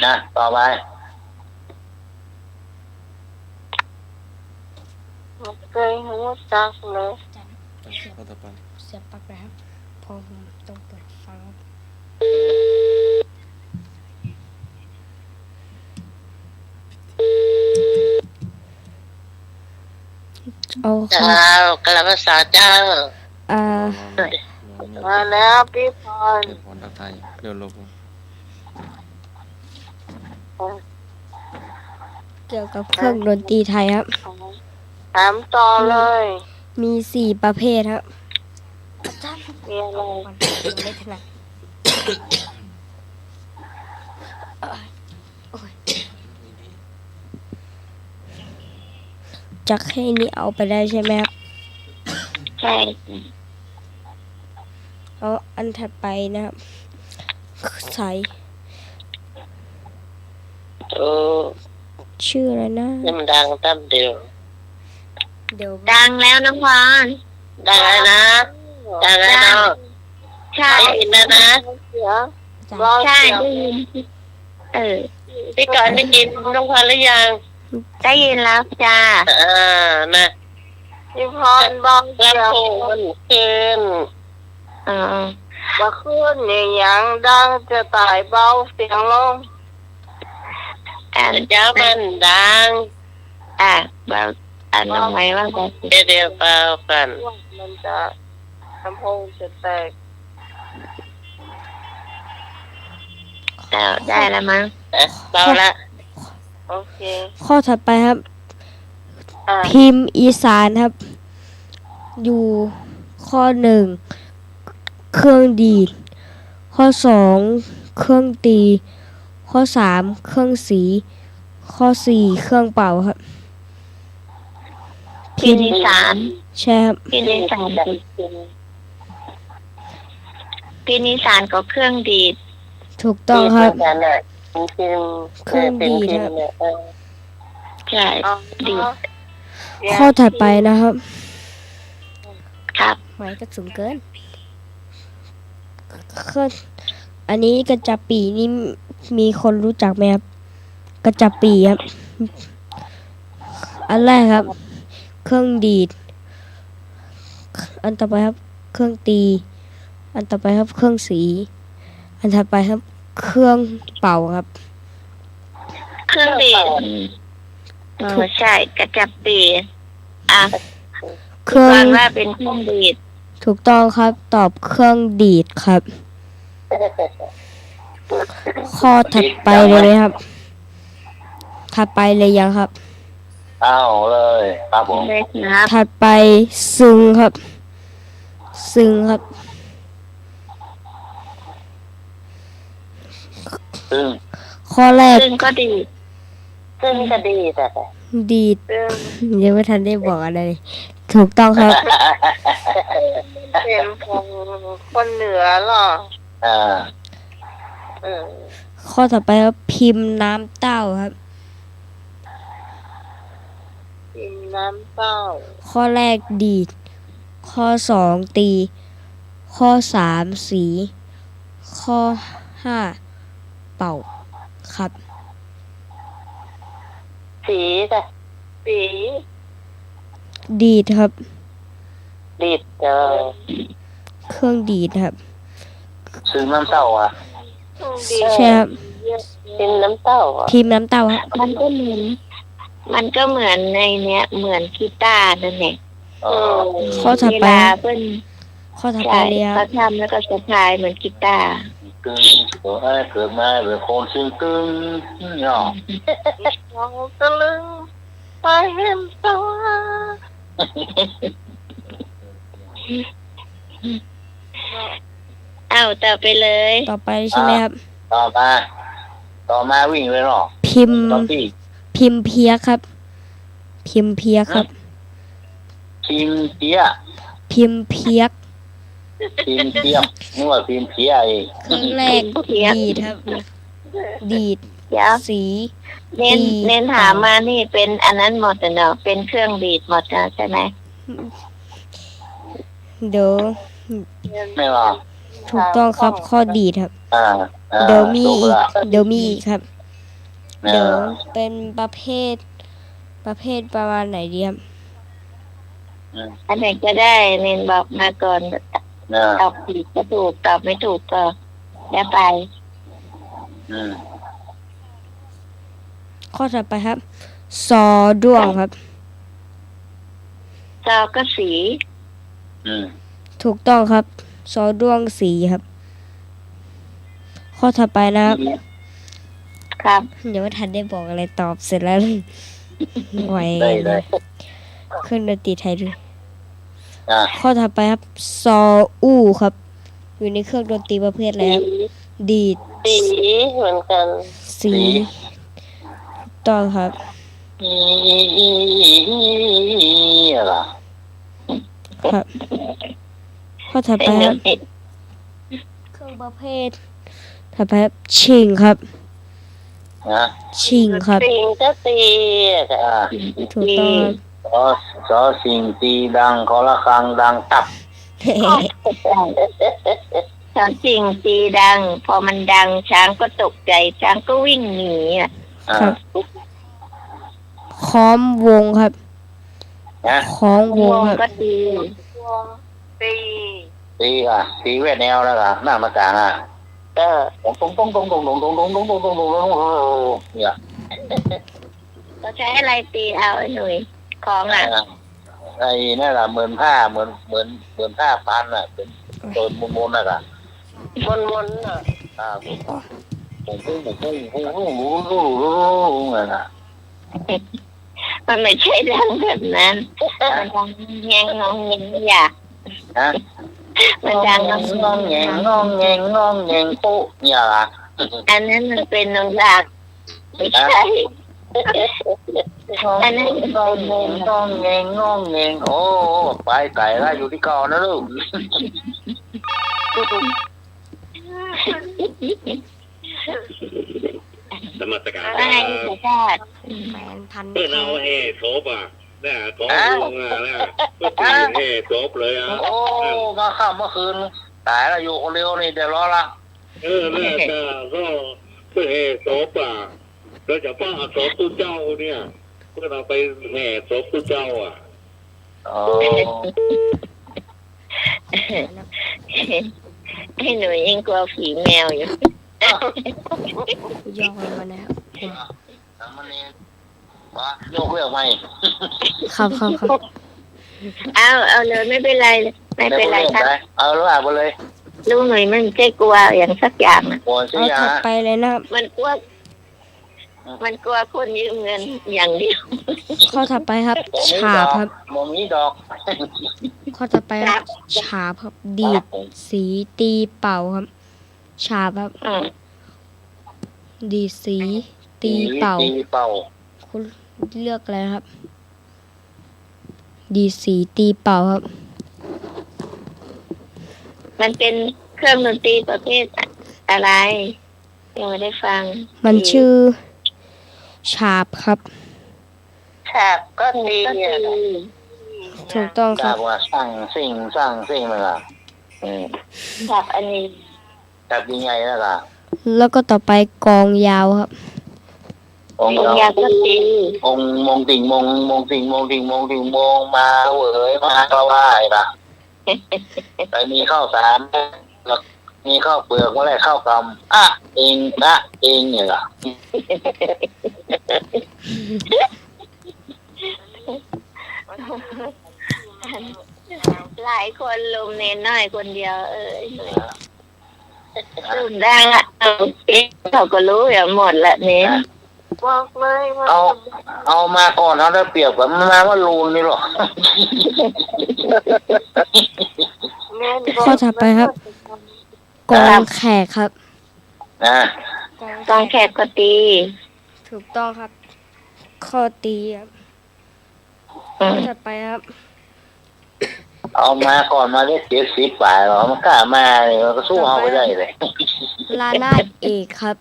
I: นะต่อไป
A: ไม่เคยหูจักเลย
B: ข้อต่อไป
D: เสียบปลั๊กนะครับ พอผมต้องเปิดฟังครับเอาค
H: เจ้า
D: รับ
H: กระภาษาเจ้า
A: มาแล้วพี่พร
B: เดี๋ยวพรทักทายเดี๋ยวลบ
D: เกี่ยวกับเครื่องดนตรีไทยครับ
A: ถามต่อเลย
D: มี 4 ประเภทครับ
A: มีอะไร
D: ไม่ถนัดจักให้นี้เอาไปได้ใช่ไหมครับ
H: ใช่
D: เอาอันถัดไปนะครับ ใส
E: เออ
D: ชื่ออะไรนะ
E: นี่มันดังตั้มเดียว
D: เดี๋ยว
H: ดังแล้วน้องพร
E: ดังอะไรนะดังอะไรเนาะ
H: ใช่
E: ได้ยินแล้วนะ
D: จ้ะ
H: ใช่ได้ยิน
E: พี่ก่อนได้ยินน้องพรหรือยัง
H: ได้ยินแล้วจ้า
E: นะพี่พรบอกลำโพงมันขึ้น
A: บ่ขึ้นนี่ยังดังจะตายเบาเสียงลง
E: เจ้ามันดัง
H: แบบน้องไหมว่าจะ
E: เดี๋ยวเปล่ากัน
A: มันจะลำโพงจะแตก
H: ได้แล้วมั้ง
E: เปล่าละ
A: โอเค
D: ข้อถัดไปครับ พิมพ์อีสานครับ อยู่ข้อ 1 เครื่องดีด ข้อ 2 เครื่องตี ข้อ 3 เครื่องสี ข้อ 4 เครื่องเป่าครับ
H: พิมพ์อีสาน
D: ใช่ครับ
H: พิมพ์อีสานพิมพ์อีสานก็เครื่องดีด
D: ถูกต้องครับ
E: เครื่องดีดครับ
H: ใช่ดีด
D: ข้อถัดไปนะครับ
H: ครับ
D: ไม้ก็สูงเกินเครื่องอันนี้กระจับปีนี่มีคนรู้จักไหมครับ กระจับปีครับ อันแรกครับ เครื่องดีด อันต่อไปครับ เครื่องตี อันต่อไปครับ เครื่องสี อันถัดไปครับ เครื่องเป่าครับ
H: เครื่องดีดใช่กระจับปี
D: เครื่อ
H: ฟั
D: ง
H: งว่าเป็นเครื่องดีด
D: ถูกต้องครับ ตอบเครื่องดีดครับ ข้อถัดไปเลยไหมครับ ถัดไปเลยยังครับ
I: เอาเลยครับผม
H: เลยครับ
D: ถัดไปซึ้งครับ ซึ้งครับ
I: ซึ่ง
D: ข้อแรก
H: ซึ่งก็ดีด
E: ซึ่งก็ดีแต่
D: ดีดยังไม่ทันได้บอกอะไรเลยถูกต้องครับ
A: เป็นของคนเหนือหรอ
I: อ่า
D: ข้อต่อไปครับพิมพ์น้ำเต้าครับ
A: กินน้ำเต้า
D: ข้อแรกดีด ข้อ 2 ตี ข้อ 3 สี ข้อ 5 เป่าครับ
E: สีจ้ะ
A: ปี
D: ดีดครับ
E: ดีด
D: เครื่องดีดครับ
I: ซึ่งน้ำเต้าอ่ะ
A: ดี
D: ใช่ครับ
E: เป็นน้ำเต้าอ่ะ
D: พิมพ์น้ำเต้าครับ
H: มันก็เหมือนในเนี้ยเหมือนกีตาร์นั่นแหละ
D: ข้อถัด
H: เว
D: ไป
H: ลา
D: ครับ
H: เพิ่น
D: ข้อถัดไป
H: ใช่
D: เลยค
H: เขา
D: รับ
H: ทำแล้วก็สะพายเหมือนกีตาร์
I: กึ่งตัวไอ้เกิดมาเป็นคนซึ่งกึ่งเนาะ
A: น้องตะลึงไปเห็นตัว
H: ต่อไปเลย
D: ต่อไปใช่ไหมครับ
I: ต่อมาวิ่งเลยเนาะ
D: พิมพ์
I: ตอนที่
D: พิมพ์เพียกครับ พิมพ์เพียกครับ
I: พิมพ์เพี้ย
D: พิมพ์เพียก
I: พิมพ์เพี้ยนึกว่าพิมพ์เพี้ยอีก
D: เครื่องแรกดีดครับ ดีด
H: เดี๋ยว
D: สี
H: เน้นถามมานี่เป็นอันนั้นหมดเนาะเป็นเครื่องดีดหมดนะใช่ไหม
D: เดี๋ยว
I: ไม่หรอ
D: ถูกต้องครับ ข้อดีดครับ
I: อ่า
D: เดี๋ยวมีอีก เดี๋ยวมีอีกครับ
I: เดี๋
D: เดี๋
I: ย
D: ยว วเป็นประเภทประมาณไหนดีครับ
H: อันไหนก็ได้เน้นบอกมาก่อน
I: เนี่ย
H: ตอบผิดก็ถูกตอบไม่ถูกก็แล้วไป
D: ข้อถัดไปครับ ซอด้วงครับ
H: จอก็สี
D: ถูกต้องครับ ซอด้วงสีครับ ข้อถัดไปนะครับ
H: ครับ
D: เดี๋ยวไม่ทันได้บอกอะไรตอบเสร็จแล้ว ไหว
I: ได้
D: เครื่องดนตรีไทยด้วย
I: อ่า
D: ข้อถัดไปครับ ซออู้ครับ อยู่ในเครื่องดนตรีประเภทอะไรครับ ดีด
E: สีเหมือนกัน
D: สีถูกต้องครับ
I: อะไร
D: ครับ ข้อถัดไป
H: เป็น
D: ค
H: เดี๋
D: รั
H: ยว
D: บ
H: นี้
D: เครื่องประเภท ถัดไปครับชิงครับ
I: นะ
D: ชิงครับ
H: สิงก็ตี
I: อ่า
D: ถูกต้องครับ
I: สอสิ่งตีดังขอระฆังดังตับ
H: สอนจริงตีดัง พอมันดังช้างก็ตกใจช้างก็วิ่งหนีอ่ะ
D: ครับ ค้อมวงครับ
I: นะ
D: คล้องวงครับ
H: ก็ตีตี
I: ตีเวทแนวแล้วก็หน้ามากลางอ่ะ
H: เออ
I: ตงตงตงตงตงตงตงตงตงตงตงตงเนี่ย
H: เราใช้อะไรตีเอาไอ้หนุ่ยของอ่ะ
I: ไอ้นั่นแหละเหมือนผ้าเหมือนผ้าพันอ่ะเป็นโดนมุนๆน่ะค่ะ
H: วนๆอ่ะ
I: ปุ้งปุ้งปุ้งปุ้งปุ้งปุ้งปุ้งปุ้งปุ้งน่ะ
H: มันไม่ใช่ดังแบบนั้นมันดังแงงงองแงงอย่า
I: นะ
H: มันดัง
I: งองแงงงองแงงงองแงงปุ๊เนี่ยล่ะ
H: อันนั้นมันเป็นนกดักไม่ใช่อันนั้น
I: งองแงงงองแงงงองแงงโอ้ไปไก่ละอยู่ที่เก่านะลูก
F: สมัสการ
H: ไม่ประชาติ
D: แมนพัน
F: เพื่อนเอาเฮโซบอ่ะเนี่ยของลุงอ่ะเนี่ยก็ตีเฮโซบเลยอ่ะ
I: โอ้มาค่ำเมื่อคืนตายละอยู่คนเดียวนี่เดี๋ยวรอละ
F: เนี่ยก็เพื่อเฮโซบอ่ะโดยเฉพาะโซบตู้เจ้าเนี่ยเพื่อนเอาไปแห่โซบตู้เจ้าอ่ะ
I: อ๋อ
H: ให้หนูยิ่งกลัวผีแมวอยู่
D: ยอกมันมานะครับ
I: มันนี่วะโยกเรื่องไหม
D: ครับครับครับ
H: เอาเลยไม่เป็นไรไม่เป็นไรครับ
I: เอาแล้วอ่ะไปเลย
H: ลูกหนุ่ยมันไม่กลัวอย่างสักอย่างอ่ะ
I: โอ้ยสิ
D: เอา
I: ยา
D: ถัดไปเลยนะครับ
H: มันกลัวคนยืมเงินอย่างเดียว
D: ข้อถัดไปครับ ฉาบครับ
I: มมีดอก
D: ข้อต่อไปครับฉาบครับดีดสีตีเป่าครับ ฉาบครับ
H: อืม
D: ดีดสีตีเป่า
I: ตีเป่า
D: คุณเลือกอะไรครับ ดีดสีตีเป่าครับ
H: มันเป็นเครื่องดนตรีประเภทอะไรยังไม่ได้ฟัง
D: มันชื่อ ฉาบครับ
H: ฉาบก็ตีเนี่ย
D: ถูกต้องค
I: จา
D: รับ
I: กว่าสร้างสิ่งมันล่ะ
H: ฉาบอันนี้
I: แบบยังไงนั่นล่ะ
D: แล้วก็ต่อไปกองยาวครับ
I: องค์
H: องค์ยาก็ตี
I: องค์มงติ่งมงติ่งมงมาเหวยมาก็ไหว้ล่ะแต่มีข้าวสารแล้วมีข้าวเปลือกมาแลกข้าวกำเองเนี่ยล่ะ
H: หลายคนลุมเน้นน้อยคนเดียวหน่อยลุมดังอ่ะเขาก็รู้อย่างหมดละเน้นบอกเลยว่า
I: เอามาก่อนเขาได้เปรียบกับมาว่ารูนนี่หรอ
D: ข้อถัดไปครับ กองแขกครับ
I: นะ
H: กองแขกก็ตี
D: ถูกต้องครับ ข้อตีครับข้อถัดไปครับ
I: เอามาก่อนมาได้70ฝ่ายหรอมันกล้ามาเนี่ยมันก็สู้เขาไม่ได้เลย
D: ลานาดเอกครับ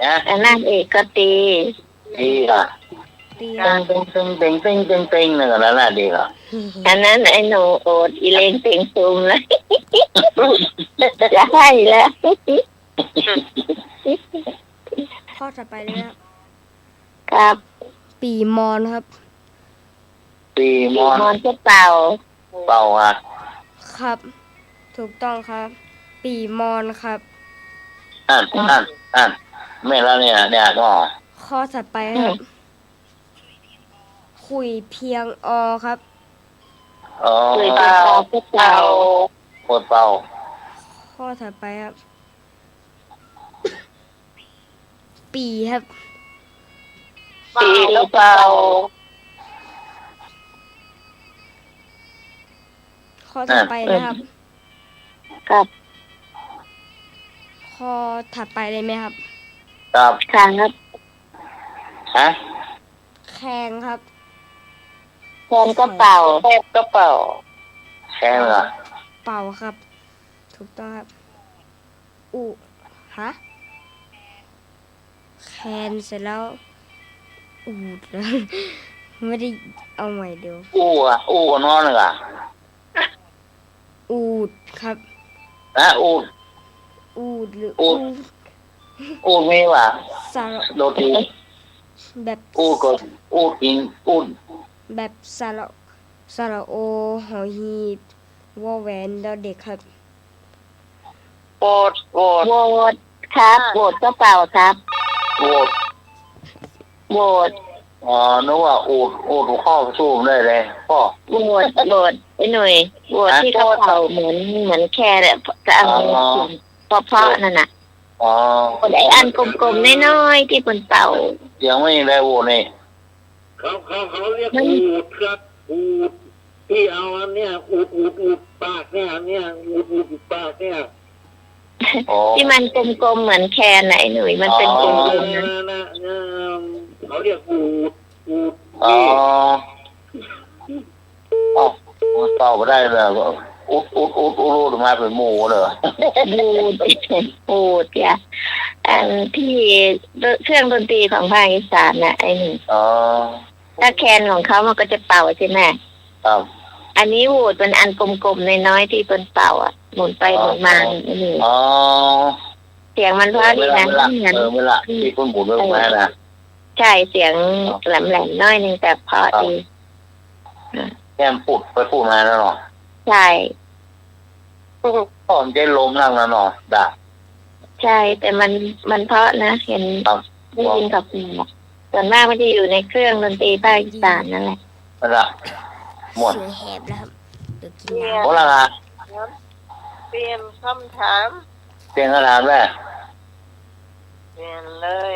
I: นะ
H: อันนั้นเอกก็ตี
I: ดีค่ะ
D: ตีค
I: เต็
D: รับ
I: งนั่นก็แล้วน่ะดีค่ะ
H: อันนั้นไอ้หนูโอดอีเลงเต็งซุมเลยจะให้แล้ว
D: ข้อถัดไปเลยครับ
H: ครับ
D: ปีมอนครับ
I: ตีมอน
H: มอนจะเป่า
I: เป่าอ่ะ
D: ครับ ถูกต้องครับ ปีมอนครับ
I: อ่านไม่แล้วเนี่ยก็
D: ข้อถัดไปครับ คุยเพียงอครับ
I: อ๋อ
H: คุยจะเป่าก็เป่า
I: ปวดเป่า
D: ข้อถัดไปครับ ปีครับ
H: ตีก็เป่า
D: ข้อถัดไปนะครับ
H: กับ
D: ข้อถัดไปเลยไหมครับ
I: ครับ
H: ครั้งครับ
I: ฮะ
D: แข่งครับ
H: แทนก็เป่าแทนก็เป่า
I: แค่เหรอ
D: เป่าครับ ถูกต้องครับ อุห ฮะแคนเสร็จแล้วอูดแล้ว ไม่ได้เอาใหม่เดี๋ยว
I: อู้ก็นอนเลยอ่ะ
D: อูดครับ
I: อูด
D: อูดหรือ
I: อู
D: อู
I: ด
D: ด
I: มีว่ะ
D: สระ
I: โดตี
D: แบบ
I: อูดก็อูดกินอูด
D: แบบสระโอหอหีบวอแหวนดอเด็กครับ
I: โอด
H: โหวตครับโหวตก็เปล่าครับ
I: โอด
H: โหวต
I: นึกว่าอูดข้อสู้ได้เลยพ่อ
H: โหวตไอ้หน่วยโหวตที่เขาเป่าเหมือนแค่เนี่ยจะเอาเพราะนั่นน่ะ
I: อ๋อ
H: โหวตไอ้อันกลมๆน้อยๆที่บนเป่า
I: ยังไม่ได้โหวตนี่
F: เขาเรียกอูดครับอูดที่เอาอันเนี้ยอูดปากเนี่ยอันเนี้ยอูดปากเนี่ย
H: ที่มันกลมๆเหมือนแคนน่ะไอ้หนุ่ยมันเป็นกลมๆนะ
F: เขาเรียกอูด
I: อ๋อตอบไม่ได้เลยอูดมาเป็นหมูเลย
H: บูดจ้ะอันที่เครื่องดนตรีของภาคอีสานน่ะไอ้หนุ่ยถ้าแคนของเขามันก็จะเป่าใช่ไหม
I: ครับ
H: อันนี้วูดเป็นอันกลมๆน้อยๆที่เป็นเป่าอ่ะหมุนไปหมุนมาไอ้หนุ่ยเสียงมันเพราะดีนะเหมือน
I: เวลาที่คุณหมุนไปมานะ
H: ใช่เสียงแหลมๆน้อยนึงแต่เพราะดี
I: แก้มพูดมาแล้วเนาะ
H: ใช่
I: ตอนใจลมนั่งแล้วเนาะด่า
H: ใช่แต่มันเพราะนะเห็นได้ยินกับหูส่วนมากมันจะอยู่ในเครื่องดนตรีภาคอีสานนั่นแหละ
I: นั่นแหละหมด
D: เสียงแหบแล้วครับเดี๋ยวกินน้
I: โอ้ละละ
A: เปลี่ยนคำถาม
I: เสียงขนาดแม่
A: เปลี่ยนเลย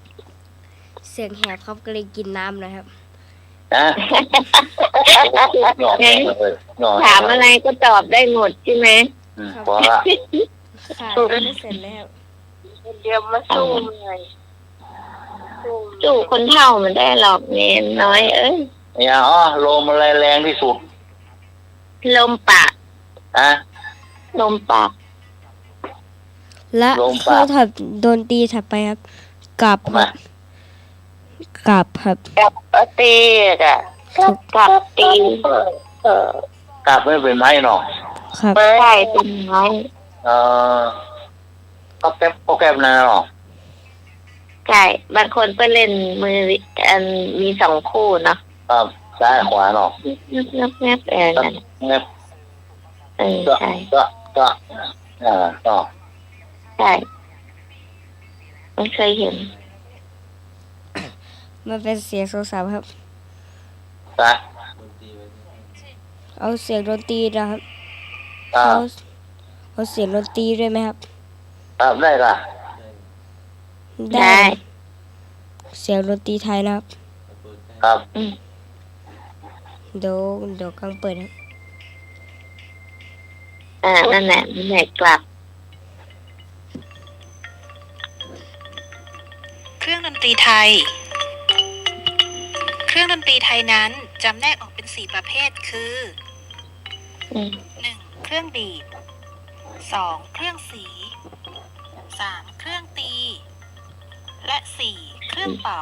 D: ำเสียงแหบครับก็เลยกินน้ำนะครับ
I: นะ
H: ถามอะไรก็ตอบได้หมดใช่ไหม
I: พอละ
D: ค่ะไม่เสร็จแล้ว
A: เดี๋ยวมาสู้เลย
H: สู้คนเท่ามันได้หรอกเน้นน้อยเอ้ย
I: เนี่ยลมอะไรแรงที่สุด
H: ลมปากลมปาก
D: และเครื่องถัดดนตรีถัดไปครับกลับครับ
H: กับตีอ่ะกับตี
I: กลับไม่เป็นไม้หรอก
D: ครับ
H: ใช่เป็นไม้
I: ก็แก๊บนะหรอ
H: ใช่บางคนไปเล่นมือมี2 คู่เนาะ
I: ครับซ้ายขวาเนาะ
H: งับ
I: งับ
H: ใช่
I: ก็
H: ใช่ไม่เคยเห็น
D: มันเป็นเสียงโทรศัพท์ครับเอาเสียงดนตรีนะครับเอาเสียงดนตรีด้วยไหมครับ
I: ได้ค่ะ
H: ได้
D: เสียงดนตรีไทยนะครับเดี๋ยวกำลังเปิดครับ
H: นั่นแหละกลับ
J: เครื่องดนตรีไทยเครื่องดนตรีไทยนั้นจำแนกออกเป็น4ประเภทคือ 1. เครื่องดีด 2. เครื่องสี 3. เครื่องตี และ 4. เครื่องเป่า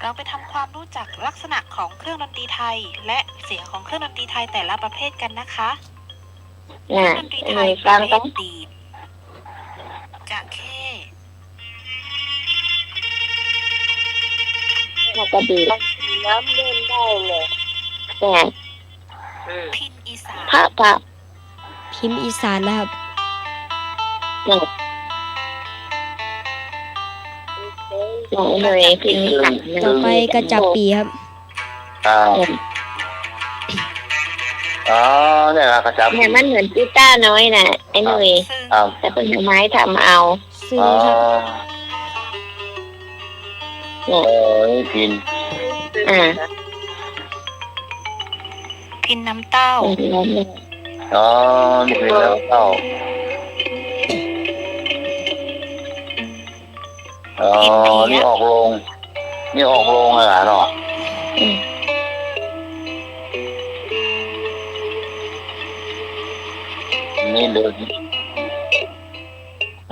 J: เราไปทำความรู้จักลักษณะของเครื่องดนตรีไทยและเสียงของเครื่องดนตรีไทยแต่ละประเภทกันนะคะเครื่องดนตรีไทยประเภทดีดจะเข้
H: แล้วก็ดี
A: น้ำเล่นได้เลย
J: พินอีสาน
D: พิมพ์อีสานนะครับ
H: เลยพิมพ์อีสาน
D: ต่อไปกระจับปีครับ
I: เนี่ยกระจับ
H: เนี่ยมันเหมือนกีตาร์น้อยน่ะไอ้หนุ่ยแต่เป็นไม้ทำเอา
D: ซึ่งครับ
I: พิน
J: พินน้ำเต้า
I: นี่พินน้ำเต้านี่ออกโรงอะไรเนาะนี่เดิ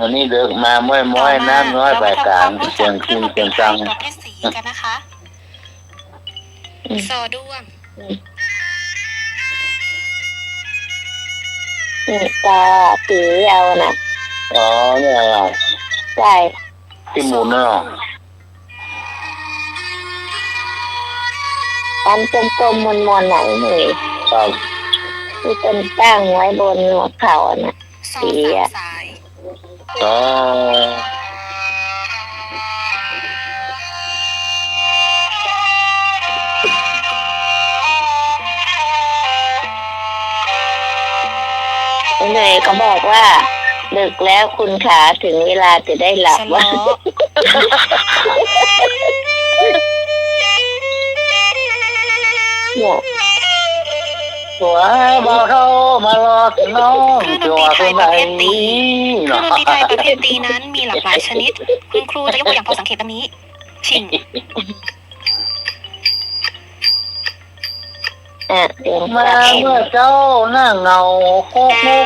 I: น วันนี้เด็กมาม้อยน้ำน้อยไปกลางเสียงคืนเสียงจัง
J: ประเภทสีกันนะคะซอด้วง
H: ตาสีเอาน่ะ
I: อ๋อเนี่ยเหรอ
H: ใช่
I: ที่หมุนน่ะเหรอ
H: อันกลมๆมนๆไหนหน่อย
I: ครับ
H: ที่เป็นตั้งไว้บนหัวเข่าน่ะ
J: ซอสามสาย
I: อ๋อ
H: เหนื่อยก็บอกว่าดึกแล้วคุณขาถึงเวลาจะได้หลับ
J: สล้
H: ว่า
J: อ
H: เนี่ย
I: สวยบ่าวเขามารอถึงน้องจัวตรงไหน
J: เครื่องดนตรีไทยประเภทตีนั้นมีหลากหลายชนิด คุณครูจะยกตัวอย่างพอสังเกตดังนี้ ชิง
H: เสียง
I: มา
H: แข็ง
I: เมื่อเจ้าหน้าเงาโคกมุก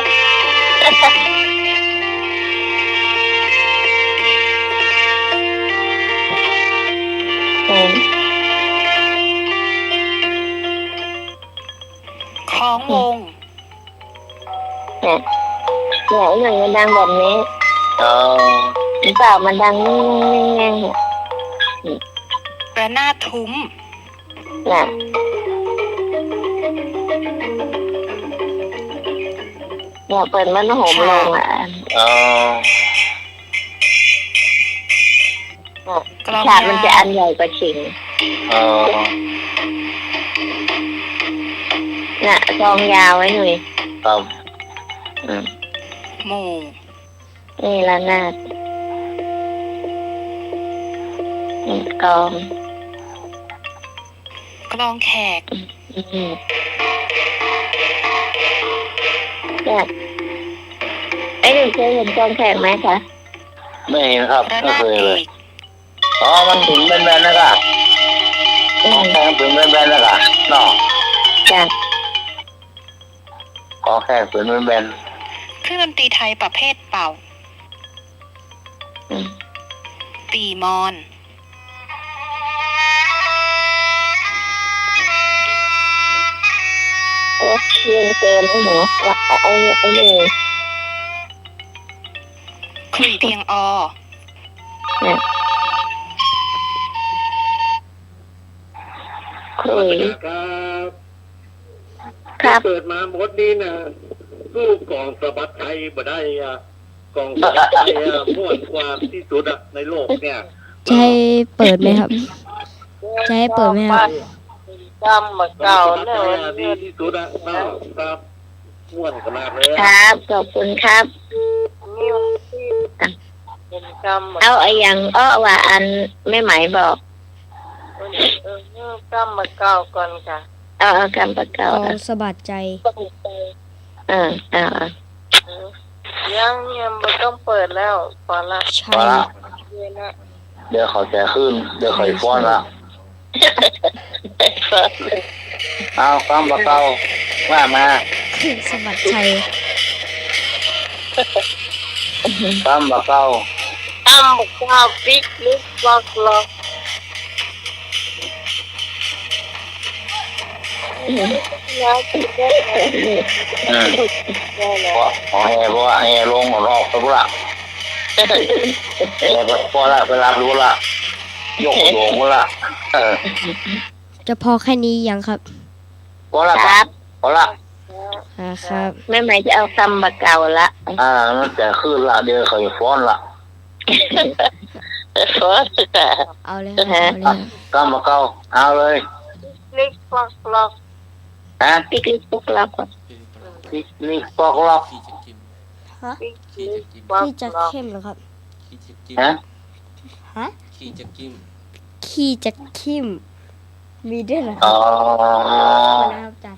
J: ของวง
H: เนี่ยหนึ่งมันดังแบบนี้
I: อ๋อ
H: หรือเปล่ามันดังนิ่งๆ
J: ระนาดทุ้ม
H: น่ะเนี่ยเปิดมันโหมลงอ่ะ
I: อ๋อ
J: กลอง
H: ฉากมันจะอันใหญ่กว่าชิง
I: อ๋อ
H: น่ะซองยาวไว้หน่อย
I: ครับ
J: หมู่
H: นี่ละนาดกอง
J: กลองแขก
H: เนี่ยไอ้หนูเคยเห็นกองแขกไหมคะ
I: ไม่เห็นครับ
J: ระ
I: ไม่
J: นาด
I: เคย
J: เอ
I: เลย
J: ก
I: อ๋อมันถึงแบนๆนะครับของแข็งถึงแบนๆนะครับเนาะ
H: จ้ะ
I: ของแข็งถึงแบน
J: เครื่องดนตรีไทยประเภทเป่า ตีมอน
H: โอ้เรียนเกินไอ้หนูว่าไอ้นี่
J: ขลุ่ยเพียงอ
H: คุย
F: ครับ
H: ครับ
F: เปิดมาหมดนี้นะสู้กองสะบัดไทยบ่ได้อะกองสะบัดไทยอะม่วนกว่าที่สุดอะในโลกเนี่ย
D: จะให้เปิดไหมครับ จะให้เปิดไหมครับ
A: จำมาเก่าเนี่ย
F: ดีที่สุดอะเนาะครับม่วนขนาดเลย
H: ค
F: อะ
H: รับขอบคุณครับ
A: นิ้วที่เป็นจำมา
H: เอาไอ้ยังว่าอันไม่หมายบอก
A: นิ้วจำมาเก่าก่อนค่ะ
H: เอาคำประกอบ
D: กองสะบัดใจ
H: เอา
A: ยังไม่ต้องเปิดแล้วพอละ
D: ใช่
I: ๆพอละ
A: เย็นละ
I: เดี๋ยวเขาจะขึ้น เดี๋ยวเขาจะฟ้อนละเอาความประเกาว่ามา
D: สะบัดใจ
I: ความประเกา
A: จำมาเก่าปิ๊กลึกล็อกล็อกแล้วติดได้ไหม
I: อืม
A: ได้แล้ว
I: ขอแห่ลงรอบตัวละแห่พอละไปรับรู้ละยกโดงละเออ
D: จะพอแค่นี้ยังครับ
I: พอละ
H: ครับ
I: พอละ
D: ครับ
H: ไม่หมายจะเอาคำประกอบละ
I: มันจะขึ้นละเดี๋ยวเขาจะฟ้อนละ
D: เอาเลยครับเอาเลยครับ
I: ความประเกาเอาเลย
A: ลึกล็อกล็อก
I: ฮะ
H: ปิกลิกปุกลัก
I: นี่ปอกล็อก
D: ฮะ
A: ปิ๊กลึกล็อก
D: พี่จะ
A: ล็อก
D: เข้มเหรอครับ
I: ฮะ
D: ฮะ
B: ขี้จะกิ้ม
D: ขี้จะขิมมีด้วยเหรอค
I: อ๋
D: รั
I: อบ
D: นะครับจัด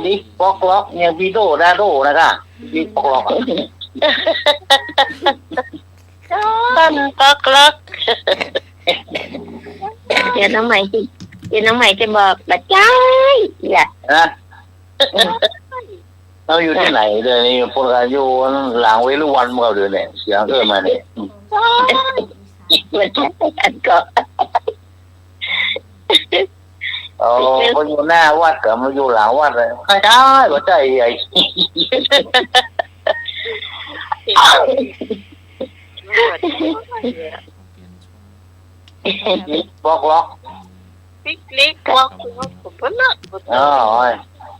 I: ดิกปอกล็อกเนี่ยวีโดดาโดนะคะดิกปอกล็อก
H: ต้นก็กลักเดี๋ยวน้องใหม่จะบอกบัดใจอย่า
I: นะ เราอยู่ที่ไหนเดี๋ยวนี้พวกเราอยู่หลังเวรุวันเมื่อเดือนเนี่ยเสียงเกิดมาเนี่ย
H: มันใช่กันก่อน
I: เขาอยู่หน้าวัดกับมาอยู่หลังวัดเลยใครได้ก็ใจใหญ่บอกล็อก
A: ปิกลิกบอกผมเพิ่นน่ะ
I: อ๋อ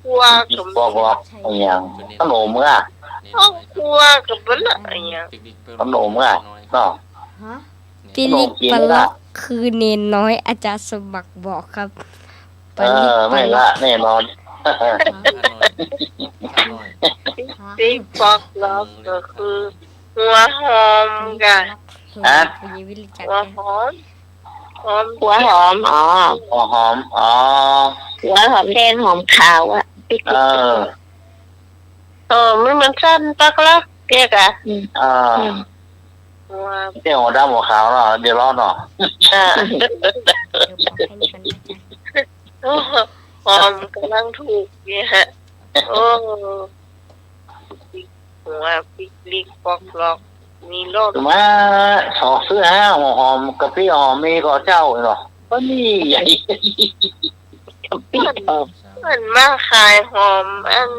A: ครัวกับ
I: บอกล็อกอย่างขนมอ่ะ
A: ห้องครัวกับเพิ่นน่ะอย่าง
I: ขนมอ่ะเนาะ
D: ปิลิกปลอกคือเนนน้อยอาจารย์สมัครบอกครับปลิกป
I: ไม่
D: ล
I: ละ
D: อก
I: แน่นอน
A: ปิกบอกล็อกก็คือหัวหอมกัน
I: ฮะ
A: หัวหอม
H: หัวหอมอ๋อ
I: หอมอ๋อ
H: หัวหอมแดงหอมขาวอ่ะปิก
A: ไม่มันสั้นปักละเกียกะหัว
I: เดี๋ยวดำหัวขาวเนาะเดี๋ยวร้อนเนาะ
A: หอมกำลังถูกเนี่ยฮะโอ้หัวปิกลิกบอกล็อกมีรถ
I: มาสอซื้อฮะหอมกะปิหอมมีก็เจ้าเนาะก็นี่ใหญ่
A: มันมาขายหอมอัน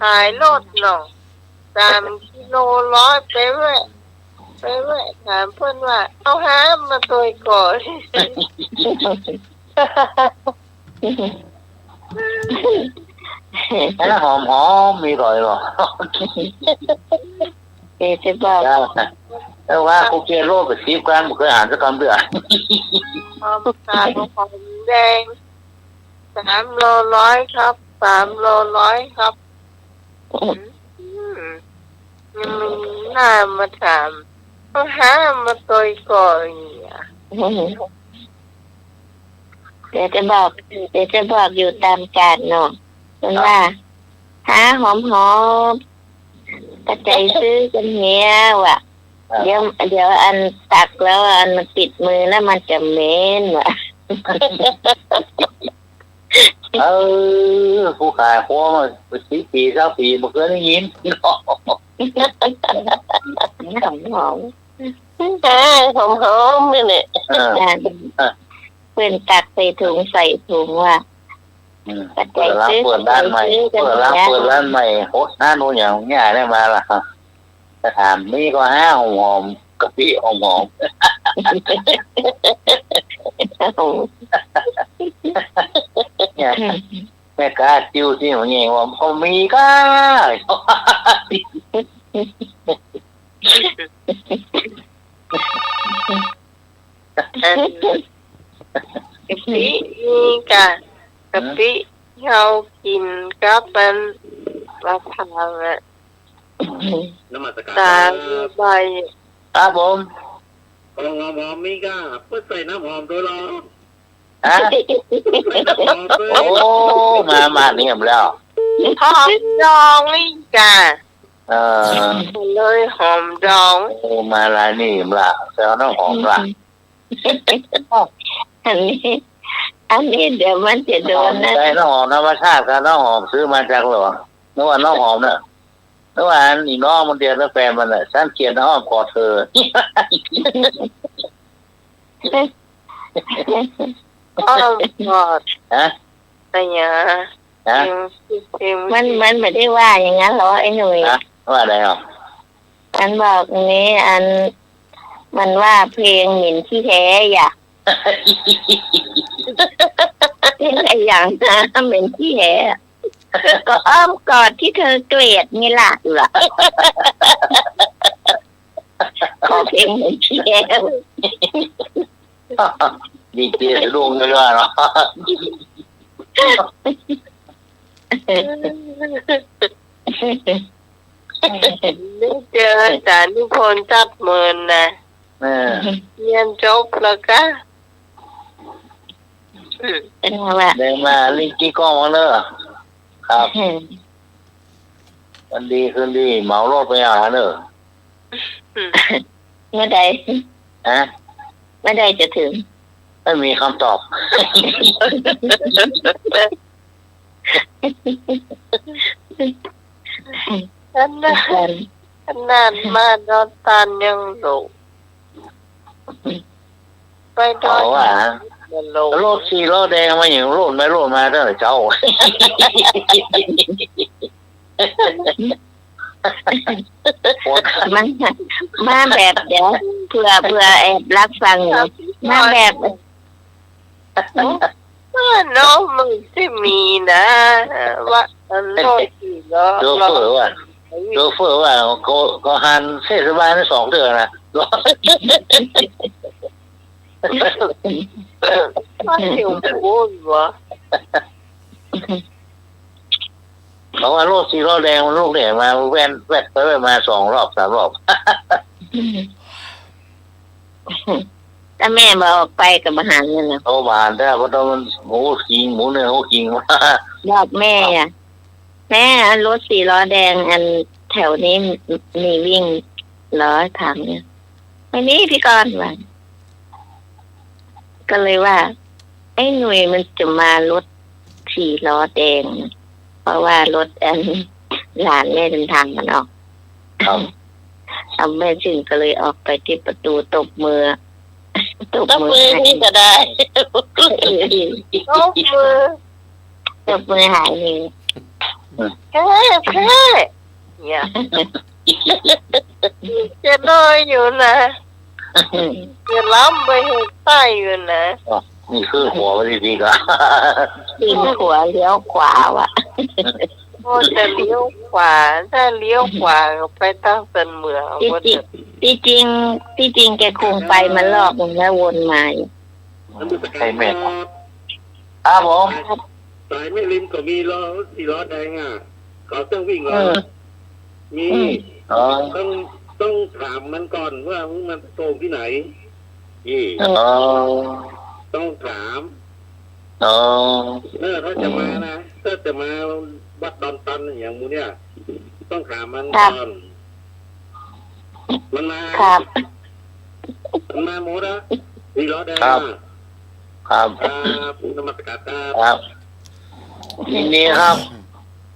A: ขายรถเนาะ3 กิโล100ไปแวะถามเพื่อนว่าเอาหามาตัวก่อน
I: แล้วหอมมีร่อยหรอ
H: จะบอก
I: แต่ว่าโอเคโลกกับซีฟกันบุคคลอ่านสักคำเดียว
A: หอมขาวหอมแดง3 โล 100ครับ3 โล 100ครับยังไม่น่ามาถามเอาหามาตัวก่อนเนี่ย
H: เดี๋ยวจะบอกอยู่ตามกาดเนาะมันว่าหาหอมกระใจซื้อกันเนี้ยว่ะเดี๋ยวอันตักแล้วอันมันติดมือแล้วมันจะเหม็นว่ะ
I: ผู้ขายหัวมา10 ปี20 ปีบุคคลได้ยิน
H: หอมหอมเลยเนี่ยเพื่อนตักใส่ถุงใส่ถุงว่ะ
I: เปิดร้านใหม่โหหน้าโน้นอย่างง่ายได้มาล่ะจะถามนี่ก็ห้าหอมกะปิหอมเนี่ยแม่กาจิ้วที่หัวเงี้ยว่าเขามีก้า
A: กะปินี่กะปิเขากินก็เป็นมะพร้าวอะตาใบ
I: ครับผม
F: หอมมีก้าเพื่อใส่น้ำหอมด้วยหรอ
I: ฮะโอ้มาเนี่ยแล้ว
A: หอมดองนี่จ้ะเลยหอมดอง
I: มาลายนี่ละแซวน้ำหอมละ
H: อันนี้เดี๋ยวมันจะโดนนะ
I: ใช่น้ำหอมธรรมชาติกับน้ำหอมซื้อมาจากหลวงนึกว่าน้ำหอมเนี่ยนึกว่าอีน้องมันเดียวแล้วแฟนมันฉันเขียนน้ำหอมกอดเธอ
A: อ้อมกอด
I: ฮะ
A: อะไรอย่าง
I: ฮะ
H: มันไม่ได้ว่าอย่างนั้นหรอไอ้หนุ่ย
I: ว่าอะไรอ่ะ
H: มันบอกนี้มันว่าเพลงหมิ่นที่แท้อย่าเพลงอะไรอย่างนะเหม็นที่แท้ก็อ้อมกอดที่เธอเกลียดนี่ล่ะอยู่ล่ะขอเพลงเหม็นที่แท้
I: ดีเจสะดุ้งเลยว่าเนาะ
A: ได้เจออาจารย์นิพนธ์จัดเมินนะเรียนจบแล้วก็
H: เป็นไงวะ
I: เดินมาลิงกี้กล้องมาเนอะครับวันดีคืนดีเหมารถไปอาหารเนอะ
H: เมื่อใด
I: ฮะ
H: เมื่อใดจะถึง
I: ไม่มีคำตอบ
H: เ
A: อันนั้นมาดอนตันยังหลงไปดอน
I: ว่า
A: มันหลง
I: โรดสีโรดแดงมาอย่างโรดไม่โรดมาได้หรือเจ้า
H: มันมาแบบเดี๋ยวเพื่อแอบรักฟังอยู่มาแบบ
A: น้องมึงที่มีนะว่าโลดสี่ล้อ
I: โชเฟอร์ว่าก็หันเทศบาลได้2 เดือนนะ
A: ว่าหิวพูดวะ
I: เพราะว่าโรคสีโรดแดงมันลูกแดงมาแว่นไปมา2 รอบ 3 รอบ
H: ถ้าแม่มาออกไปกับอาหารเนี่ยนะ
I: เขาบานแต่เพราะต้องมันหมูเนื้อหมูกิง
H: บอกแม่อ่ะแม่รถ4 ล้อแดงอันแถวนี้มีวิ่ง100 ถังเนี่ยไม่นี่พี่กรณ์ว่าก็เลยว่าไอ้หน่วยมันจะมารถ4 ล้อแดงเพราะว่ารถอันหลานแม่เดินทางมันออก
I: ครับ
H: เอาแม่จึงก็เลยออกไปที่ประตูตบมือ
A: นี่ก็ได้ตบมือ
H: ตบมือหายนี่
A: แค่เนี่ยจะน้อยอยู่นะจะล้ำไปหัวใต้อยู่นะ
I: นี่คือหัวไปดีๆก็
H: ยิงหัวเลี้ยวขวาว่ะ
A: โอ้จะเลี้ยวขวาถ้าเลี้ยวขวาไปตั้งเป็นเมือง
H: ที่จริงแกคงไปมารอบนึงแล้ววนมาอยู่
I: ใช่แม่ครับผม
F: สายแม่ริมก็มีล้อ4 ล้อแดงอ่ะเขาต้องวิ่งล้อมี
I: อ๋อ
F: ต้องถามมันก่อนว่ามันโตที่ไหนนี่
I: อ๋อ
F: ต้องถาม
I: อ๋อ
F: ถ้าจะมานะถ้าจะมาวัดดอนตันอย่างมูเนี่ยต้องถามมันก่อนมันมา
H: ครับ
F: มันมาหมดนะ4 ล้อแดง
I: ครับ
F: นมัสการ
I: ครับยินดีครับ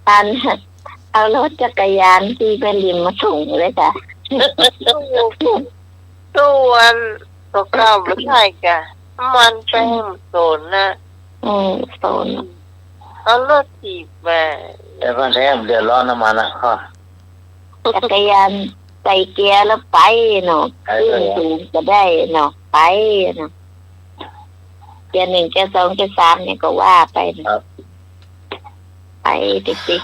H: อันเอารถจักรยานที่ไปริมมาส่งเลยจ้ะ
A: ตู้วันตัวเก่าไม่ใช่กะมันเป็นโซนนะ
H: โซน
A: เอารถถีบมา
I: แต่ก็แท้เดือดร้อนน้ำมันนะครับ
H: จักรยานใส่เกียร์แล้วไปเนาะขึ้นสูงก็ได้เนาะไปเนาะเกียร์1 เกียร์ 2 เกียร์ 3เนี่ยก็ว่าไปไปติ๊ก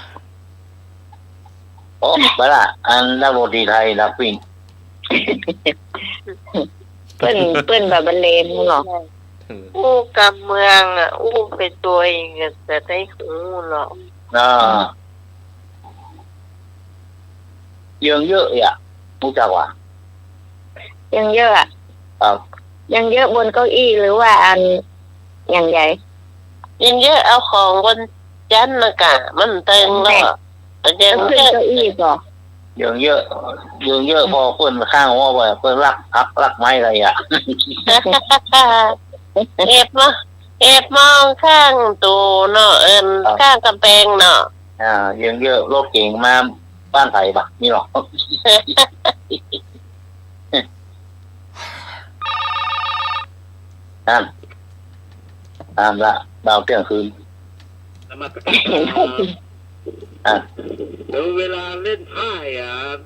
I: โอ้ไปละอันนักดนตรีไทยนักวิ่ง
H: เปิ้นแบบบรรเลงหรอ
A: อู้กับเมืองอ่ะอู้เป็นตัวเองจะได้หูหรอก
I: เยอะอ่ะรู้จักว่ะ
H: ยังเยอะอ่ะ
I: ครับ
H: ยังเยอะบนเก้าอี้หรือว่าอันอย่างใหญ่
A: ยังเยอะเอาของบนจันนะกะมันเต็งแล้วแต่ยั
H: ต้อง งขึ้นเก้าอี้ก่อน
I: เยอะพอเพิ่นข้างว่าเพิ่นรักไม้อะไรอ่ะ
A: เอ็บมองข้างตูเนาะข้างกำแพงเนาะ
I: เยอะรถเก่งมาบ้านไทยปะนี่หรอ นั่นละดาวเที่ยงคืน
F: นมัสการเดี๋ยวเวลาเล่นไพ่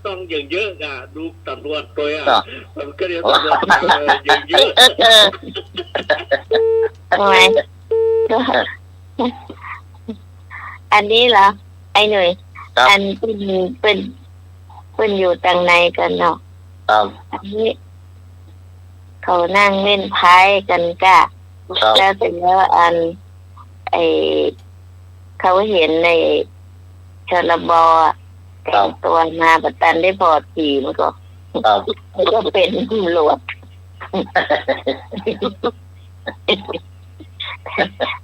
F: ต้องเยอะๆอ่ะดูตำรวจตัวมันก็เรียกตำรวจเยอะ
H: ทำไมอันนี้เหรอไอ้หน่วยอันเป็นอยู่ตังในกันเนาะอันนี้เขานั่งเล่นไพ่กันก้าแล้วเสร็จแล้วอันเขาเห็นในชลบแต่งตัวมาบัตันได้พอทีมันก็เป็นตำรวจ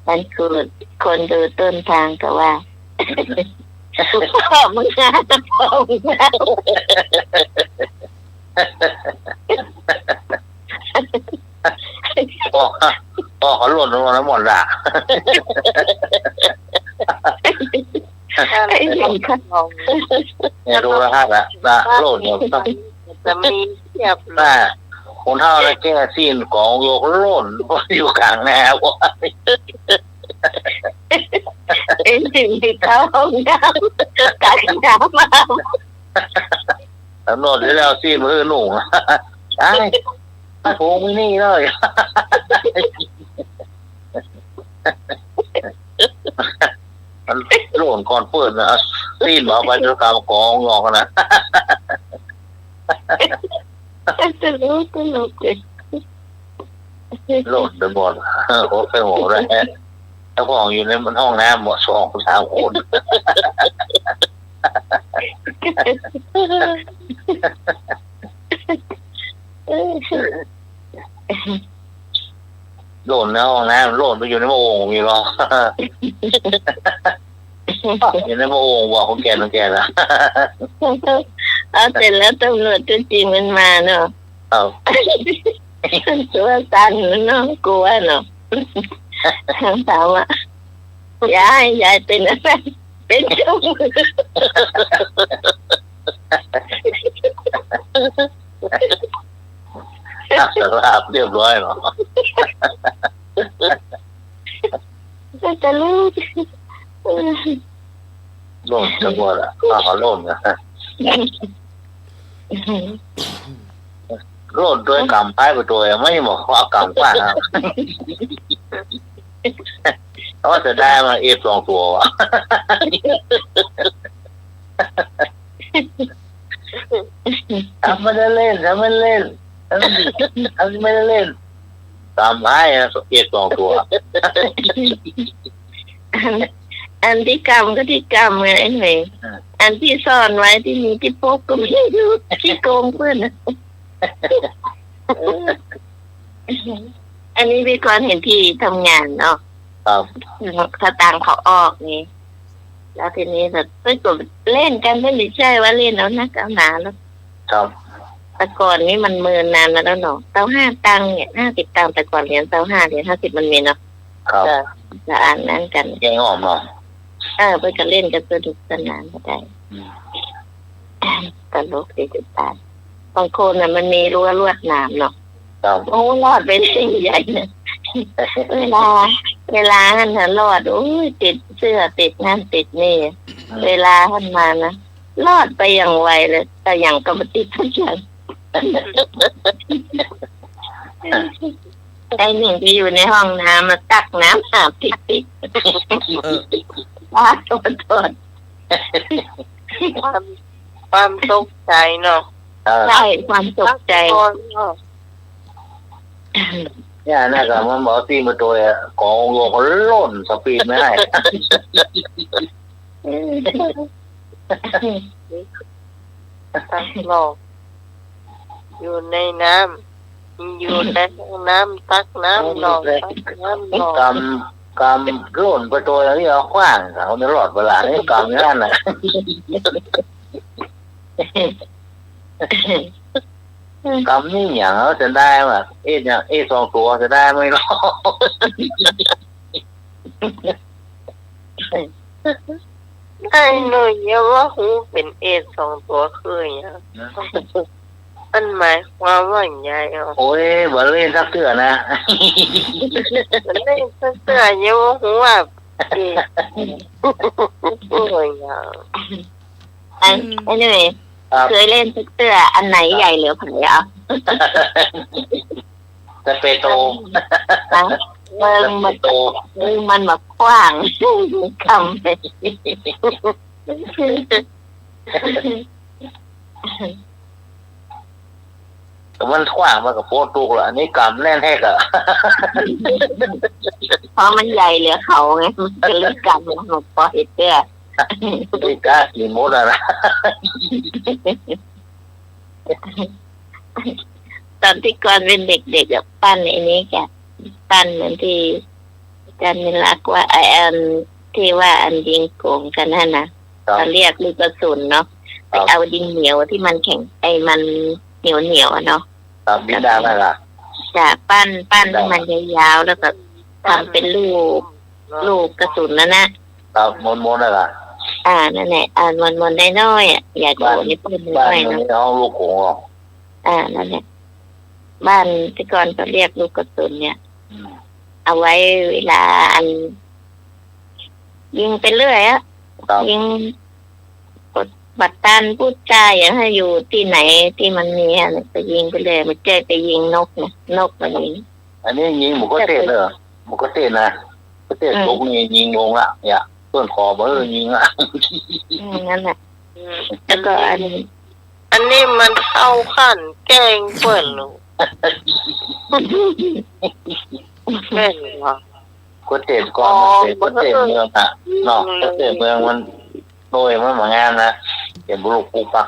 H: มันคือคนดูต้นทางก็ว่ามึงน่าจะพอมึงนะ
I: พ่อเขาหล่นลงมาแล้วหมดละ
H: ไอ้ เห็นค่ะ
I: เนี่ยดูนะฮะนะโลดเนี่ยต้อง
A: จะมีเทียบ
I: น่าคนเท่าแล้วแก้ซีนของโยกโล่นอยู่กลางแนว
H: เป็นสิ่งที่เขาห้องน้ำกักน้ำมา
I: ตำรวจแล้วซีนมือหนุ่มใช่ไม่โผล่ไม่นี่เลยมันโล่นก่อนเปิดนะซีนมาไปดูกลางกองงอกนะ
H: ตลกเลย
I: โล่นไปหมดโอ้ไปหมดเลยถ้าพ่ออยู่ในมันห้องน้ำหมด2-3 คนโล่นในห้องน้ำโล่นไปอยู่ในโอ่งมีหรออยู่ในโอ่งบอกคนแก่ละ
H: เอาเสร็จแล้วตำรวจตัวจริงมันมาเนาะ
I: เอา
H: ตัวตันเนาะกลัวเนาะถามว่ายายเป็นอะไรเป็นเจ้ามือ
I: สภาพเรียบร้อยเนาะ
H: จะลูก
I: โล่นจังหวะขอโล่นนะโล่นด้วยกำไพ่ไปตัวไม่บอกว่ากำกว้างครับเพราะจะได้มา2 ตัววะทำไม่ได้เล่นไม่ได้เล่นกำไพ่2 ตัว
H: อันที่กรรมก็ที่กรรมไงไอ้หน่อันที่ซ่อนไว้ที่มีที่พกก็ไม่รู้ที่โกงเพื่อนอันนี้พี่กรณ์เห็นที่ทำงานเนาะ
I: ครับ
H: สตางค์เขาออกนี่แล้วทีนี้แบบเพื่อนก็เล่นกันไม่ใช่ว่าเล่นแล้วนักเอาหนาแล้ว
I: ครับ
H: แต่ก่อนนี้มันเมินนานมาแล้วเนาะเต้า5 ตังค์เนี่ย50 ตังค์แต่ก่อนเหรียญเต้า5 เหรียญ50มันมีเนาะ
I: ครับ
H: จะอ่านนั่นกัน
I: แกงหอมเนาะ
H: ไปกันเล่นกันสนุกสนานก็ได้ตลกดีจุดตายบางคนน่ะมันมีรั้วลวดหนามเนาะ
I: ครับ
H: โอ้รอดไปได้ใหญ่เนี่ยเวลาหันน่ะรอดโอ้ยติดเสื้อติดนั่นติดนี่เวลาหันมานะรอดไปอย่างไวเลยแต่อย่างก็มาติดทุกอย่างไอ้หนึ่งที่อยู่ในห้องน้ำมาตักน้ำอาบติ๊กๆว้าตัวตน
A: ความตกใจเนาะ
H: ใช่ความตกใจ
I: เนี่ยน่าจะมันบอกตีมาตัวของโยกโล่นสปีดไม่ได้
A: ตั้งหลอกอยู่ในน้ำอยู่ในห้องน้ำตักน้ำหลอกตักน้ำหลอก
I: กำโล่นไปตัวนี้เรากว้างเขาจะรอดเวลานี้กำนั่นน่ะกำนี่อย่างเขาจะได้มาอย่าง2 ตัวจะได้ไม่รอด
A: ไอ้หนุ่ยเยาว่าหูเป็น2 ตัวคืออย่างมันหมายความว่าอย่างไรอ่ะ
I: โอ้ยบ่เล่นสักเทื่อนะ
A: มันเล่นเสื้อเยาว่าหูว่าตัวอย่าง
H: ไอ้นี่เคยเล่นเสื้ออันไหนใหญ่เหลือไผ่อ่ะ
I: จะเปโต
H: มันแบบกว้างคำไป
I: มันกว้างมากกับโปตุกละอันนี้กำแน่นแท้กะ
H: เพราะมันใหญ่เหลือเขาไงมันจะเลือกกันมันหมดพอเห็ดเสื้อ
I: ไม่กล้ากินหมดอะนะ
H: ตอนที่ก่อนเป็นเด็กๆปั้นไอ้นี้แกปั้นเหมือนที่อาจารย์มิลักว่าไอ้อันที่ว่าอันยิงโกงกันนั่นนะเขาเรียกลูกกระสุนเนาะไปเอาดินเหนียวที่มันแข็งไอ้มันเหนียวเนาะ
I: ครับดินดาไหมล่ะ
H: จะปั้นให้มันยาวๆแล้วก็ทำเป็นลูกกระสุนนั่นนะครับ
I: มนๆนั่นล่ะ
H: นั่นแหละมันได้น้อยอ่ะอย่าโกนี่เป็น
I: บ้า
H: น้
I: น
H: อย
I: นี้
H: เนาะ
I: เอาลูกโขงหรอก
H: นั่นแหละบ้านที่ก่อนก็เรียกลูกกระสุนเนี่ย
I: อืม
H: เอาไว้เวลายิงไปเรื่อยอ่ะ
I: ครับ
H: ยิงกดบัตรตันพูดจาอย่างให้อยู่ที่ไหนที่มันมีอะไรไปยิงไปเลยมันเจอไปยิงนกนะนกแบบนี้
I: อันนี้ยิงหมูกระเทศเลยเหรอหมูกระเทศนะกระเทศตกนี่ยิงลงละเนี่ยต้นคอเบอร์ยิงละ
H: นั่นแหละแล้วก็อันนี้
A: อันนี้มันเข้าขั้นแกล้งเปิดลูกแม่นว่ะ
I: กระเทศก่อนมันเป็นกระเทศเมืองอ่ะเนาะกระเทศเมืองมันโดยมันมางานนะเก็บบุรุษปูปัก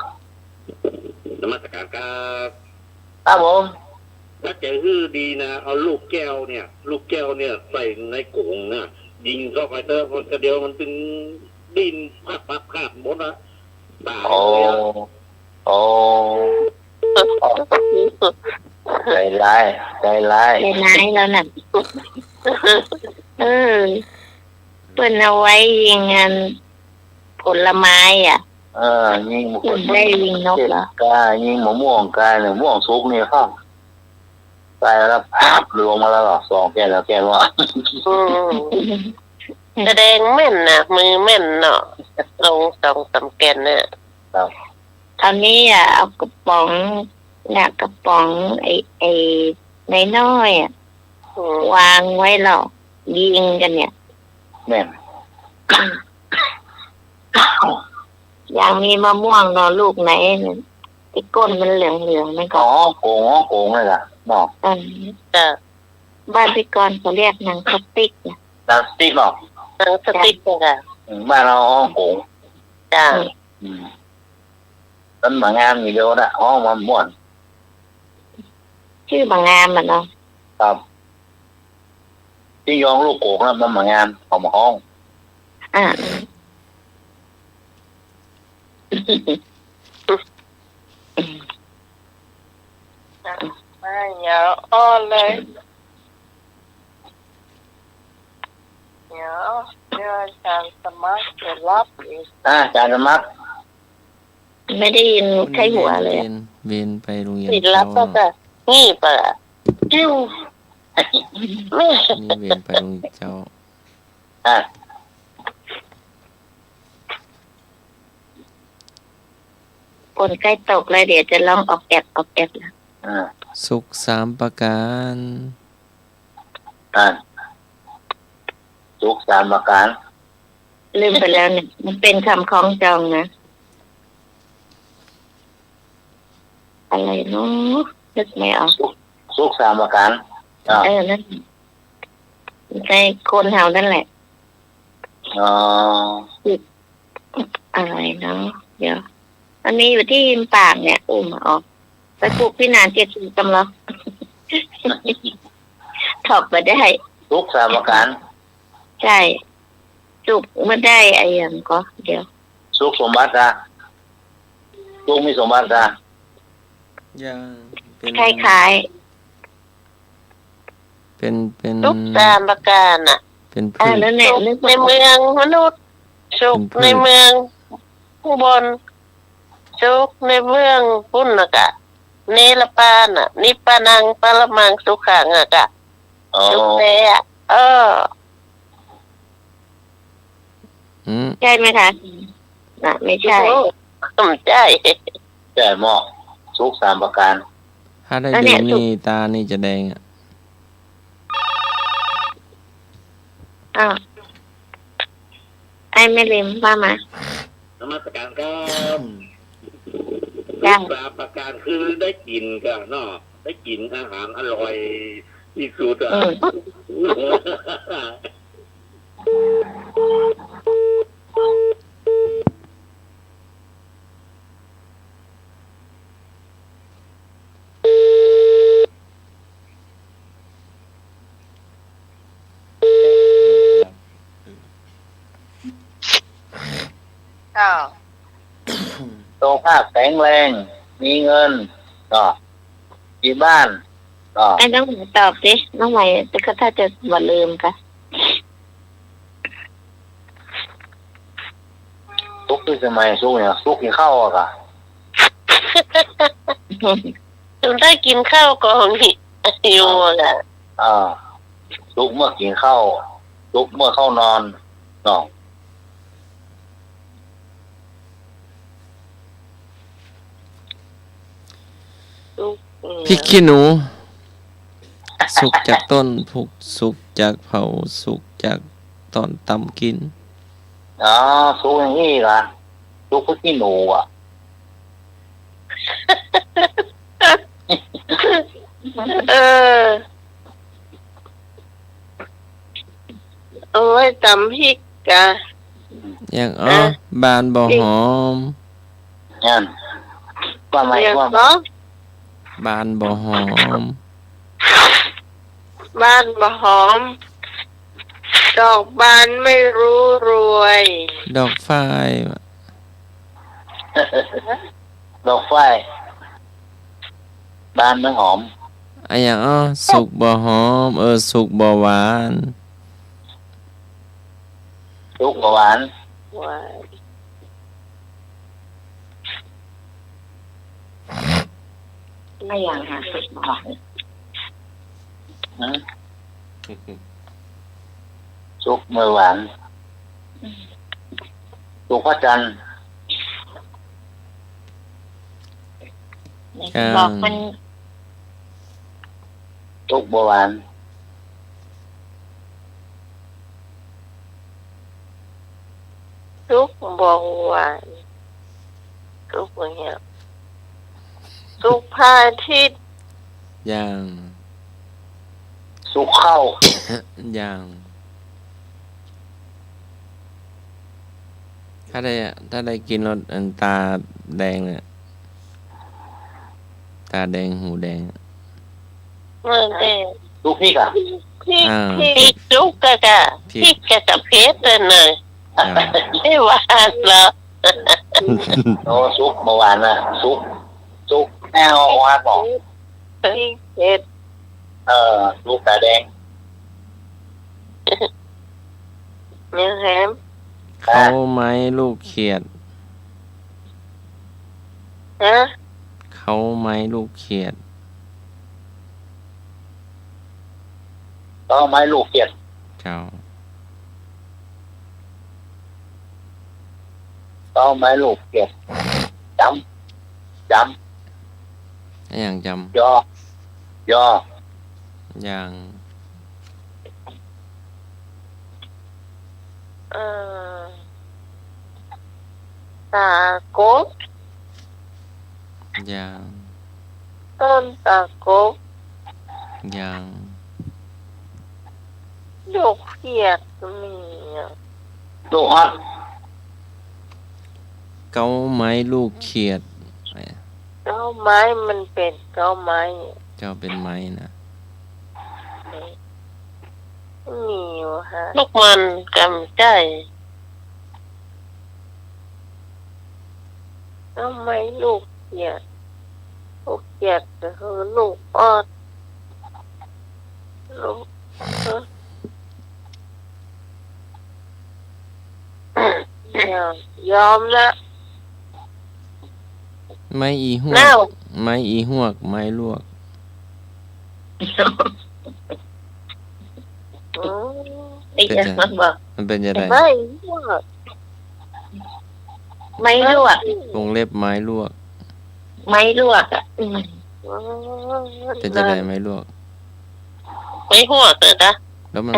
F: นมัสการครับ
I: ครับผม
F: ถ้าใจฮือดีนะเอาลูกแก้วเนี่ยใส่ในกรงนะยิงเข้าไปเถอะเพราะเดียวมันเป็นดินพับคาบหมดนะตาย
I: โอ้
F: เลยอะ
I: โอ้ใจร้ายใจร้าย
H: ในน้ายแล้วน่ะเปิ้นเอาไว้ยิงงานผลไม้อ่ะ
I: ยิงหมู
H: คุณได้ยิงนกเหรอก
I: ายิงมะม่วงกาเนี่ยม่วงสุกเนี่ยครับตายแล้วพับลงมาแล้วหรอ2แกนแล้วแกนว่า
A: แสดงแม่นนะมือแม่นเนาะลง2-3แกนเนี่ย
I: ครับ
H: คราวนี้เอากระป๋องเนี่ยกระป๋องไอ้น้อยๆอ่ะวางไว้หรอกยิงกันเนี่ย
I: แม่น
H: อย่างมีมะม่วงเนาะลูกไหนเนี่ยที่ก้นมันเหลืองๆมันก็
I: โกงเลยล่ะเนาะ
H: บ้านพี่กรเขาเรียกหนังสติ๊กเนี่ย
I: ดังสติ๊กเนาะ
A: หนังสติ๊กเนี่ย
I: บ้านเราโกง
A: จ้า
I: ต้นมางานมีเดียวนะมันม่วน
H: ชื่อบางงามอ่ะเนาะ
I: ครับที่ยองลูกโกงแล้วมันมางานเอามาห้อง
A: ไม่อย่าอ้อนเลยเดี๋ยวอาจารย์สมัครจะรับอีก
I: อาจารย์สมัคร
H: ไม่ได้ยินใช้หัวเลย
B: เวนไปโรงเรียน
A: ติดรับก็จะงีบอ่ะจิ้วแม่
B: นี่เวนไปโรงเรียนเจ้า
H: คนใกล้ตกเลยเดี๋ยวจะร้องออกแอบแล้ว
B: สุข3ประการ
I: สุข3ประการ
H: ลืมไปแล้วเนี่ยมันเป็นคำคล้องจองนะอะไรเนาะนึกไม่ออก
I: สุข3ประการ
H: นั่นในคนเฮานั่นแหละอะไรเนาะเดี๋ยวอันนี้อยู่ที่ริมปากเนี่ยมาออกไปปลูกพี่นาน70กำลังถอบมาได้
I: สุข3ประการ
H: ใช่สุกไม่ได้ไอ้ยังก็เดี๋ยว
I: สุขสมบัติอะสุขมีสมบัติอะ
B: ยังเป็น
H: คล้าย
B: เป็น
A: ทุก3ประการน่ะ
B: เป็น
H: ๆ
B: พืช
H: แล้วเนี่ยนึก
A: ในเมืองมนุษย์สุขในเมืองผู้บนสุขในเมืองพุ่นน่ะกะเนรปาน่ะนิปปานังปรมังสุขังอ่ะกะสุขแท้
H: ใช่ไหมคะไม่ใช่
A: สมใจ
I: แต่หม้อสุข3ประการ
B: ถ้าได้ดูนี่ตานี่จะแดงอ่ะ
H: ไอ้ไม่ลืมว่ามาน
F: มัสการครับ
H: จ้า
F: 3ประการคือได้กินกันเนาะได้กินอาหารอร่อยที่สุดอ่ะ
I: สุขภาพแข็งแรงมีเงินมีบ้าน
H: ไอ้น้องหมายตอบสิน้องหมายแต่ก็ถ้าจะบ่ลืมค่ะ
I: ซุกคือสมัยซุกเนี่ยซุกกินข้าวอ่ะกะ
H: ถึงได้กินข้าวก่อนอยู่อ่ะ
I: ซุกเมื่อกินข้าวซุกเมื่อเข้านอนเนาะ
B: พริกขี้หนู สุกจากต้นผูกสุกจากเผาสุกจากตอนตำกิน
I: ซุกอย่างนี้ล่ะซุกพริกขี้หนูอ่ะ
H: เออเอาไว้ตำพริกกะ
B: อย่างบานบ่หอม
I: งั้นว่าไหม
H: อย่าง
I: ว่าไหม
H: เนาะ
B: บานบ่หอม
H: บ้านบ่หอม ดอกบานไม่รู้รวย
B: ดอกฝ้าย
I: ดอกไฟบานไม่หอม
B: อะอย่างสุกบ่หอมสุกบ่หวาน
I: ซุกหวาน
H: ว้าย ไม่อย่างหาสุดหวาน
I: ซุกมือหวานซุกพระจันทร์
H: บอกมัน
I: ซุกบัวหวาน
H: ทุกบอกหวานทุกอย่างเงี้ยทุกพระอาทิตย์
B: อย่าง
I: ซุกข้าว
B: อย่าง ถ้าได้กินรสอันตาแดงเนี่ยตาแดงหูแดง
H: เมื่อเด็ก
I: ซุกพริกอ่ะ
H: พี่จุกกะพี่กับเพชรเลยไม่หวานเหรอ
I: โอ้ซุกเมื่อวานนะซุกแนวหวานบอก
H: พี่เพชร
I: ซุกตาแดง
H: ยังแฮม
B: เขาไม้ลูกเขียด
H: ฮะ
B: เขาไม้ลูกเขียด
I: ก็ไม้ลูกเกียด
B: เจ้า
I: ก็ไม้ลูกเกียดจำ
B: อย่างจ
I: ยอ
B: ำอย่าง
H: ตากบ
B: อย่าง
H: ต้นตากบ
B: อย่าง
H: ดอกเขียดก็มีอ่ะ
I: ลูกฮอต
B: เก้าไม้ลูกเขียด
H: เก้าไม้มันเป็นเก้าไม้
B: เจ้าเป็นไม้นะ
H: มีอยู่ฮะลูกมันกำใจเก้าไม้ลูกเขียดก็คือลูกออดลูกยอมละ
B: ไม้อีหว
H: เน่าก
B: ไม้อีหวก ไม้ลวก
H: ไอ้เจ้ามันบอก
B: มันเป็นยังไง
H: ไม่ลวกไม่ลวก
B: วงเล็บไม้ลวก
H: ไม่ลวกอ่ะ
B: เป็นยังไงไม้ลวก
H: ไม่หัวเกิดนะ
B: แล้วมัน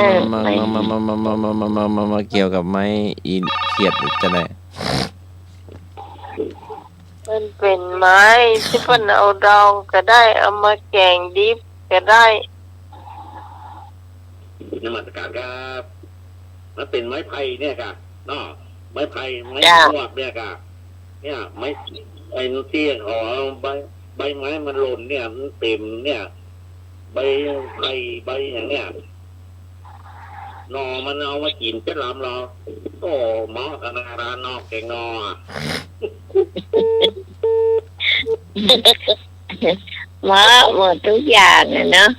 B: มาเกี่ยวกับไม้อีเขียดจะไหน
H: มันเป็นไม้ที่เพิ่นเอาดองก็ได้เอามาแกงดิบก็ได้
F: นมัสการครับมันเป็นไม้ไผ่เนี่ยค่ะเนาะไม้ไผ่ไม้หวกเนี่ยค่ะเนี่ยไม้ไอ้เตี้ยหอใบไม้มันหล่นเนี่ยมันเต็มเนี่ยใบไผ่ใบอย่างเนี้ยนอมันเอามากินเป็นลำเราโอ้หมอธนาร้านนอกแกงนอ
H: มาหมดทุกอย่างเลยเนาะ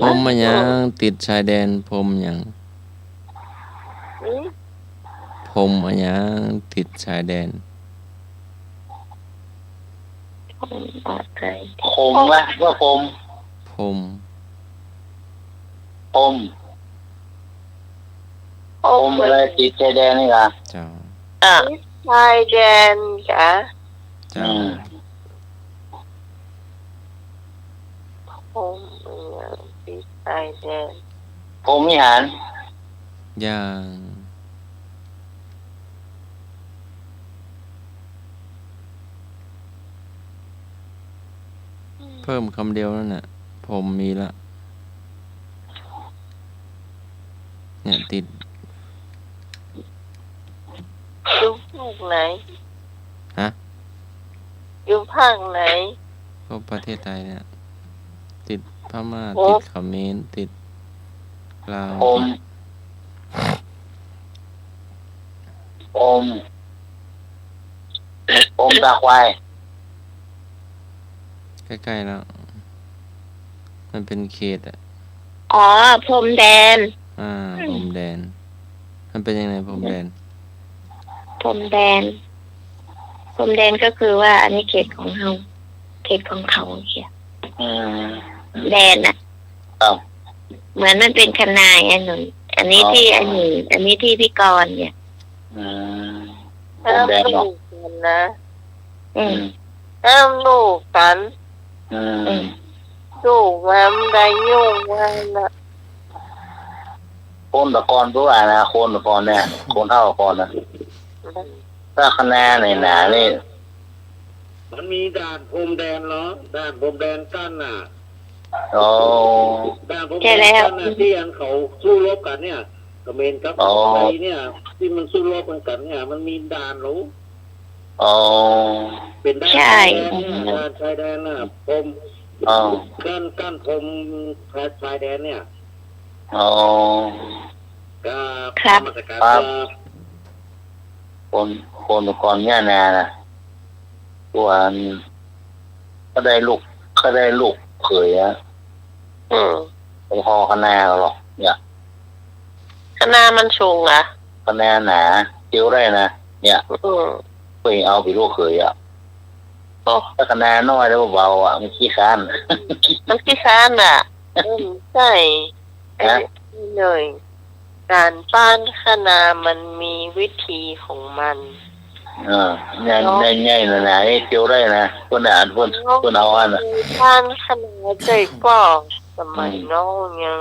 B: ผมมันยังติดชายแดนผมยัง พรมอันหยังติดชายแดน
H: อะไร
I: คมไหมว่าคม
B: พรม
I: คมอะไรติดชายแดนนี่ล่ะ
B: เจ้า
H: อ่ะ
A: ชายแดนจ้ะ
B: เจ้า
A: ผมติดชายแดน
I: ผมวิหาร
B: ย่าง เพิ่มคำเดียวนั่นแหละผมมีละเนี่ยติด
A: อยู่ภาคไหน
B: ฮะ
A: อยู่ภาคไหน
B: ก็ประเทศไทยเนี่ย ติดพม่า
A: โอ้
B: ติดเขมรติดลาว
I: ผมตาควาย
B: ใกล้ๆแล้ว มันเป็นเขตอ่ะ
H: อ๋อพรมแดน
B: พรมแดน มันเป็นยังไงพรมแดน
H: พรมแดนก็คือว่าอันนี้เขตของเราเขตของเขาเขีย แดนอ่ะ
I: ครับ
H: เหมือนมันเป็นคณาอันหนึ่งอันนี้ที่อันหนึ่งอันนี้ที่พี่กรณ์เนี่ย
A: ห้ามลูกกันนะ
H: อืม
A: ห้ามลูกกัน ลูกมันได้ยุ่งมันนะ
I: โคนตะกอนตัวนะโคนตะกอนเนี่ยโคนเท่าตะกอนนะถ้าคะแนนหนานี่
F: มันมีด่านพรมแดนเหรอด่านพรมแดนกั้นน่ะ
I: โอ้
F: ด่านพรมแดนกั้นน่ะที่อันเขาสู้รบกันเนี่ยเขมรกับไทยเนี่ย ที่มันสู้รบกันเนี่ย มันมีด่านหรือ
I: โอ้
F: เป็นด่านชายแดนเนี่ยด่านชายแดนน่ะพรม
I: โอ้
F: กั้นพรมชายแดนเนี่ย
I: โอ้
F: ครับมาตรการ
I: คนตะกอนเนี่ยนะตัวก็ได้ลูกเขยอะไปพอคะแนนหรอกเนี่ย
A: คณะมันสูงอ่ะ
I: คะแนนหนาเจียวได้นะเนี่ยไปเอาไปลูกเขยอ่ะถ้าคะแนนน้อยแล้วเบาอ่ะมันขี้ค้าน
A: มันขี้ค้านอ่ะใช่เลยการป้านคณะมันมีวิธีของมัน
I: ง่ายๆนะไอ้เจียวได้นะคนอ่านคนเอาอันน่ะ
A: ป้านคณะใจก็สมัยน้องยัง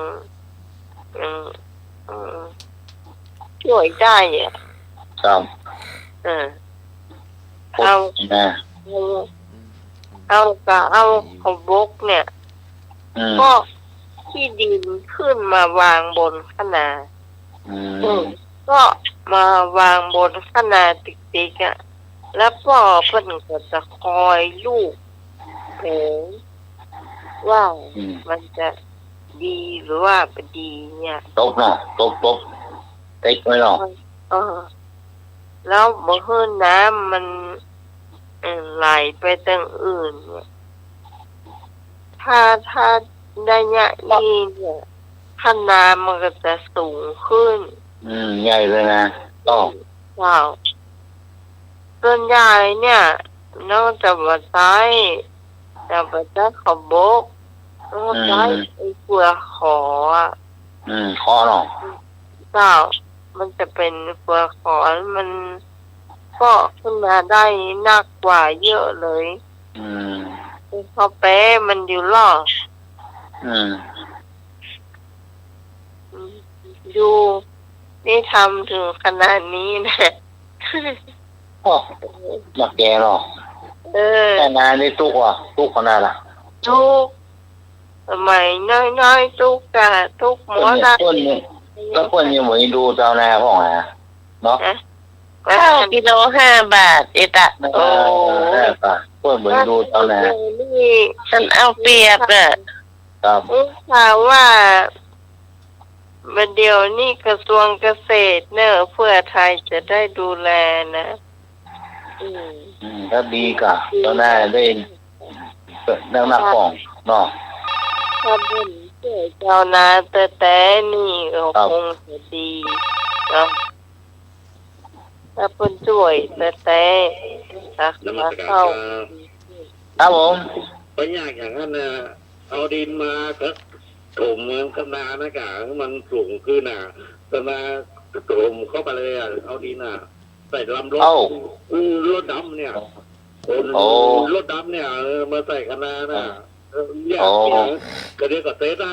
A: ช่วยได้อ่ะ
I: ครับ
A: เอาขบกเนี่ยก็ที่ดินขึ้นมาวางบนคณะก็มาวางบนคณะติ๊กๆอ่ะแล้วพ่อเพิ่นก็จะคอยลูกแผงว่ามันจะดีหรือว่าไม่ดีเนี่ย
I: ตบเนาะตบติ๊กไว้เนาะ
A: แล้วเมื่อคืนน้ำมันไหลไปทางอื่นเนี่ยถ้าได้เนี่ยเนี่ยถ้าน้ำมันก็จะสูงขึ้น
I: ใหญ่เลยนะต้อง
A: ว้าวส่วนใหญ่เนี่ยนอกจากว่าใช้แต่ว่าจะขบกต้องใช้ไอ้เปลือกขอ
I: ขอเนาะ
A: เจ้ามันจะเป็นเปลือกขอมันก็ขึ้นมาได้หนักกว่าเยอะเลยพอเป๊ะมันอยู่รอดดูนี่ทำถึงขนาดนี้นะ
I: หนักแกเนาะแต่นานนี่ตุกขนาดละ
A: ตุกสมัยน้อยตุกกะตุกหมอนะ
I: แล้วคนยังเหมือนดูเจ้าหน้าพ่อไงเนาะ
A: กิโล5 บาทเอตะ
I: โอ้คนเหมือนดูเจ้าหน้า
A: นี่ฉันเอาเปรียบอ่ะ
I: ครับ
A: ข่าวว่าเดี๋ยวนี้กระทรวงเกษตรเนี่ยเพื่อไทยจะได้ดูแลนะ
I: ถ้าดีกะเจ้าหน้าได้นักป้องเนาะ
A: ถ้าเป็นเจ้านาแต่นี่ก็คงจะดีเนาะ ถ้าเพิ่นช่วยแต่ตัก
F: นมั
A: มา
F: สการ
A: เข้า
I: ครับผม
F: ไปยากอย่างนั้นนะเอาดินมาก็ถมเมืองกำนานะกะมันสูงขึ้นน่ะกำนาถมเข้าไปเลยอ่ะเอาดินอ่ะใส่ลำรถรถดำเนี่ยรถดำเนี่ยมาใส่คณะน่ะยากอย่างกระเดียกระเต๊ะนะ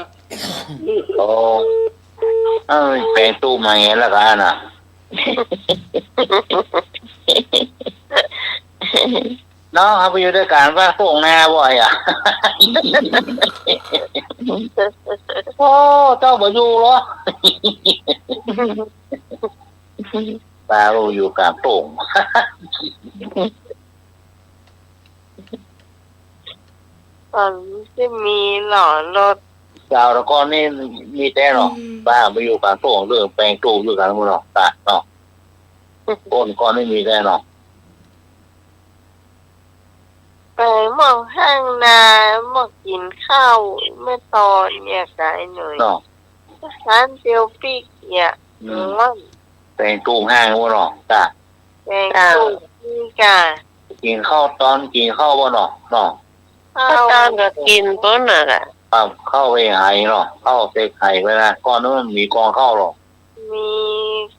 I: โอ้แปลงตู้มาไงละกันน่ะน้องเอาไปอยู่ด้วยกันว่าพวกหน้าบ่อยอ่ะ โอ้เจ้าบ่อยู่เหรอ ตาเราอยู่กลางโป่ง
A: ตอนที่มีหล่อรถ
I: เจ้าตะกอนนี่มีแต่เนาะป้าไปอยู่กลางโป่งเรื่องแปลงตู้อยู่กลางเนาะตาเนาะก้อนไม่มีแต่เนาะ
A: ไปมองห้างนามากินข้าวเมื่อตอนเนี่ยกายหน่อย
I: เนาะ
A: ร้านเตียวปีกเนี่ยร้อน
I: แปลงตู้ห้างบ่เนาะตา
A: แกงตุ้งนี่กา
I: กินข้าวตอนกินข้าวบ่เนาะเนาะ
A: ข้าวตอนก็กินต้นน่ะค่ะ
I: เข้าไปไห้เนาะเข้าเตะไข่ไว้นะก้อนนู้นมีกองข้าวหรอก
A: มี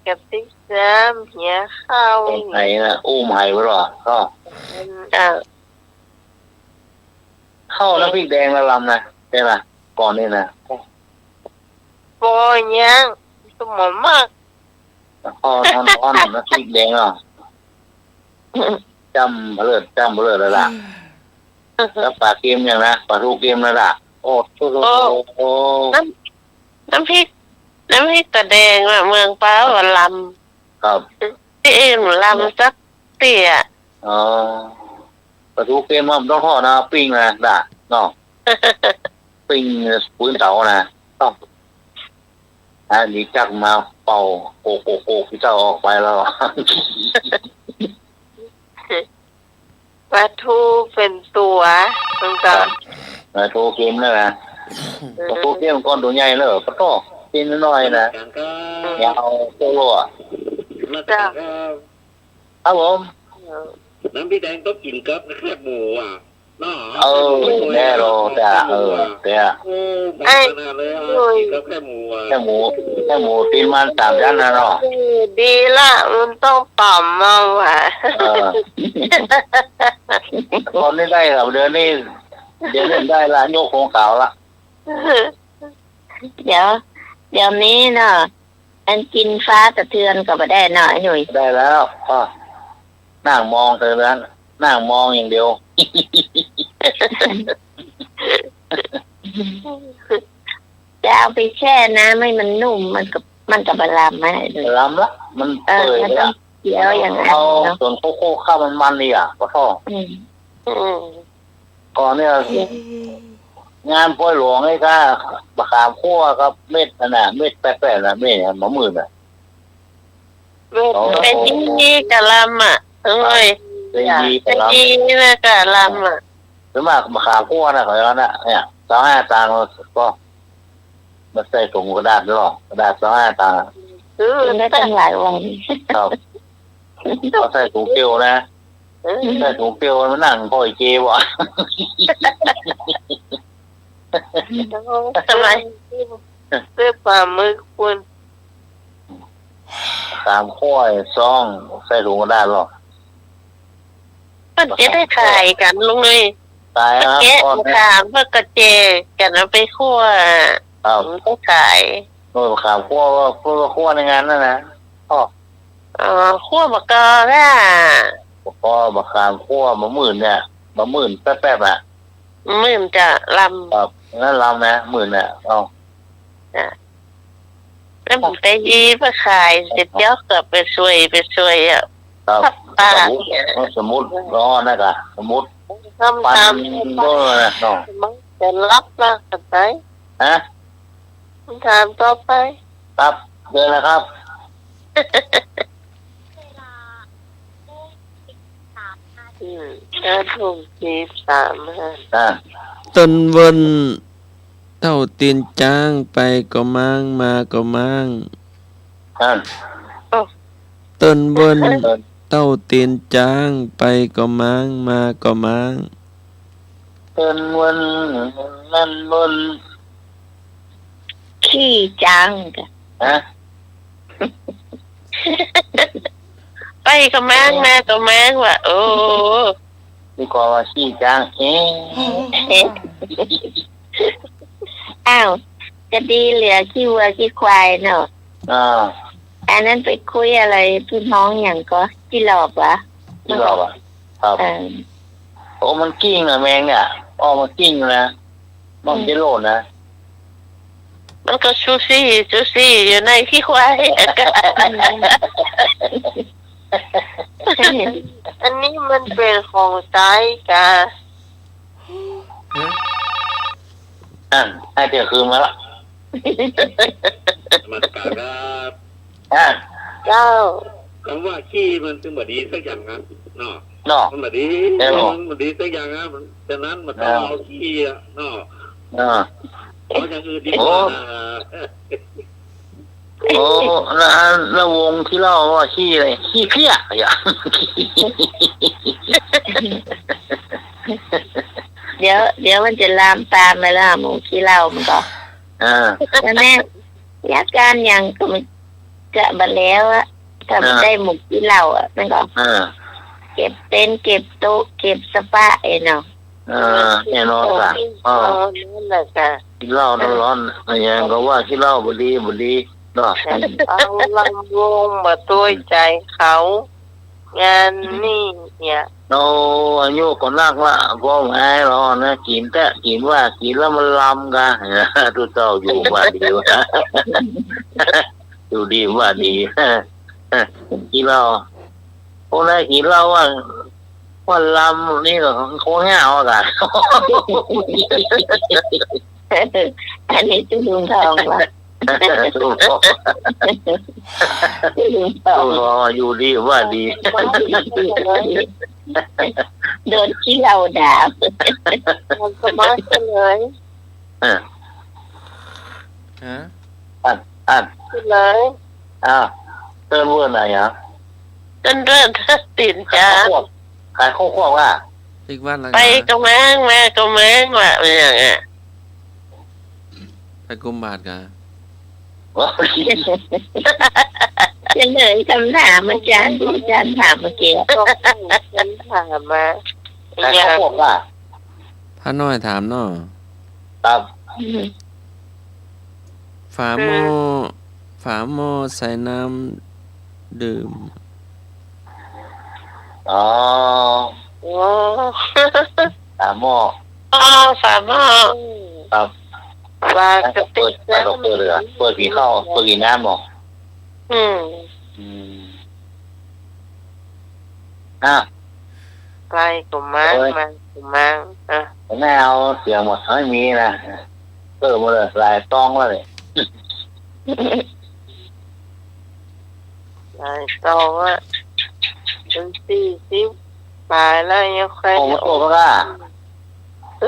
A: กระติกน้ำเหียข้าว
I: เตะไข่นะอุ้มไห้ไว้หรอก็ เข้าน้ำพริกแดงละลำนะใช่ไหมก่อนนี่นะ
A: ปอยยังสมองมาก
I: ข้าวทอนน้ำพริกแดงอ่ะจำเลือดแล้วล่ะแล้วปลาเกมอย่างนะปลาทูเกมแล้วล่ะโอ้โห
A: น้ำพริกตะแดงว่ะเมืองป้าว่าล
I: ครับ
A: ำที่เอ็มลำสักเตี้ย
I: อ๋อปลาทูเกมมันต้องทอดนะปิ้งนะด่าเนาะปิ้งปืนเต๋านะต้องอันนี้จักมาเป่าโกที่เจ้าออกไปแล้ว
A: ปลาทูเป็นตัวมันก็
I: ปลาทูเกมแล้วนะปลาทูเกมก้อนตัวใหญ่เลยปลาโตกินน้อยนะยาวโตโลอ่ะ
F: มาจาก
I: ครับผม
F: น้ำพริกแดงต้องกินกับแคบหมูอ่ะน้อ
I: แน่โลแต่แต่
F: ไอ้เลยกินกับแคบหมูอ่ะ
I: แค่หมูตีนมัน3 ชั้นนะเนาะ
A: ดีละมันต้องป่อมมากว่ะ
I: ตอนนี้ได้ครับเดือนนี้ได้ละโยกของเก่าละ
H: เดี๋ยวนี้เนาะอันกินฟ้าสะเทือนก็ไม่ได้หน่อยหนุ่ย
I: ได้แล้วก็นั่งมองเธอนั้นนั่งมองอย่างเดียว
H: จะเอาไปแช่น้ำให้มันนุ่มมันกับลำไม่เลย
I: ลำละมันเปื่อยเลย
H: เดี๋ยวอย่างนั้น
I: เอาส่วนโคข้าวมันนี่อ่ะก็ท่อก่อนเนี่ยงานป่วยหลวงไอ้ข้าบะขามคั่วครับเม็ดน่ะเม็ดแป๊ะๆนะเม็ดมะมื่นอ่ะ
A: เป็นยี่กับลำอ่ะเอ้ย
I: เป็นยี
A: เป็น
I: ลำ
A: ยี่นะกับลำอ่ะ
I: หรือมากบะขามคั่วนะเขาเนี่ยเนี่ย25 ตังค์ก็มาใส่ถุงกระดาษด้วยหรอกระดาษ25 ตังค์
H: กินได้ตั้งหลายวัน
I: ครับเขาใส่ถุงเกลียวนะใส่ถุงเกลียวมันนั่งพ่อยเกวะ
A: ทำไมเสื้อปลาหมึกคุณ
I: 3 ข้อยซองใส่ถุงกระดาษหรอก
A: มันจะได้ขายกันลุงเลย
I: ตายครับ
A: แกะ
I: ก้อน
A: ขามเพื่อกระเจกันเอาไปคั่ว
I: ครับ
A: ก็ขาย
I: โน่นขามคั่วว่าคั่วในงานนั่นนะพ่อ
A: คั่วมะกอน่ะ
I: พ่อบะขามคั่วมะมื่นเนี่ยมะมื่นแป๊บๆอ่ะ
A: มื่นจะล
I: ครับงั้นลำนะมื่นเนี่ยเอา
A: ำแล้วผมไปยีไปขายเสร็จแล้วก็ไปช่วยอ่ะ
I: ครับ
A: ป้า
I: สมมุติร้อนะกะสมมุติ
A: ทำ
I: ปัน
A: ตาม
I: ก็นะเนาะ
A: มันจะรับมากันไป
I: ฮะ
A: ถามต่อไป
I: ครับเดินนะครับ
A: 5:43
B: ต้นวนเท่าตีนจ้างไปก็มั่งมาก็มั่ง
I: นั่น
B: เติ้นเบิ้นเต้าเตียนจางไปก็ม้างมาก็ม้าง
I: เติ้นวันนั่นบน
H: ขี้จังกะ
I: ฮะ
H: ไปก็แมงมาก็แมงว่ะโอ้
I: ดีกว่าว่าขี้จางเอง
H: อ้าวจะดีเหลือขี้วัวขี้ควายเนาะ อันนั้นไปคุยอะไรพี่น้องอย่างก็ที่หลอกวะ
I: ที่เราอ่ะครับโอ้มันกิ้งนะแมงเนี่ยออกมากิ้งนะมันจะโลดนะ
H: มันก็ซูซี่อยู่ในขี้ควายอันนี้มันเป็นของใจกะ
I: ให้เดี๋ยวคืนมาละ
F: มาตรการครับ
H: เจ้า
F: คำว่าขี้มันถึงบดีสักอย่างนะเนาะ
I: เนาะ
F: มันบดีสักอย่างนะฉะนั้นมันต้องเอาขี้อะเนาะเพราะอย่างอื่นดีกว่า
I: โอ้แล้ววงที่เล่าว่าขี้อะไรขี้เพี้ยอย่าง
H: เดี๋ยวมันจะลามตามไปแล้วหมูขี้เหล้ามันก็แล้วแม่ยักการอย่างก็มันกะบัดแล้วอะถ้ามันได้หมูขี้เหล้าอะมันก็เก็บเต็นท์เก็บโต๊ะเก็บสปาเนาะ
I: แน่นอนค่ะ
H: นั่นแหละค่ะ
I: ขี้เหล้าร้อนๆอะไรอย่างก็ว่าขี้เหล้าบดีเนาะ
H: เอาลำวงมาตัวใจเขางานนี่เนี่ย
I: เราอายุก็นักละก็ไม่รอนะกินแต่กินว่ากินแล้วมันลำกันทุกเจ้าอยู่ว่าดีวะอยู่ดีว่าดีกินเราพวกนั้นกินเราว่าลำนี่ก็คงแห้วกัน
H: อันนี้ตุ้งทองละ
I: ตุ้งทองอยู่ดีว่าดี
H: โดนที่เราด่ามันก็มาเลย
I: อัน
H: เลย
I: เติมเมื่อไหร่อ่ะ
H: เริ่มตื่นจ้า
I: ขายข้าวคั่วว่า
H: ไปก็แมงมาก็แมงว่าอย่างเงี้ย
B: ไปกุมบาทกัน
H: จะเลยคำถามอาจารย์ถามเมื่อกี้ฉันถามมา
I: ขายข้าวคั่วว่า
B: พระน้อยถามเนาะ
I: ครับ
B: ฝาหม้อใส่น้ำดื่ม
I: ฝาหม้อ
H: ฝาหม้อ
I: ครับ
H: ฝากระติก
I: น้ำเปิดกี่ข้าวเปิดกี่น้ำหรอ
H: ไปกุมาร
I: ไม่เอาเสียงหมดไม่มีนะเติมมาเลยลายต้องแล้วเลย
H: ลายต้องอ่ะเป็น40 ปลายแล้วยังใคร
I: โอ้มาโตแล้วก็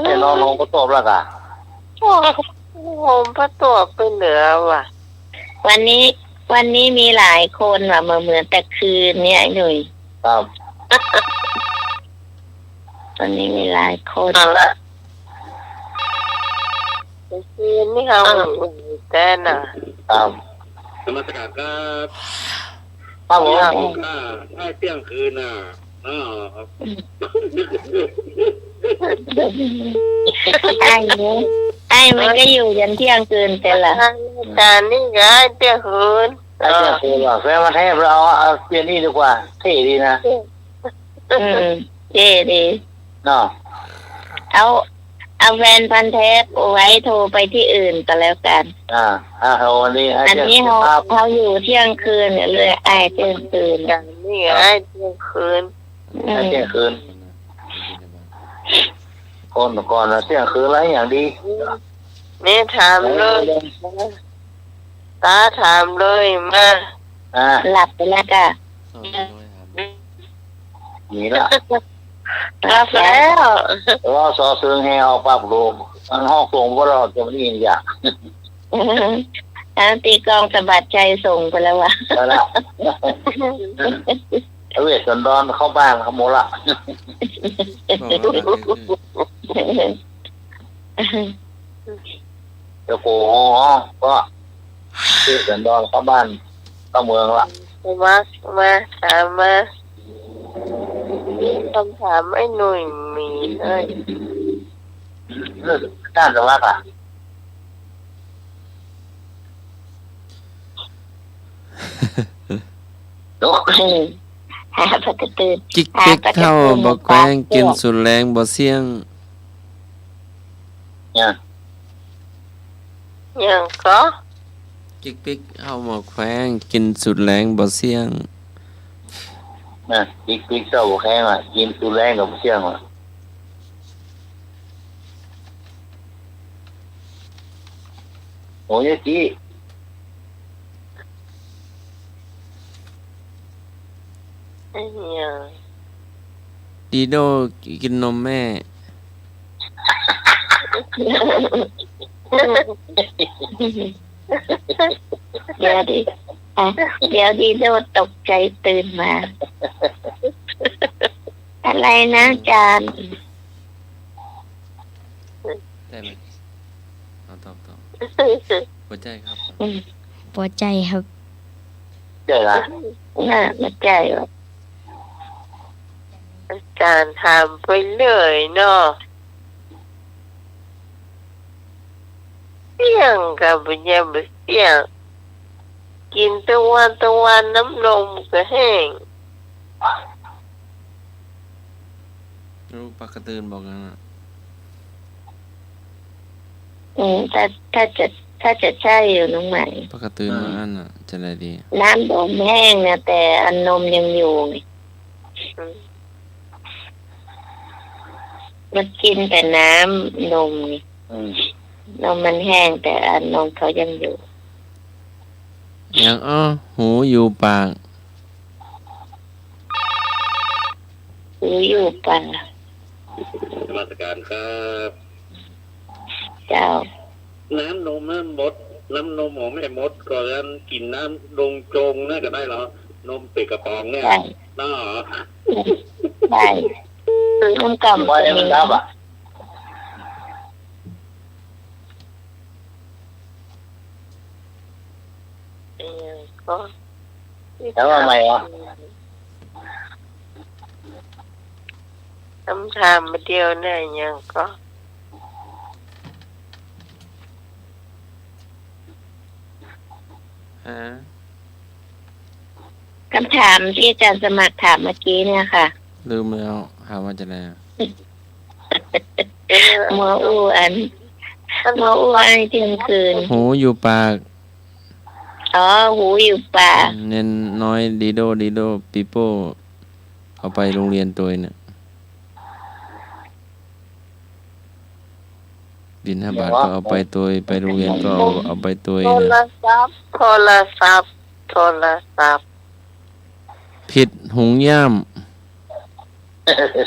I: ไอ้น้องก็โตแล้วก็
H: ผมพระตัวไปเหลือว่ะวันนี้มีหลายคนว่ะเหมือนแต่คืนเนี่ยหนุ่ย
I: ครับ
H: วันนี้มีหลายคนละแต่คืนนี่เขาแต่น่ะ
I: ครับ
F: สมัสการครับ
I: ครับผม
F: ถ้าเที่ยงคืนน่ะ
H: ไอ้มันก็อยู่ยันเที่ยงคืนแต่ละแต่นี่ก็เที่ยงคืน
I: เที่ยงคืนเหรอแฟนมาเทพเราเอาเปลี่ยนนี่ดีกว่าเท่ดีนะ
H: เท่ดี
I: เนาะ
H: เอาแฟนพันธุ์แท้ไว้โทรไปที่อื่นก็แล้วกัน
I: วันนี้
H: อันนี้เขาอยู่เที่ยงคืนเลยไอ้เที่ยงคืนกันนี่ไอ้เที่ยงคืน
I: เที่ยงคืนคนก่อนนะเที่ยงคืนอะไรอย่างดี
H: นี่ถามเลยตาถามเลยมาหลับไปแล้วจ้ะ
I: นี่ละ
H: หลับแล้ว
I: รอสอซึงให้เอาปรับลงมันห้องส่งว่าเราจะนี่อย่าง
H: ตีกลองสะบัดใจส่งไปแล้ววะ
I: ไปแล้วเวทสันดรเข้าบ้านเขาหมดละ เดี๋ยวโกก็เวทสันดรเข้าบ้านเข้าเมืองละ
A: มาถามมาคำถามไอ้หนุ่ยมีเลย
I: ด้านสมัครอ่ะโอ้
H: หาปกติ
B: จิกปิกเท่าบ่แกว้งกินสุดแรงบ่เสี่ยง
I: เนี่ย
A: ยังก็
B: จิกปิกเฮาหมอแขวงกินสุดแรงบ่เสี่ยง
I: นะปีกเจ้าแข้งอ่ะกินตัวแรงกับเชี่ยงอ่ะโอ้ยจี
A: ยัง
B: ดีโดกินนมแม่
H: เดี๋ยวดิเดี๋ยวดีโดตกใจตื่นมา อะไรนะอาจารย์
B: ได้ไหมเอาตอบหัวใจครับ
D: หัวใจครับ
I: เจ๋อละ
H: น่ามาใจวะ
A: อาจารย์ถามไปเลยเนาะเสี่ยงกับบุญญาบุเสี่ยงกินตะวันน้ำนมก็แห้ง
B: รู้ปากกระตือนบอกกันน่ะ
H: ถ้าจะใช่อยู่น้องใหม่
B: ปากกระตือนว่าอันน่ะจะได้ดี
H: น้ำนมแห้งนะแต่อันนมยังอยู่ไงมันกินแต่น้ำนมไงนมมันแห้งแต่อันนมเขายังอยู่
B: อย่างหูอยู่ปาก
H: หรืออยู่ป่ะ
F: มาตรการครับ
H: เจ้า
F: น้ำนมน้ำนมของแม่มดก็ยันกินน้ำลงโจงน่าจะได้เหรอนมเป็ดกระป๋องเนี่ยน่าเหรอ
H: ได้นมกล่ำ
I: ไว้มันรับอ่ะ
A: ยังก็
I: แล้วว่าไงวะ
A: คำถามมาเดียวเนี่ยยังก็
H: คำถามที่อาจารย์สมัครถามเมื่อกี้เนี่ยค่ะ
B: ลืมแล้วหาว่าจะได้
H: หมออูอันเที่ยงคืน
B: หูอยู่ปาก
H: อ๋อหูอยู่ปาก
B: เน้นน้อยดีโดปีโป้เอาไปโรงเรียนตัวเนี่ยบิน5 บาทก็เอาไปตัวไปโรงเรียนก็เอาไปตัว
A: โทร
B: นะ
A: ศัพท์
B: ผิดหุงย่าม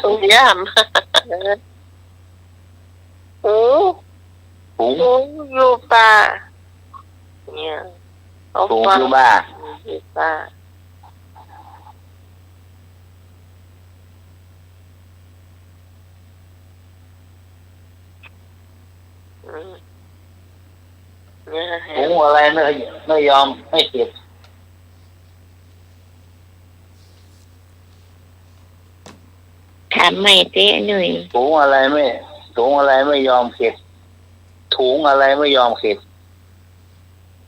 A: ตุงย่ามหูอยู่ป่าเนี่ยเอา
I: สูง
A: ฟัง
I: อยู่บ้า
A: อยู่ป่าเนี่ย
I: สูงอะไรไม่ยอมไม่เก็บ
H: ถามใหม่เจ๊หน่อย
I: สูงอะไรไม่ยอมเก็บถุงอะไรไม่ยอมเก็บ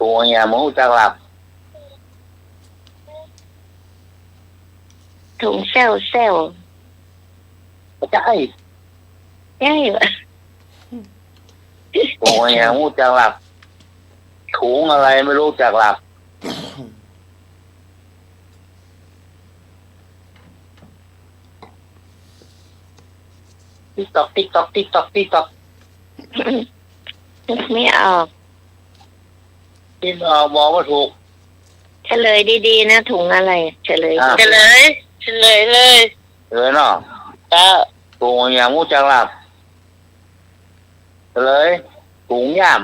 I: ตัวอย่างมูจักหลับ
H: ถุงเซล
I: ใช่
H: ใช่เหรอ
I: ตัวอย่างมูจักหลับถุงอะไรไม่รู้จักหลับติ๊กตอก
H: นึกไม่ออก
I: ที่บอกว่าถูก
H: เฉลยดีๆนะถุงอะไรเฉลย
A: เฉลยเลย
I: เลยเนาะ
A: จ้า
I: ตัวอย่างมูจักหลับเลยถุงย่าม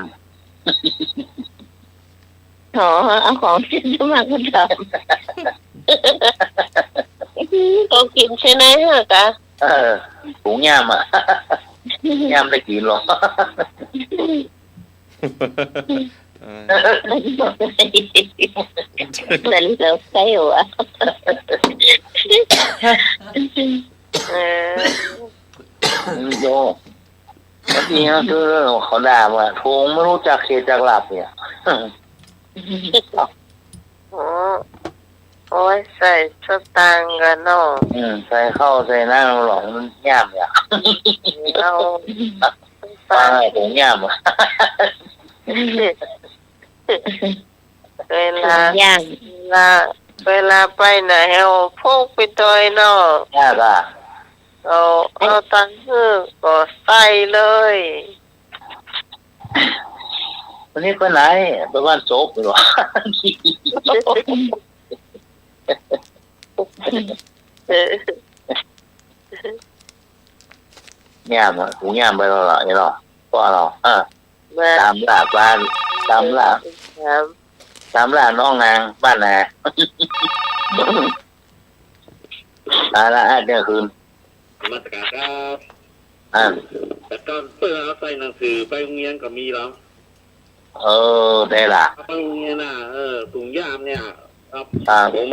H: อ๋อเอาของที่สมัครก็ทำก็กินใช่ไหมฮะกะ
I: ถุงย่ามย่ามได้กินหรอ
H: นั่นเราใช่หรอ
I: โยบางทีก็คือเขาด่าว่าทงไม่รู้จักเขตจักหลับเนี่ย
A: โอ้ยใส่สตางค์กันเนาะ
I: ใส่เข้าใส่หน้าหลอกมันย่ามเนี่ย
A: เอา
I: ปลาถุงย่าม
A: เวลาไปไหนเอาพกไปตัวเนาะ
I: ยากอ่ะ
A: เอาตังค์ก็ใส่เลย
I: วันนี้ไปไหนไปบ้านโจ๊กหรอย่ามถุงย่ามไปแล้วเหรอเนี่ยหรอก็เราตามล่าบ้านตามล่าน้องนางบ้านนาตาละเนี่ยคืน
F: มาตรการครับแต่ตอนเปิดเอาใส่หนังสือไปโรงเรียนก็มีแล้ว
I: ได้ละ
F: ไปโรงเรียนน่ะถุงย่ามเนี่ยครับผม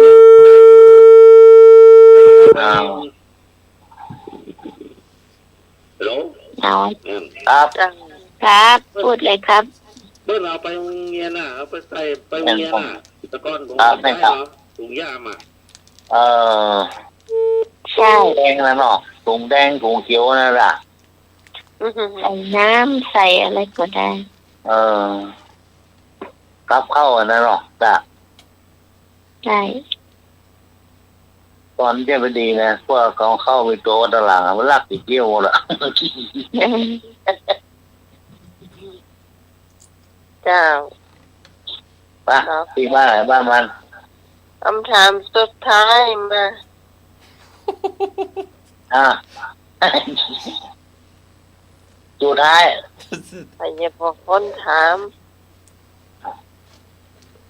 F: ฮัลโหล
H: ครับพูดเลยครับ
F: เมื่อเราไปโรงเรียนน่ะเอาไปใส่ไปโรงเรียนน่ะแต่ก่อนผมไม่เหรอถุงย่าม
H: ใช่
I: แดงนะเนาะถุงแดงถุงเขียวนั่นแหละ
H: ใส่น้ำใส่อะไรก็ได้
I: กับเข้าอันนั้นเนาะจ้ะ
H: ใช่
I: ตอนเจ้าพอดีนะพวกเขาเข้าไปโตตลาดมันลักติเกี้ยวละ
A: เจ้า
I: ป่ะที่บ้านไหนบ้านมัน
A: คำถามสุดท้ายมา
I: สุดท้าย
A: ไอ้เนี่ยพอคนถาม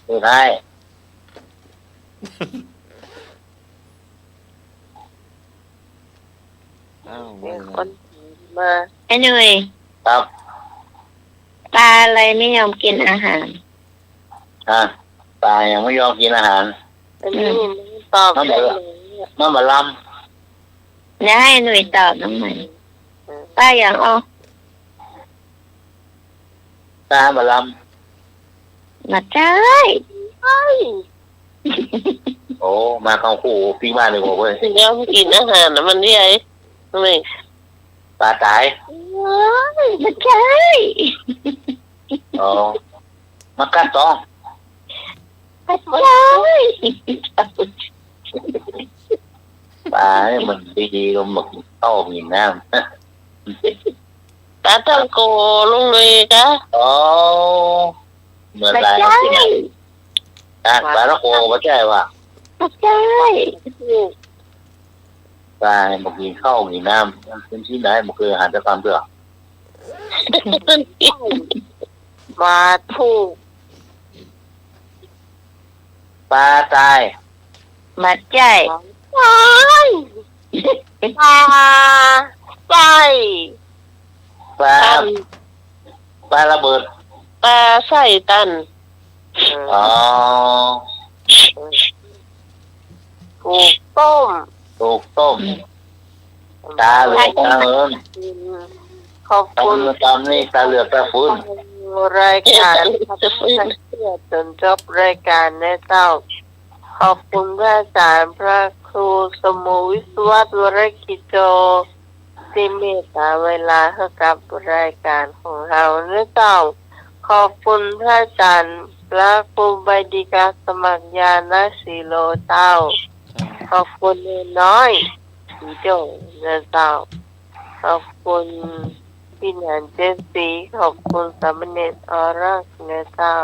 I: สุดท้าย
A: มีคนมา
H: ไอ้หนุ่ย
I: ครับ
H: ปลาอะไรไม่ยอมกินอาหาร
I: ปลายังไม่ยอมกินอาหาร
A: อันนี้ตอบได้เลย
I: มันมาล
H: ำแล้วให้หนุ่ยตอบน้องใหม่ป้าอย่าง
I: ปลามาล
H: ำมาใช่
I: โอ้มาเข้าคู่ปีบ้านเลยบอกเว้ย
A: เดี๋ยวกินอาหารนะมันนี่ไอ้ไม่
I: ปลาตาย
H: มาใช่
I: มากัดต้อง
H: มาใช่
I: ปลาเนี่ยมันดีๆลงหมึกเข้ามีน้ำ
A: ปลาตั้งโกลุงเลยจ้ะ
I: เหมือนไรปลาตะโกมาใช่ป่ะ
H: ใช่
I: ปลาเมื่อกี้เข้ามีน้ำเป็นที่ไหนมันคืออาหารจะความเปลือก
A: มาถูก
I: ปลาตาย
H: มาใจ
A: ปลาไฟ
I: ปลาระเบิด
A: ปลาไส้ตันถูก
I: ต้มตาเหลือกตาเอิญ
A: ขอบคุณ
I: ตามนี่ตาเหลือกตาฟื้น
A: รายการจนจบรายการในเจ้าขอบคุณพระอาจารย์พระครูสมุวิศวรวรกิจโจที่เมตตาเวลาให้กับรายการของเราในเจ้าขอบคุณพระอาจารย์พระครูใบดิกาสมัครญาณสีโลเจ้าขอบคุณน้อยสีโจในเจ้าขอบคุณพี่หนานเจสีขอบคุณสามเณรอรักในเจ้า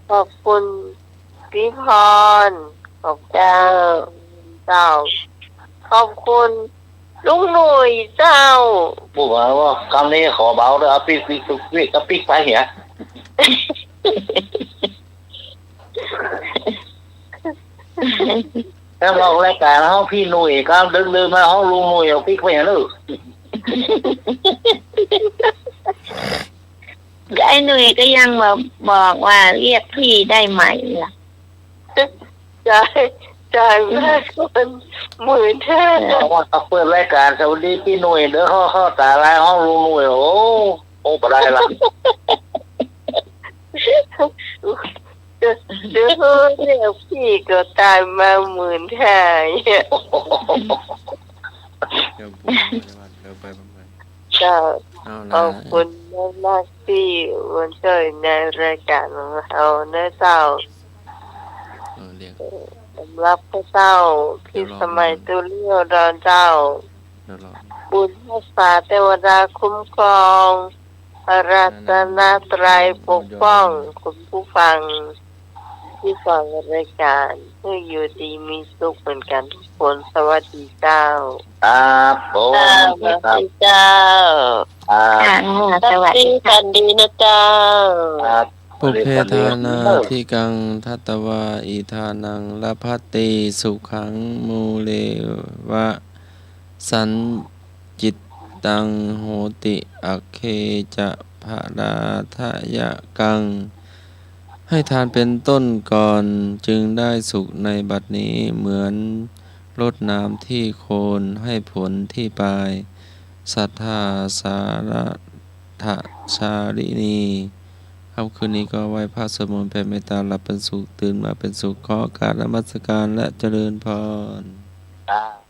A: ขอบคุณพี่พรขอบเจ้าขอบคุณลุงหนุ่ยเจ้า
I: บอกว่าคำนี้ขอเบาเลยเอาปิ๊กไปเหี้ย แล้วเรารายการห้องพี่หนุ่ยก็ดึกๆมาห้องลุงหนุ่ยเอาพริกไปอย่างนึก
H: ไอ้หนุ่ยก็ยังบอกว่าเรียกพี่ได้ไหมล่ะ
A: จ่ายแม่คน10,000แท้
I: เอาว่าเปิดรายการสวัสดีพี่หนุ่ยเด้อเข้าตาลายห้องลุงหนุ่ยโอ้ปะได้ละ
A: เดี๋ยวเรียกพี่ก็ตายมา10,000แท้เนี่ย
B: เดี๋ยวผมเดี๋ยวไปประมาณ
A: ก็
B: เอา
A: ข
B: ละ
A: อบคุณมากๆที่มาช่วยในรายการของเรานะเจ้า
B: เรียก
A: สำหรับพระเจ้าพี่สมัยตุเลียวดอนเจ้า
B: เดี๋ยวรอ
A: บุญรักษาเทวดาคุ้มครองรัตนตรัยปกป้องคุณผู้ฟังที่ฟังรายการเพื่ออยู่ดีมีสุขเหมือนกันทุกคนสวัสดีเจ้า
I: ครับผม
A: สวัสดีเจ้า
H: สวัสดีค่ะ
A: ดีนะเจ้า
I: ครับ
B: ปุเพทานาทิกังทัตตวาอิทานังลภัตติสุขังมูเลวะสันจิตตังโหติอัคเคจะภะราทะยะกังให้ทานเป็นต้นก่อนจึงได้สุขในบัดนี้เหมือนรดน้ำที่โคนให้ผลที่ปลายศรัทธาสารถชาลินีค่ำคืนนี้ก็ไหว้พระสวดมนต์แผ่เมตตาหลับเป็นสุขตื่นมาเป็นสุขขอการนมัสการและเจริญพร
I: ครับ